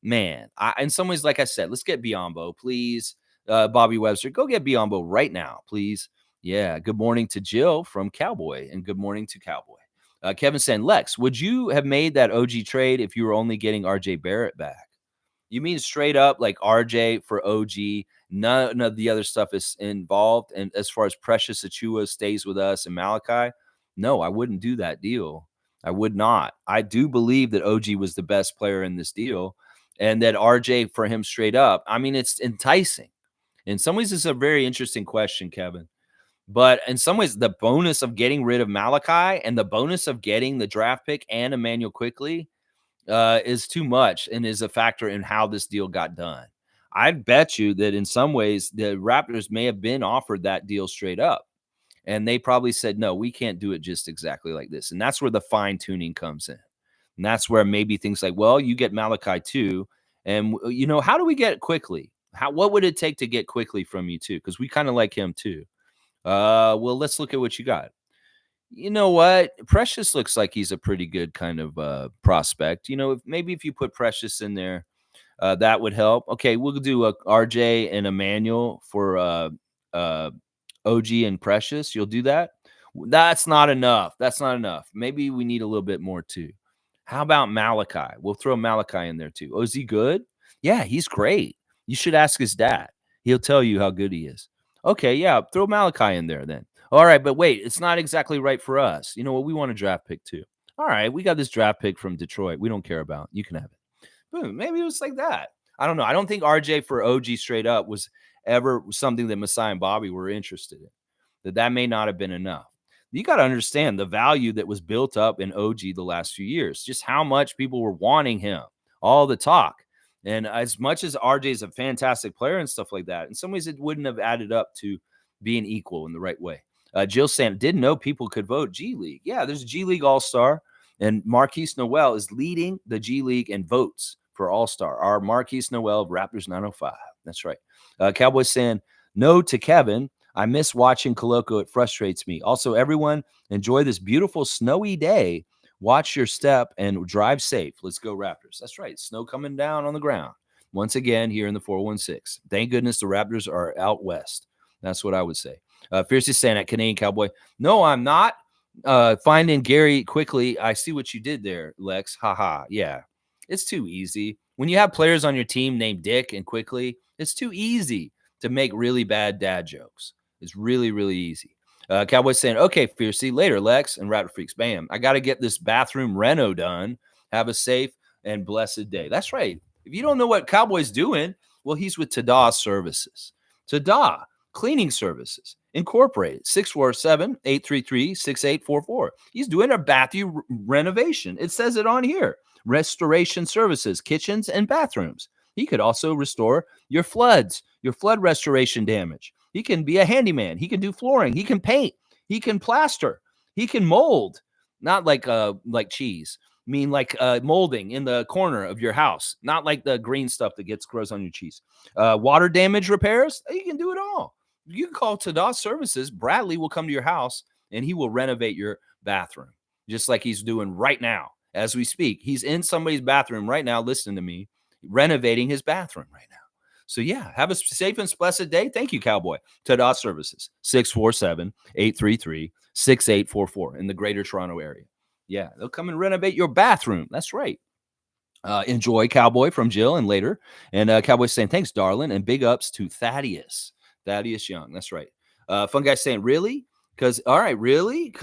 man, in some ways, like I said, let's get Biombo, please. Bobby Webster, go get Biombo right now, please. Yeah. Good morning to Jill from Cowboy, and good morning to Cowboy. Kevin saying, Lex, would you have made that OG trade if you were only getting RJ Barrett back? You mean straight up like RJ for OG? None of the other stuff is involved. And as far as Precious Achua stays with us and Malachi, no, I wouldn't do that deal. I would not. I do believe that OG was the best player in this deal, and that RJ for him straight up. I mean, it's enticing. In some ways, it's a very interesting question, Kevin. But in some ways, the bonus of getting rid of Malachi and the bonus of getting the draft pick and Emmanuel quickly is too much and is a factor in how this deal got done. I bet you that in some ways, the Raptors may have been offered that deal straight up. And they probably said, no, we can't do it just exactly like this. And that's where the fine tuning comes in. And that's where maybe things like, well, you get Malachi too. And, how do we get quickly? What would it take to get quickly from you too? Because we kind of like him too. Well, let's look at what you got. You know what? Precious looks like he's a pretty good kind of prospect. Maybe if you put Precious in there, that would help. Okay, we'll do a RJ and Emmanuel for OG and Precious. You'll do that? That's not enough. That's not enough. Maybe we need a little bit more too. How about Malachi? We'll throw Malachi in there too. Oh, is he good? Yeah, he's great. You should ask his dad. He'll tell you how good he is. Okay, yeah, throw Malachi in there then. All right, but wait, it's not exactly right for us. You know what? We want a draft pick too. All right, we got this draft pick from Detroit. We don't care about. You can have it. Boom. Maybe it was like that. I don't know. I don't think RJ for OG straight up was ever something that Masai and Bobby were interested in. That may not have been enough. You got to understand the value that was built up in OG the last few years, just how much people were wanting him, all the talk. And as much as RJ is a fantastic player and stuff like that, in some ways it wouldn't have added up to being equal in the right way. Jill saying, didn't know people could vote G League. Yeah, there's a G League All-Star, and Marquise Noel is leading the G League in votes for All-Star. Our Marquise Noel of Raptors 905. That's right. Cowboys saying, no to Kevin. I miss watching Coloco. It frustrates me. Also, everyone, enjoy this beautiful snowy day. Watch your step and drive safe. Let's go Raptors. That's right. Snow coming down on the ground once again here in the 416. Thank goodness the Raptors are out west. That's what I would say. Fiercely saying at Canadian Cowboy, no, I'm not finding Gary quickly. I see what you did there, Lex. Haha. Yeah, it's too easy. When you have players on your team named Dick and Quickly, it's too easy to make really bad dad jokes. It's really, really easy. Cowboys saying, okay, Fiercey, later, Lex and Raptor Freaks. Bam. I got to get this bathroom reno done. Have a safe and blessed day. That's right. If you don't know what Cowboy's doing, well, he's with Tada Services. Tada Cleaning Services Incorporated, 647-833-6844. He's doing a bathroom renovation. It says it on here. Restoration services, kitchens and bathrooms. He could also restore your floods, your flood restoration damage. He can be a handyman. He can do flooring. He can paint. He can plaster. He can mold. Not like cheese. I mean like molding in the corner of your house. Not like the green stuff that grows on your cheese. Water damage repairs. He can do it all. You can call Tada Services. Bradley will come to your house and he will renovate your bathroom, just like he's doing right now as we speak. He's in somebody's bathroom right now, listening to me, renovating his bathroom right now. So, yeah, have a safe and blessed day. Thank you, Cowboy. Tada Services, 647-833-6844 in the greater Toronto area. Yeah, they'll come and renovate your bathroom. That's right. Enjoy, Cowboy, from Jill and later. And Cowboy saying, thanks, darling. And big ups to Thaddeus Young. That's right. Fun guy saying, really? Because, all right, really?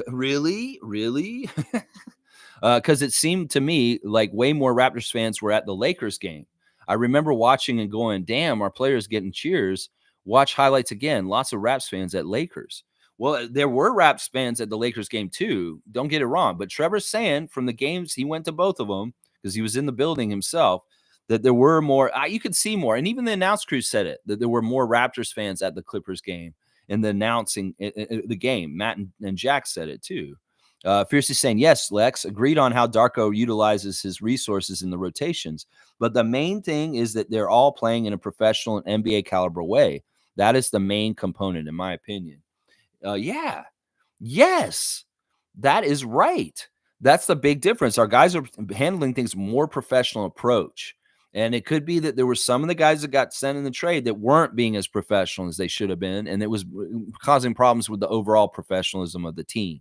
Because it seemed to me like way more Raptors fans were at the Lakers game. I remember watching and going, damn, our players getting cheers. Watch highlights again. Lots of Raps fans at Lakers. Well, there were Raps fans at the Lakers game too. Don't get it wrong. But Trevor's saying from the games, he went to both of them because he was in the building himself, that there were more. You could see more, and even the announce crew said it, that there were more Raptors fans at the Clippers game and the announcing the game. Matt and Jack said it too. Fiercely saying, yes, Lex agreed on how Darko utilizes his resources in the rotations. But the main thing is that they're all playing in a professional and NBA caliber way. That is the main component, in my opinion. Yeah. Yes. That is right. That's the big difference. Our guys are handling things more professional approach. And it could be that there were some of the guys that got sent in the trade that weren't being as professional as they should have been. And it was causing problems with the overall professionalism of the team.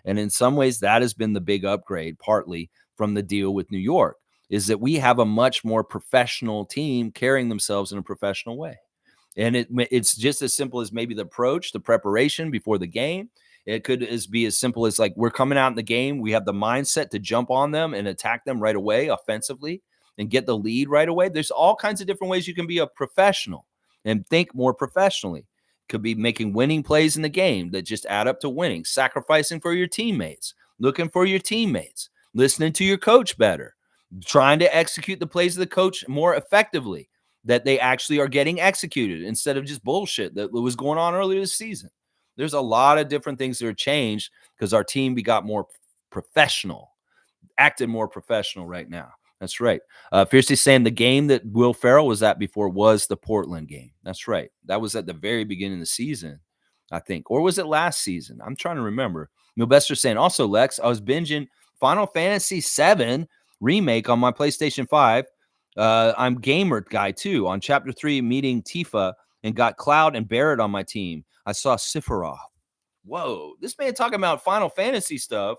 And in some ways, that has been the big upgrade, partly from the deal with New York, is that we have a much more professional team carrying themselves in a professional way. And it's just as simple as maybe the approach, the preparation before the game. It could be as simple as like we're coming out in the game. We have the mindset to jump on them and attack them right away offensively and get the lead right away. There's all kinds of different ways you can be a professional and think more professionally. Could be making winning plays in the game that just add up to winning, sacrificing for your teammates, looking for your teammates, listening to your coach better, trying to execute the plays of the coach more effectively, that they actually are getting executed instead of just bullshit that was going on earlier this season. There's a lot of different things that are changed because our team got more professional, acted more professional right now. That's right. Fiercely saying the game that Will Ferrell was at before was the Portland game. That's right. That was at the very beginning of the season, I think. Or was it last season? I'm trying to remember. Milbester saying, also, Lex, I was binging Final Fantasy VII Remake on my PlayStation 5. I'm gamer guy, too. On Chapter 3, meeting Tifa and got Cloud and Barrett on my team. I saw Sephiroth. Whoa. This man talking about Final Fantasy stuff.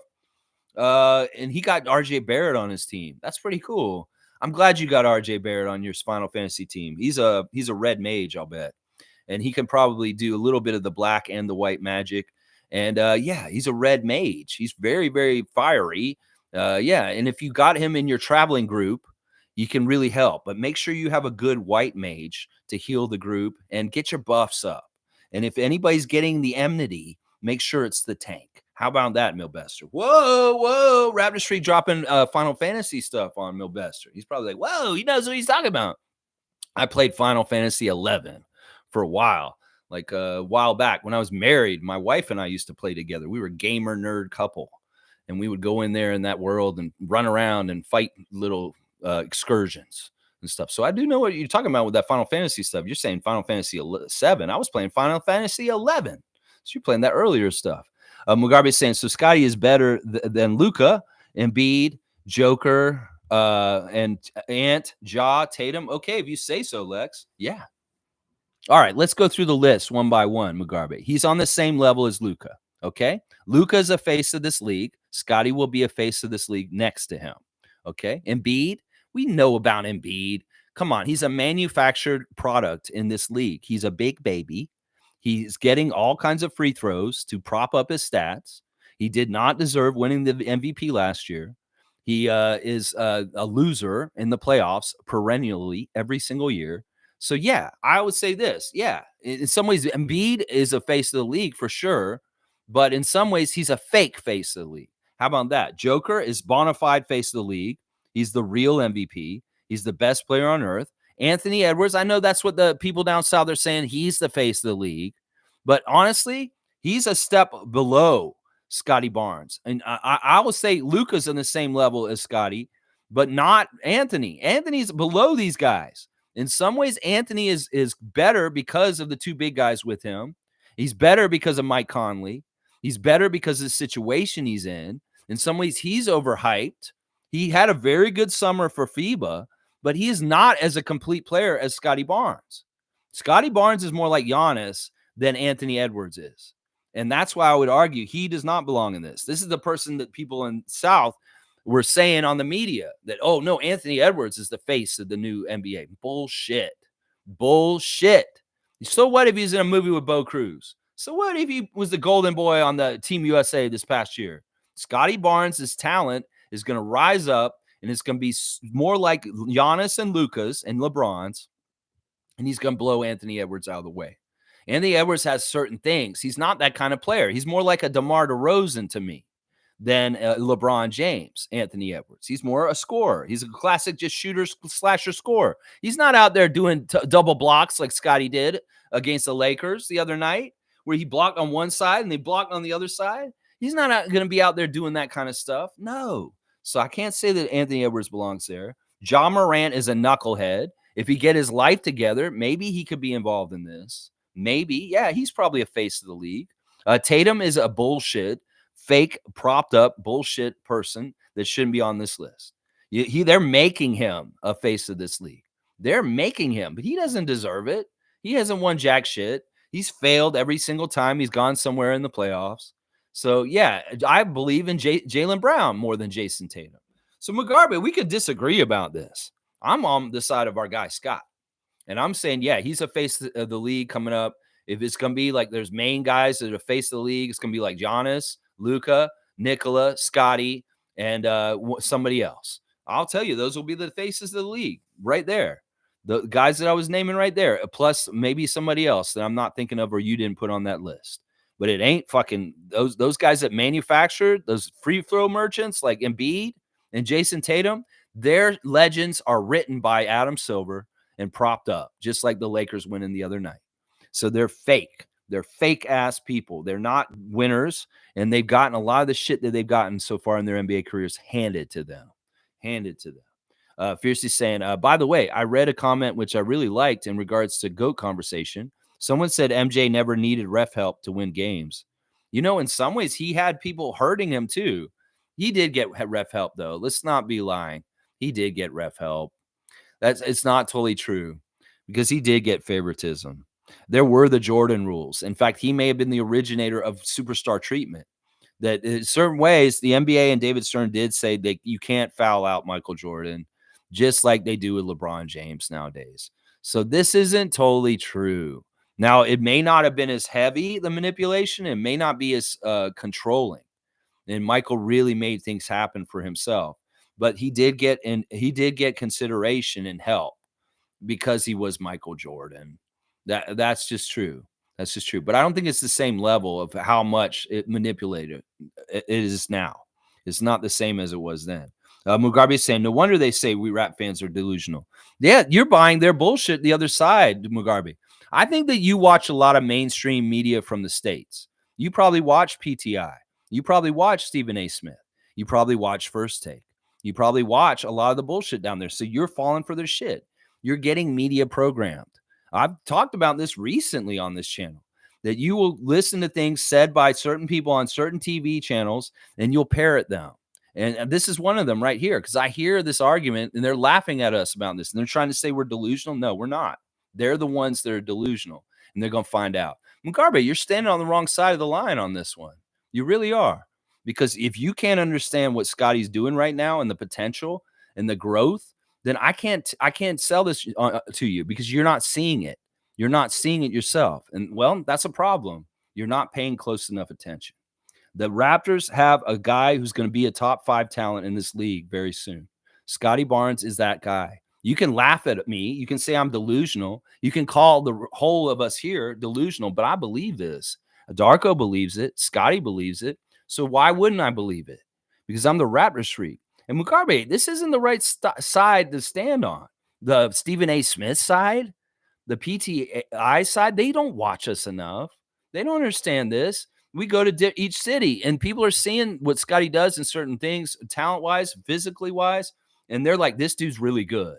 And he got RJ Barrett on his team. That's pretty cool. I'm glad you got RJ Barrett on your Final Fantasy team. He's a red mage, I'll bet. And he can probably do a little bit of the black and the white magic. And yeah, he's a red mage. He's very, very fiery. Yeah, and if you got him in your traveling group, you can really help. But make sure you have a good white mage to heal the group and get your buffs up. And if anybody's getting the enmity, make sure it's the tank. How about that, Milbester? Whoa. Raptor Street dropping Final Fantasy stuff on Milbester. He's probably like, whoa, he knows what he's talking about. I played Final Fantasy 11 for a while, like a while back when I was married. My wife and I used to play together. We were a gamer nerd couple, and we would go in there in that world and run around and fight little excursions and stuff. So I do know what you're talking about with that Final Fantasy stuff. You're saying Final Fantasy 7. I was playing Final Fantasy 11. So you're playing that earlier stuff. Mugabe is saying, so Scotty is better than Luka, Embiid, Joker, and Ant, Ja, Tatum. Okay, if you say so, Lex. Yeah. All right, let's go through the list one by one, Mugabe. He's on the same level as Luka. Okay. Luka is a face of this league. Scotty will be a face of this league next to him. Okay. Embiid, we know about Embiid. Come on. He's a manufactured product in this league. He's a big baby. He's getting all kinds of free throws to prop up his stats. He did not deserve winning the MVP last year. He is a loser in the playoffs perennially every single year. So, yeah, I would say this. Yeah, in some ways, Embiid is a face of the league for sure. But in some ways, he's a fake face of the league. How about that? Joker is bona fide face of the league. He's the real MVP. He's the best player on earth. Anthony Edwards, I know that's what the people down south are saying. He's the face of the league. But honestly, he's a step below Scotty Barnes. And I will say Luka's on the same level as Scotty, but not Anthony. Anthony's below these guys. In some ways, Anthony is better because of the two big guys with him. He's better because of Mike Conley. He's better because of the situation he's in. In some ways, he's overhyped. He had a very good summer for FIBA, but he is not as a complete player as Scotty Barnes. Scotty Barnes is more like Giannis than Anthony Edwards is. And that's why I would argue he does not belong in this. This is the person that people in South were saying on the media that, oh, no, Anthony Edwards is the face of the new NBA. Bullshit. So what if he's in a movie with Bo Cruz? So what if he was the golden boy on the Team USA this past year? Scotty Barnes' talent is going to rise up, and it's going to be more like Giannis and Luka's and LeBron's, and he's going to blow Anthony Edwards out of the way. Anthony Edwards has certain things. He's not that kind of player. He's more like a DeMar DeRozan to me. than LeBron James, Anthony Edwards. He's more a scorer. He's a classic just shooter, slasher scorer. He's not out there doing double blocks like Scotty did against the Lakers the other night, where he blocked on one side and they blocked on the other side. He's not going to be out there doing that kind of stuff. No. So I can't say that Anthony Edwards belongs there. Ja Morant is a knucklehead. If he get his life together, maybe he could be involved in this. Maybe. Yeah, he's probably a face of the league. Tatum is a bullshit, fake, propped up bullshit person that shouldn't be on this list. They're making him a face of this league. They're making him, but he doesn't deserve it. He hasn't won jack shit. He's failed every single time he's gone somewhere in the playoffs. So, yeah, I believe in Jaylen Brown more than Jason Tatum. So, Mugabe, we could disagree about this. I'm on the side of our guy, Scott. And I'm saying, yeah, he's a face of the league coming up. If it's going to be like there's main guys that are face of the league, it's going to be like Giannis, Luka, Nikola, Scotty, and somebody else. I'll tell you, those will be the faces of the league right there. The guys that I was naming right there, plus maybe somebody else that I'm not thinking of or you didn't put on that list. But it ain't fucking those guys that manufactured those free throw merchants like Embiid and Jason Tatum. Their legends are written by Adam Silver and propped up, just like the Lakers winning the other night. So they're fake. They're fake ass people. They're not winners, and they've gotten a lot of the shit that they've gotten so far in their NBA careers handed to them. Handed to them. Fiercely saying, by the way, I read a comment which I really liked in regards to GOAT conversation. Someone said MJ never needed ref help to win games. You know, in some ways, he had people hurting him too. He did get ref help, though. Let's not be lying. He did get ref help. It's not totally true because he did get favoritism. There were the Jordan rules. In fact, he may have been the originator of superstar treatment. That in certain ways, the NBA and David Stern did say that you can't foul out Michael Jordan, just like they do with LeBron James nowadays. So this isn't totally true. Now, it may not have been as heavy, the manipulation. It may not be as controlling. And Michael really made things happen for himself. But he did get consideration and help because he was Michael Jordan. That's just true. That's just true. But I don't think it's the same level of how much it manipulated it is now. It's not the same as it was then. Mugabe is saying, no wonder they say we rap fans are delusional. Yeah, you're buying their bullshit the other side, Mugabe. I think that you watch a lot of mainstream media from the States. You probably watch PTI. You probably watch Stephen A. Smith. You probably watch First Take. You probably watch a lot of the bullshit down there. So you're falling for their shit. You're getting media programmed. I've talked about this recently on this channel, that you will listen to things said by certain people on certain TV channels and you'll parrot them. And this is one of them right here, because I hear this argument and they're laughing at us about this and they're trying to say we're delusional. No, we're not. They're the ones that are delusional and they're going to find out. Mugabe, you're standing on the wrong side of the line on this one. You really are. Because if you can't understand what Scotty's doing right now and the potential and the growth, then I can't sell this to you because you're not seeing it. You're not seeing it yourself. And well, that's a problem. You're not paying close enough attention. The Raptors have a guy who's going to be a top 5 talent in this league very soon. Scotty Barnes is that guy. You can laugh at me. You can say I'm delusional. You can call the whole of us here delusional, but I believe this. Darko believes it. Scotty believes it. So why wouldn't I believe it? Because I'm the Raptors freak. And Mugabe, this isn't the right side to stand on. The Stephen A. Smith side, the PTI side, they don't watch us enough. They don't understand this. We go to each city and people are seeing what Scotty does in certain things, talent-wise, physically-wise, and they're like, this dude's really good.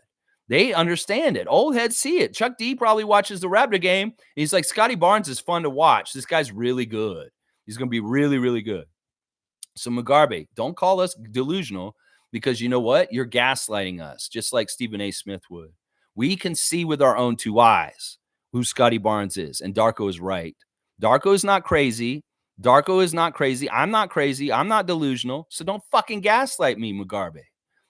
They understand it. Old heads see it. Chuck D probably watches the Raptor game. He's like, Scotty Barnes is fun to watch. This guy's really good. He's going to be really, really good. So Mugabe, don't call us delusional because you know what? You're gaslighting us, just like Stephen A. Smith would. We can see with our own 2 eyes who Scotty Barnes is, and Darko is right. Darko is not crazy. Darko is not crazy. I'm not crazy. I'm not delusional. So don't fucking gaslight me, Mugabe.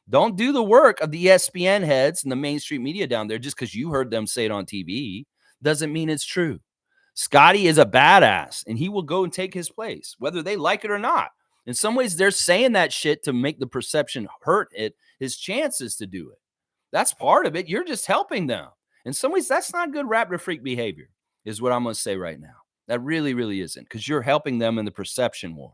Don't do the work of the ESPN heads and the mainstream media down there just because you heard them say it on TV. Doesn't mean it's true. Scotty is a badass, and he will go and take his place, whether they like it or not. In some ways, they're saying that shit to make the perception hurt his chances to do it. That's part of it. You're just helping them. In some ways, that's not good Raptor freak behavior, is what I'm going to say right now. That really, really isn't, because you're helping them in the perception war.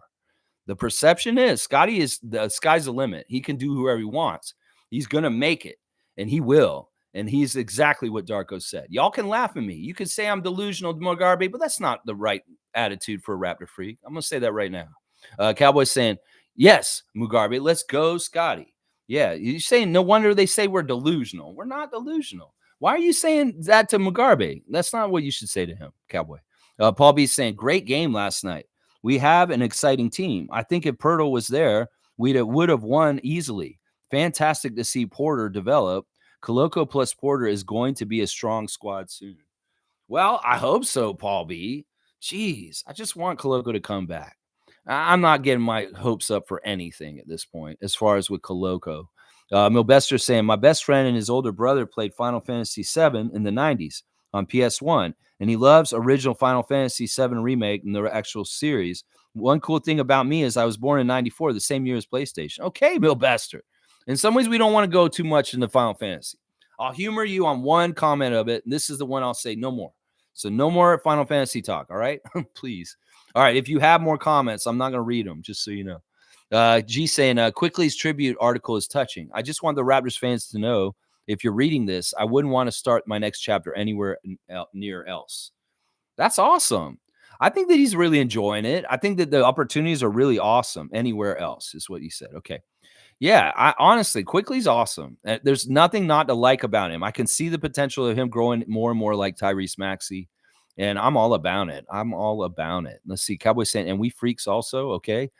The perception is Scotty is the sky's the limit. He can do whoever he wants. He's gonna make it, and he will. And he's exactly what Darko said. Y'all can laugh at me. You can say I'm delusional, Mugabe, but that's not the right attitude for a Raptor freak. I'm gonna say that right now. Cowboys saying, yes, Mugabe, let's go, Scotty. Yeah, you're saying no wonder they say we're delusional. We're not delusional. Why are you saying that to Mugabe? That's not what you should say to him, Cowboy. Paul B saying, great game last night. We have an exciting team. I think if Pirtle was there, we would have won easily. Fantastic to see Porter develop. Coloco plus Porter is going to be a strong squad soon. Well, I hope so, Paul B. Jeez, I just want Coloco to come back. I'm not getting my hopes up for anything at this point, as far as with Coloco. Milbester saying, my best friend and his older brother played Final Fantasy VII in the 90s on PS1, and he loves original Final Fantasy VII Remake and the actual series. One cool thing about me is I was born in 94, the same year as PlayStation. Okay, Milbester. In some ways, we don't want to go too much into Final Fantasy. I'll humor you on one comment of it, and this is the one I'll say no more. So no more Final Fantasy talk, all right? Please. All right, if you have more comments, I'm not going to read them, just so you know. G saying, Quickly's tribute article is touching. I just want the Raptors fans to know, if you're reading this, I wouldn't want to start my next chapter anywhere near else. That's awesome. I think that he's really enjoying it. I think that the opportunities are really awesome anywhere else, is what he said. Okay. Yeah, I honestly, Quickly's awesome. There's nothing not to like about him. I can see the potential of him growing more and more like Tyrese Maxey, and I'm all about it. I'm all about it. Let's see, Cowboy saying, and we freaks also, okay?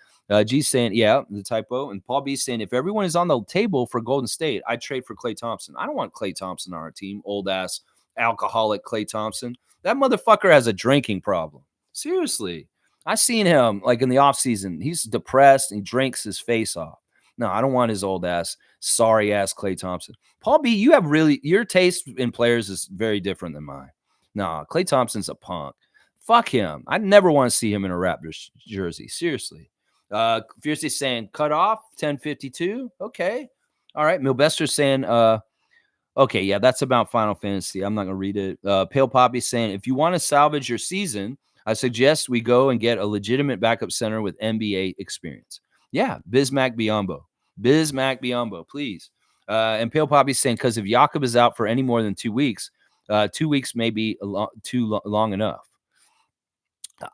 G saying, yeah, the typo. And Paul B saying, if everyone is on the table for Golden State, I'd trade for Klay Thompson. I don't want Klay Thompson on our team, old-ass alcoholic Klay Thompson. That motherfucker has a drinking problem. Seriously. I seen him, like, in the offseason. He's depressed, and he drinks his face off. No, I don't want his old ass, sorry ass Klay Thompson. Paul B, you have really, your taste in players is very different than mine. No, Klay Thompson's a punk. Fuck him. I never want to see him in a Raptors jersey. Seriously. Fiercely saying, cut off, 1052. Okay. All right. Milbester's saying, okay, yeah, that's about Final Fantasy. I'm not going to read it. Pale Poppy saying, if you want to salvage your season, I suggest we go and get a legitimate backup center with NBA experience. Yeah, Bismack Biyombo. Bismack Biyombo, please. And Pale Poppy saying, because if Jakob is out for any more than 2 weeks, 2 weeks may be long enough.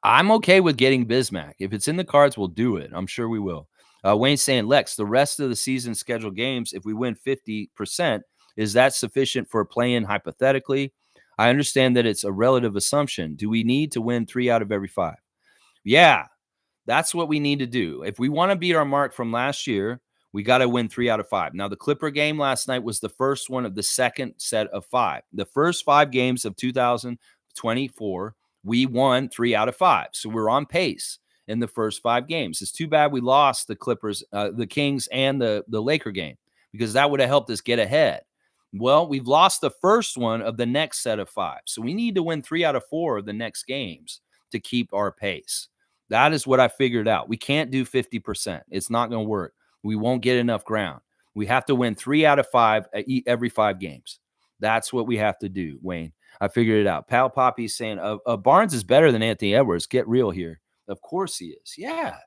I'm okay with getting Bismack. If it's in the cards, we'll do it. I'm sure we will. Wayne saying, Lex, the rest of the season scheduled games, if we win 50%, is that sufficient for playing hypothetically? I understand that it's a relative assumption. Do we need to win 3 out of every 5? Yeah, that's what we need to do. If we want to beat our mark from last year, we got to win 3 out of 5. Now, the Clipper game last night was the first one of the second set of 5. The first 5 games of 2024, we won 3 out of 5. So we're on pace in the first 5 games. It's too bad we lost the Clippers, the Kings, and the Laker game, because that would have helped us get ahead. Well, we've lost the first one of the next set of 5. So we need to win 3 out of 4 of the next games to keep our pace. That is what I figured out. We can't do 50%. It's not going to work. We won't get enough ground. We have to win 3 out of 5 every 5 games. That's what we have to do, Wayne. I figured it out. Pal Poppy's saying, Barnes is better than Anthony Edwards. Get real here. Of course he is. Yeah.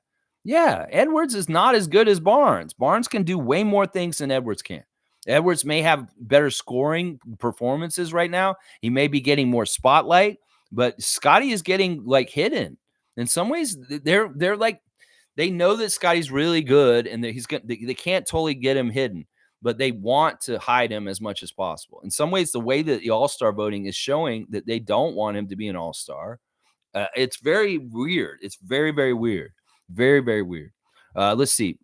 Yeah. Edwards is not as good as Barnes. Barnes can do way more things than Edwards can. Edwards may have better scoring performances right now. He may be getting more spotlight, but Scotty is getting like hidden. In some ways, they're like, they know that Scotty's really good and that they can't totally get him hidden, but they want to hide him as much as possible. In some ways, the way that the All-Star voting is showing that they don't want him to be an All-Star. It's very weird. It's very, very weird. Very, very weird. Let's see.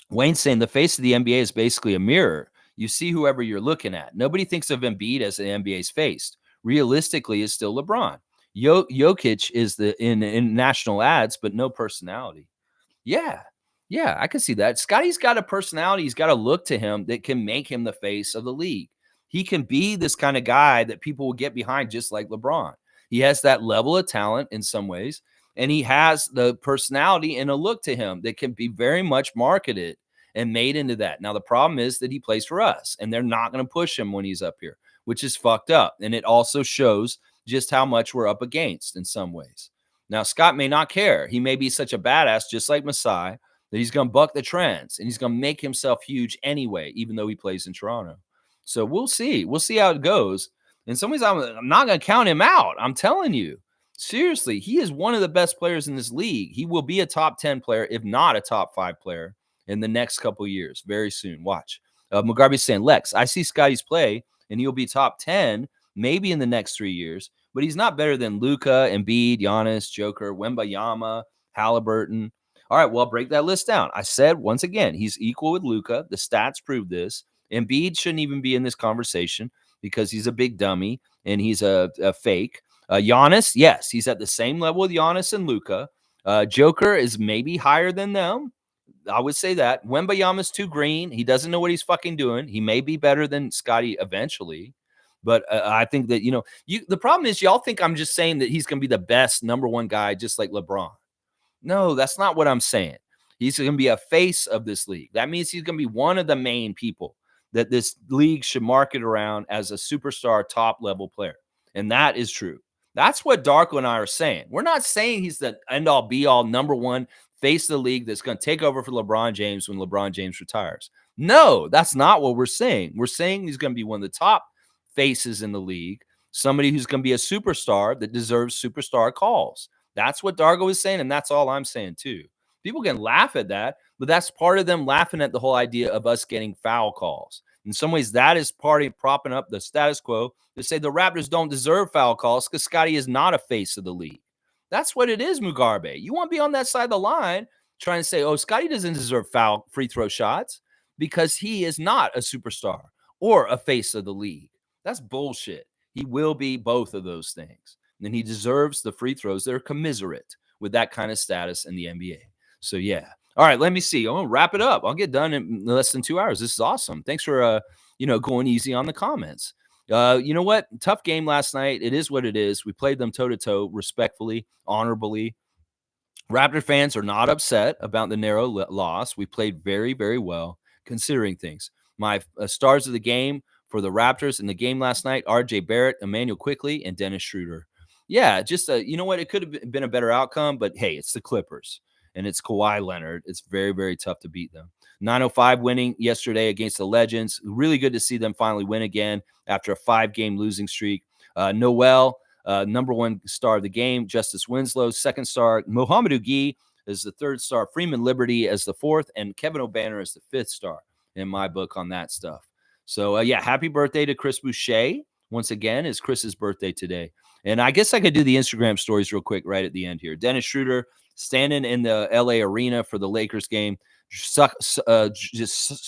Wayne's saying the face of the NBA is basically a mirror. You see whoever you're looking at. Nobody thinks of Embiid as the NBA's face. Realistically, it's still LeBron. Jokic is in national ads, but no personality. Yeah. Yeah, I can see that. Scotty's got a personality. He's got a look to him that can make him the face of the league. He can be this kind of guy that people will get behind, just like LeBron. He has that level of talent in some ways, and he has the personality and a look to him that can be very much marketed and made into that. Now, the problem is that he plays for us, and they're not going to push him when he's up here, which is fucked up. And it also shows just how much we're up against in some ways. Now, Scott may not care. He may be such a badass, just like Masai, that he's going to buck the trends and he's going to make himself huge anyway, even though he plays in Toronto. So we'll see. We'll see how it goes. In some ways, I'm not going to count him out. I'm telling you. Seriously, he is one of the best players in this league. He will be a top 10 player, if not a top 5 player in the next couple of years, very soon. Watch. Mugabe's saying, Lex, I see Scotty's play, and he'll be top 10 maybe in the next 3 years, but he's not better than Luka, Embiid, Giannis, Joker, Wembayama, Halliburton. All right, well, I'll break that list down. I said, once again, he's equal with Luka. The stats prove this. Embiid shouldn't even be in this conversation because he's a big dummy and he's a fake. Giannis, yes, he's at the same level with Giannis and Luka. Joker is maybe higher than them. I would say that. Wembayama's too green. He doesn't know what he's fucking doing. He may be better than Scotty eventually. But I think that, the problem is y'all think I'm just saying that he's going to be the best number one guy, just like LeBron. No, that's not what I'm saying. He's going to be a face of this league. That means he's going to be one of the main people that this league should market around as a superstar top level player. And that is true. That's what Darko and I are saying. We're not saying he's the end all be all number one face of the league that's going to take over for LeBron James when LeBron James retires. No, that's not what we're saying. We're saying he's going to be one of the top faces in the league, somebody who's going to be a superstar that deserves superstar calls. That's what Dargo is saying, and that's all I'm saying too. People can laugh at that, but that's part of them laughing at the whole idea of us getting foul calls. In some ways, that is part of propping up the status quo to say the Raptors don't deserve foul calls because Scotty is not a face of the league. That's what it is, Mugabe. You want to be on that side of the line trying to say, oh, Scotty doesn't deserve foul free throw shots because he is not a superstar or a face of the league. That's bullshit. He will be both of those things. And he deserves the free throws that are commiserate with that kind of status in the NBA. So, yeah. All right, let me see. I'm going to wrap it up. I'll get done in less than 2 hours. This is awesome. Thanks for, going easy on the comments. You know what? Tough game last night. It is what it is. We played them toe-to-toe respectfully, honorably. Raptor fans are not upset about the narrow loss. We played very, very well considering things. My stars of the game for the Raptors in the game last night, RJ Barrett, Emmanuel Quickley, and Dennis Schroeder. Yeah, just, you know what? It could have been a better outcome, but hey, it's the Clippers, and it's Kawhi Leonard. It's very, very tough to beat them. 905 winning yesterday against the Legends. Really good to see them finally win again after a 5-game losing streak. Noel, number one star of the game. Justice Winslow, second star. Mohamedou Gueye is the third star. Freeman Liberty as the fourth, and Kevin O'Banner is the fifth star in my book on that stuff. So, happy birthday to Chris Boucher. Once again, it's Chris's birthday today. And I guess I could do the Instagram stories real quick right at the end here. Dennis Schroeder standing in the LA arena for the Lakers game, just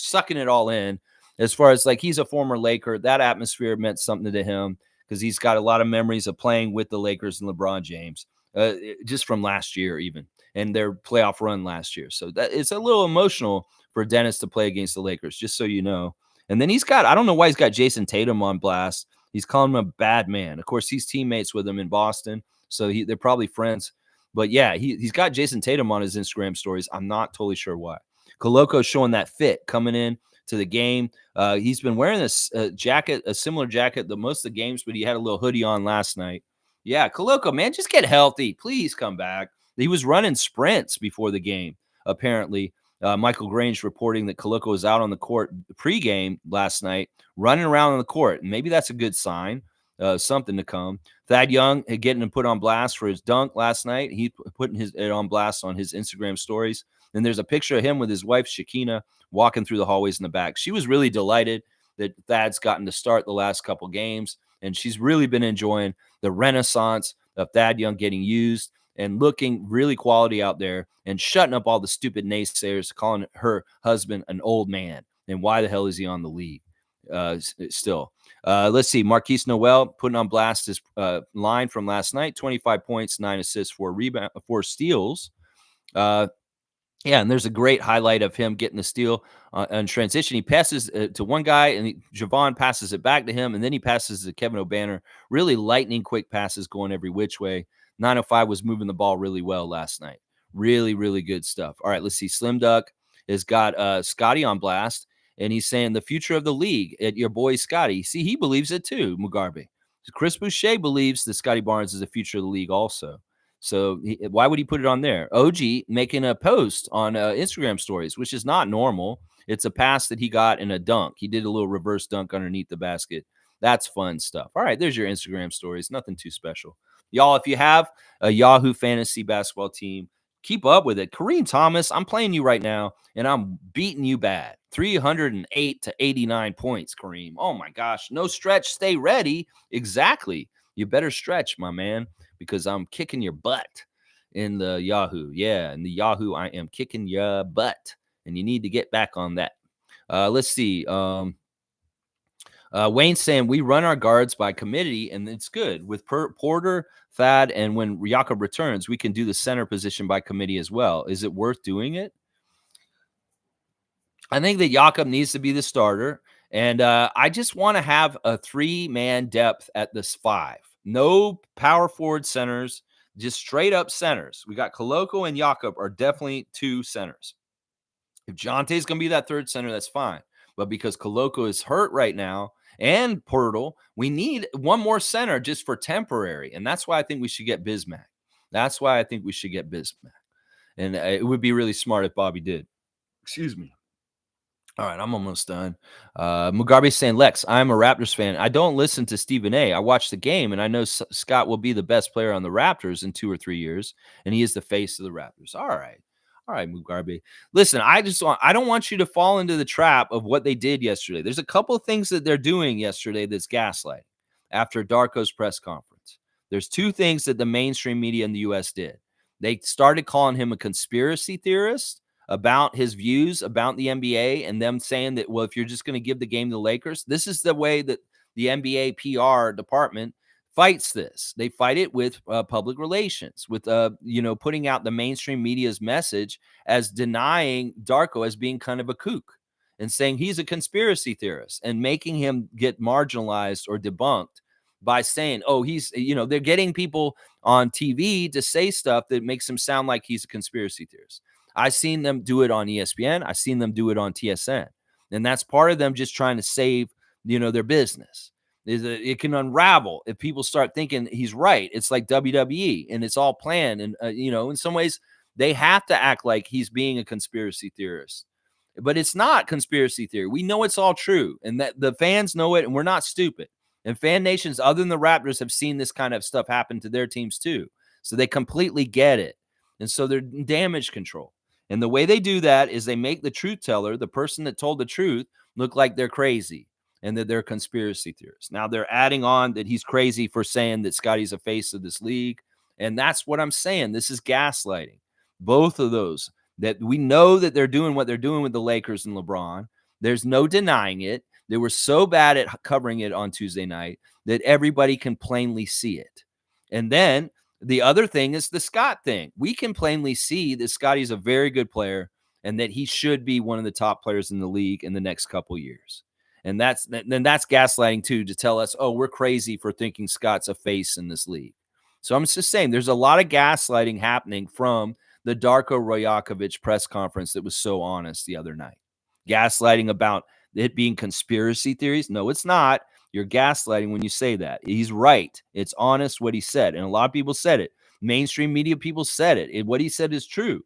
sucking it all in. As far as like he's a former Laker, that atmosphere meant something to him because he's got a lot of memories of playing with the Lakers and LeBron James, just from last year even, and their playoff run last year. So that it's a little emotional for Dennis to play against the Lakers, just so you know. And then I don't know why he's got Jason Tatum on blast. He's calling him a bad man. Of course, he's teammates with him in Boston, so they're probably friends. But yeah, he's got Jason Tatum on his Instagram stories. I'm not totally sure why. Coloco's showing that fit coming in to the game. He's been wearing a jacket, a similar jacket that most of the games, but he had a little hoodie on last night. Yeah, Coloco, man, just get healthy. Please come back. He was running sprints before the game, apparently. Michael Grange reporting that Coloco was out on the court pregame last night, running around on the court. And maybe that's a good sign, something to come. Thad Young getting him put on blast for his dunk last night. He putting it on blast on his Instagram stories. And there's a picture of him with his wife, Shakina, walking through the hallways in the back. She was really delighted that Thad's gotten to start the last couple games. And she's really been enjoying the renaissance of Thad Young getting used and looking really quality out there and shutting up all the stupid naysayers, calling her husband an old man. And why the hell is he on the league still? Let's see. Marquise Noel putting on blast his line from last night, 25 points, 9 assists, 4 steals. And there's a great highlight of him getting the steal on transition. He passes to one guy, and Javon passes it back to him, and then he passes to Kevin O'Banner. Really lightning quick passes going every which way. 905 was moving the ball really well last night. Really, really good stuff. All right, let's see. Slim Duck has got Scotty on blast, and he's saying the future of the league at your boy Scotty. See, he believes it too, Mugabe. Chris Boucher believes that Scotty Barnes is the future of the league also. So why would he put it on there? OG making a post on Instagram stories, which is not normal. It's a pass that he got in a dunk. He did a little reverse dunk underneath the basket. That's fun stuff. All right, there's your Instagram stories. Nothing too special. Y'all, if you have a Yahoo fantasy basketball team, keep up with it. Kareem Thomas, I'm playing you right now, and I'm beating you bad. 308 to 89 points, Kareem. Oh my gosh. No stretch, stay ready. Exactly. You better stretch, my man, because I'm kicking your butt in the Yahoo. Yeah, in the Yahoo, I am kicking your butt, and you need to get back on that. Let's see. Wayne saying we run our guards by committee, and it's good with Porter, Thad, and when Jakob returns, we can do the center position by committee as well. Is it worth doing it? I think that Jakob needs to be the starter, and I just want to have a 3-man depth at this 5. No power forward centers, just straight up centers. We got Koloko and Jakob are definitely 2 centers. If Jonte's going to be that 3rd center, that's fine. But because Koloko is hurt right now and Pirtle, we need one more center just for temporary. And that's why I think we should get Bismack. That's why I think we should get Bismack. And it would be really smart if Bobby did. Excuse me. All right, I'm almost done. Mugabe's saying, Lex, I'm a Raptors fan. I don't listen to Stephen A. I watch the game, and I know Scott will be the best player on the Raptors in 2 or 3 years, and he is the face of the Raptors. All right, Mugabe. Listen, I don't want you to fall into the trap of what they did yesterday. There's a couple of things that they're doing yesterday that's gaslighting after Darko's press conference. There's 2 things that the mainstream media in the U.S. did. They started calling him a conspiracy theorist about his views about the NBA and them saying that, well, if you're just going to give the game to the Lakers, this is the way that the NBA PR department fights this. They fight it with public relations, with, putting out the mainstream media's message as denying Darko as being kind of a kook and saying he's a conspiracy theorist and making him get marginalized or debunked by saying, oh, he's, they're getting people on TV to say stuff that makes him sound like he's a conspiracy theorist. I've seen them do it on ESPN. I've seen them do it on TSN. And that's part of them just trying to save, their business. It can unravel if people start thinking he's right. It's like WWE and it's all planned. And, in some ways, they have to act like he's being a conspiracy theorist. But it's not conspiracy theory. We know it's all true and that the fans know it and we're not stupid. And fan nations other than the Raptors have seen this kind of stuff happen to their teams too. So they completely get it. And so they're in damage control. And the way they do that is they make the truth teller, the person that told the truth, look like they're crazy and that they're conspiracy theorists. Now they're adding on that he's crazy for saying that Scotty's a face of this league. And that's what I'm saying. This is gaslighting. Both of those that we know that they're doing what they're doing with the Lakers and LeBron. There's no denying it. They were so bad at covering it on Tuesday night that everybody can plainly see it. And then the other thing is the Scott thing. We can plainly see that Scotty's a very good player and that he should be one of the top players in the league in the next couple years. And that's gaslighting too, to tell us, oh, we're crazy for thinking Scott's a face in this league. So I'm just saying there's a lot of gaslighting happening from the Darko Rajakovic press conference that was so honest the other night. Gaslighting about it being conspiracy theories. No, it's not. You're gaslighting when you say that. He's right. It's honest what he said. And a lot of people said it. Mainstream media people said it. What he said is true.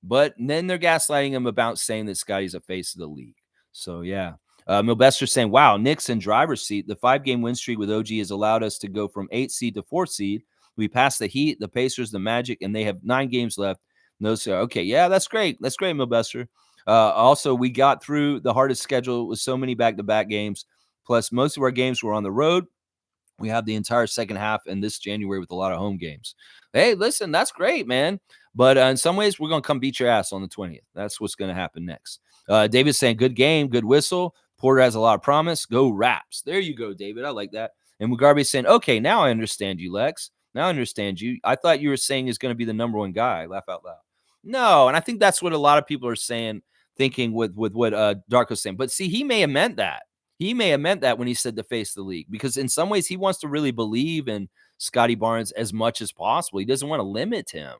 But then they're gaslighting him about saying that Scotty's a face of the league. So, yeah. Milbester saying, wow, Knicks in driver's seat. The 5-game win streak with OG has allowed us to go from 8th seed to 4th seed. We passed the Heat, the Pacers, the Magic, and they have 9 games left. Okay, yeah, that's great. That's great, Milbester. Also, we got through the hardest schedule with so many back-to-back games. Plus, most of our games were on the road. We have the entire second half in this January with a lot of home games. Hey, listen, that's great, man. But in some ways, we're going to come beat your ass on the 20th. That's what's going to happen next. David's saying, good game, good whistle. Porter has a lot of promise. Go Raps. There you go, David. I like that. And Mugabe's saying, okay, now I understand you, Lex. Now I understand you. I thought you were saying he's going to be the number 1 guy. Laugh out loud. No, and I think that's what a lot of people are saying, thinking with what Darko's saying. But see, he may have meant that. He may have meant that when he said the face of the league, because in some ways he wants to really believe in Scotty Barnes as much as possible. He doesn't want to limit him.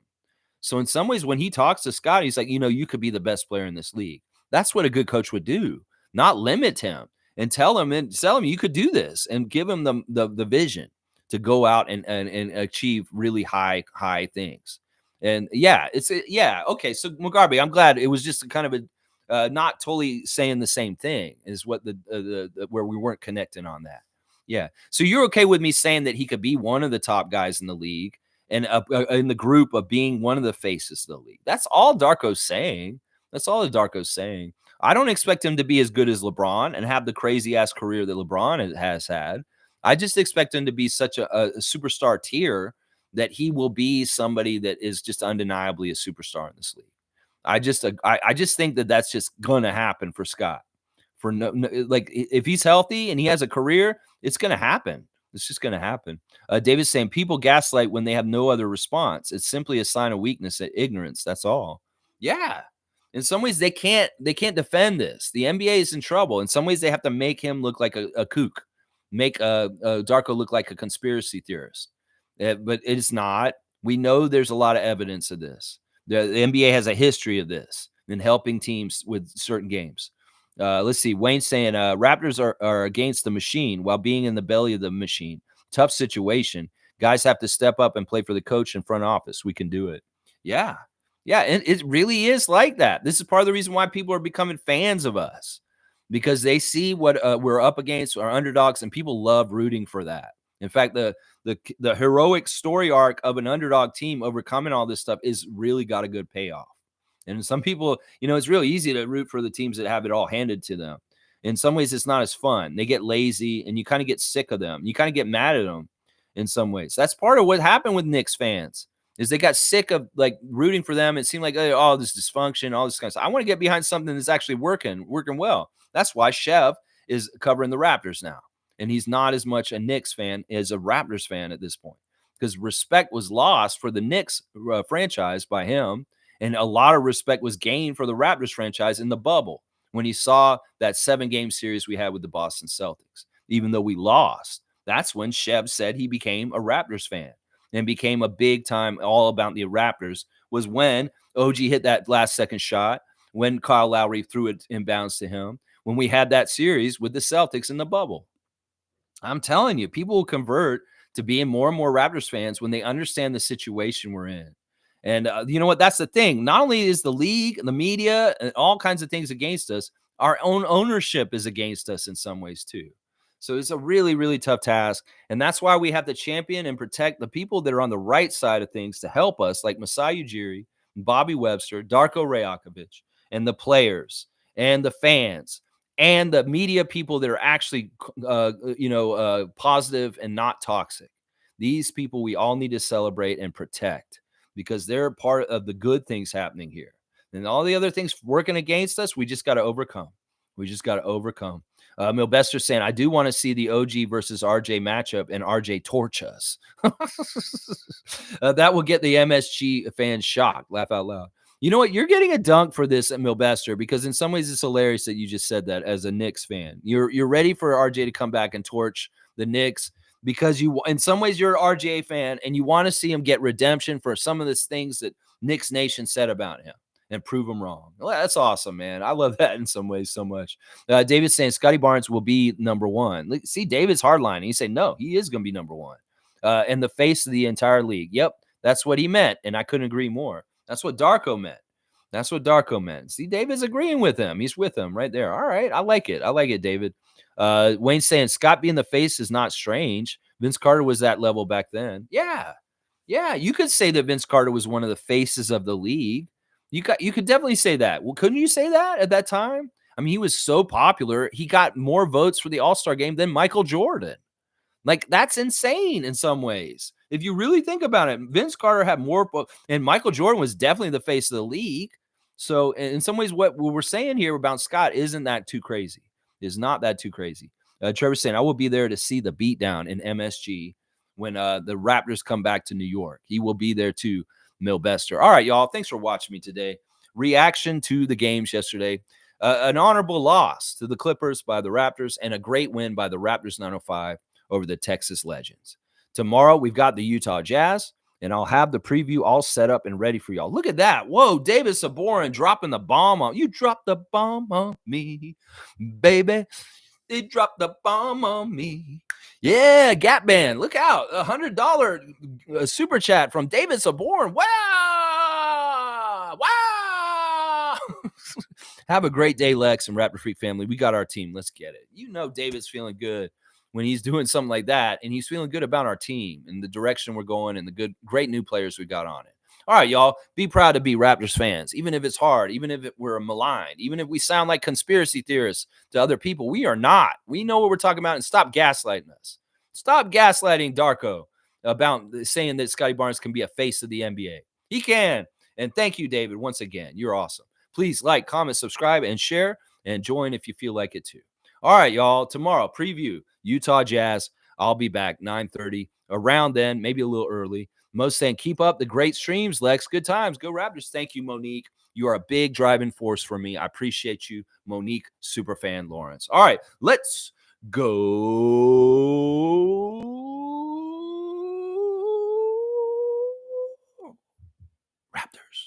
So in some ways, when he talks to Scotty, he's like, you could be the best player in this league. That's what a good coach would do, not limit him and tell him you could do this and give him the vision. to go out and achieve really high things. And yeah, yeah, okay. So Mugabe, I'm glad it was just kind of a not totally saying the same thing is what the where we weren't connecting on that. Yeah. So you're okay with me saying that he could be one of the top guys in the league and in the group of being one of the faces of the league. That's all Darko's saying. That's all that Darko's saying. I don't expect him to be as good as LeBron and have the crazy ass career that LeBron has had. I just expect him to be such a superstar tier that he will be somebody that is just undeniably a superstar in this league. I just think that that's just gonna happen for Scott. For like if he's healthy and he has a career, it's gonna happen. It's just gonna happen. David's saying people gaslight when they have no other response. It's simply a sign of weakness and ignorance. That's all. Yeah. In some ways, they can't defend this. The NBA is in trouble. In some ways, they have to make him look like a kook, make Darko look like a conspiracy theorist. But it's not. We know there's a lot of evidence of this. The NBA has a history of this in helping teams with certain games. Let's see. Wayne's saying Raptors are against the machine while being in the belly of the machine. Tough situation. Guys have to step up and play for the coach and front office. We can do it. Yeah. Yeah. And it really is like that. This is part of the reason why people are becoming fans of us because they see what we're up against, our underdogs, and people love rooting for that. In fact, the heroic story arc of an underdog team overcoming all this stuff is really got a good payoff. And some people, it's really easy to root for the teams that have it all handed to them. In some ways, it's not as fun. They get lazy and you kind of get sick of them. You kind of get mad at them in some ways. That's part of what happened with Knicks fans is they got sick of like rooting for them. It seemed like, oh, this dysfunction, all this kind of stuff. I want to get behind something that's actually working well. That's why Chev is covering the Raptors now. And he's not as much a Knicks fan as a Raptors fan at this point because respect was lost for the Knicks franchise by him. And a lot of respect was gained for the Raptors franchise in the bubble when he saw that 7-game series we had with the Boston Celtics. Even though we lost, that's when Chev said he became a Raptors fan and became a big time all about the Raptors was when OG hit that last second shot, when Kyle Lowry threw it inbounds to him, when we had that series with the Celtics in the bubble. I'm telling you, people will convert to being more and more Raptors fans when they understand the situation we're in. And you know what? That's the thing. Not only is the league and the media and all kinds of things against us, our own ownership is against us in some ways too. So it's a really, really tough task. And that's why we have to champion and protect the people that are on the right side of things to help us, like Masai Ujiri, Bobby Webster, Darko Rajakovic, and the players and the fans and the media people that are actually, positive and not toxic. These people we all need to celebrate and protect because they're part of the good things happening here. And all the other things working against us, we just got to overcome. We just got to overcome. Milbester saying, I do want to see the OG versus RJ matchup and RJ torch us. That will get the MSG fans shocked. Laugh out loud. You know what? You're getting a dunk for this at Milbester because in some ways it's hilarious that you just said that as a Knicks fan. You're ready for RJ to come back and torch the Knicks because in some ways you're an RJ fan and you want to see him get redemption for some of the things that Knicks Nation said about him and prove him wrong. Well, that's awesome, man. I love that in some ways so much. David's saying Scotty Barnes will be number one. See, David's hardline. He said, no, he is going to be number one. And the face of the entire league. Yep, that's what he meant. And I couldn't agree more. That's what Darko meant. That's what Darko meant. See, David's agreeing with him. He's with him right there. All right. I like it. I like it, David. Wayne's saying Scott being the face is not strange. Vince Carter was that level back then. Yeah. Yeah. You could say that Vince Carter was one of the faces of the league. You could definitely say that. Well, couldn't you say that at that time? I mean, he was so popular. He got more votes for the All-Star game than Michael Jordan. Like, that's insane in some ways. If you really think about it, Vince Carter had more, and Michael Jordan was definitely the face of the league. So in some ways, what we're saying here about Scott isn't that too crazy. It's not that too crazy. Trevor's saying, I will be there to see the beatdown in MSG when the Raptors come back to New York. He will be there too, Milbester. All right, y'all. Thanks for watching me today. Reaction to the games yesterday. An honorable loss to the Clippers by the Raptors and a great win by the Raptors 905 over the Texas Legends. Tomorrow, we've got the Utah Jazz, and I'll have the preview all set up and ready for y'all. Look at that. Whoa, David Saborin dropping the bomb on you. Dropped the bomb on me, baby. They dropped the bomb on me. Yeah, Gap Band. Look out. $100 super chat from David Saborn. Wow. Wow. Have a great day, Lex and Raptor Freak family. We got our team. Let's get it. You know David's feeling good when he's doing something like that, and he's feeling good about our team and the direction we're going and the great new players we got on it. All right, y'all. Be proud to be Raptors fans, even if it's hard, even if we're maligned, even if we sound like conspiracy theorists to other people. We are not. We know what we're talking about, and stop gaslighting us. Stop gaslighting Darko about saying that Scotty Barnes can be a face of the NBA. He can. And thank you, David, once again. You're awesome. Please like, comment, subscribe, and share, and join if you feel like it too. All right, y'all. Tomorrow, preview Utah Jazz. I'll be back 9:30. Around then, maybe a little early. Most saying, keep up the great streams, Lex. Good times. Go Raptors. Thank you, Monique. You are a big driving force for me. I appreciate you, Monique, superfan Lawrence. All right, let's go Raptors.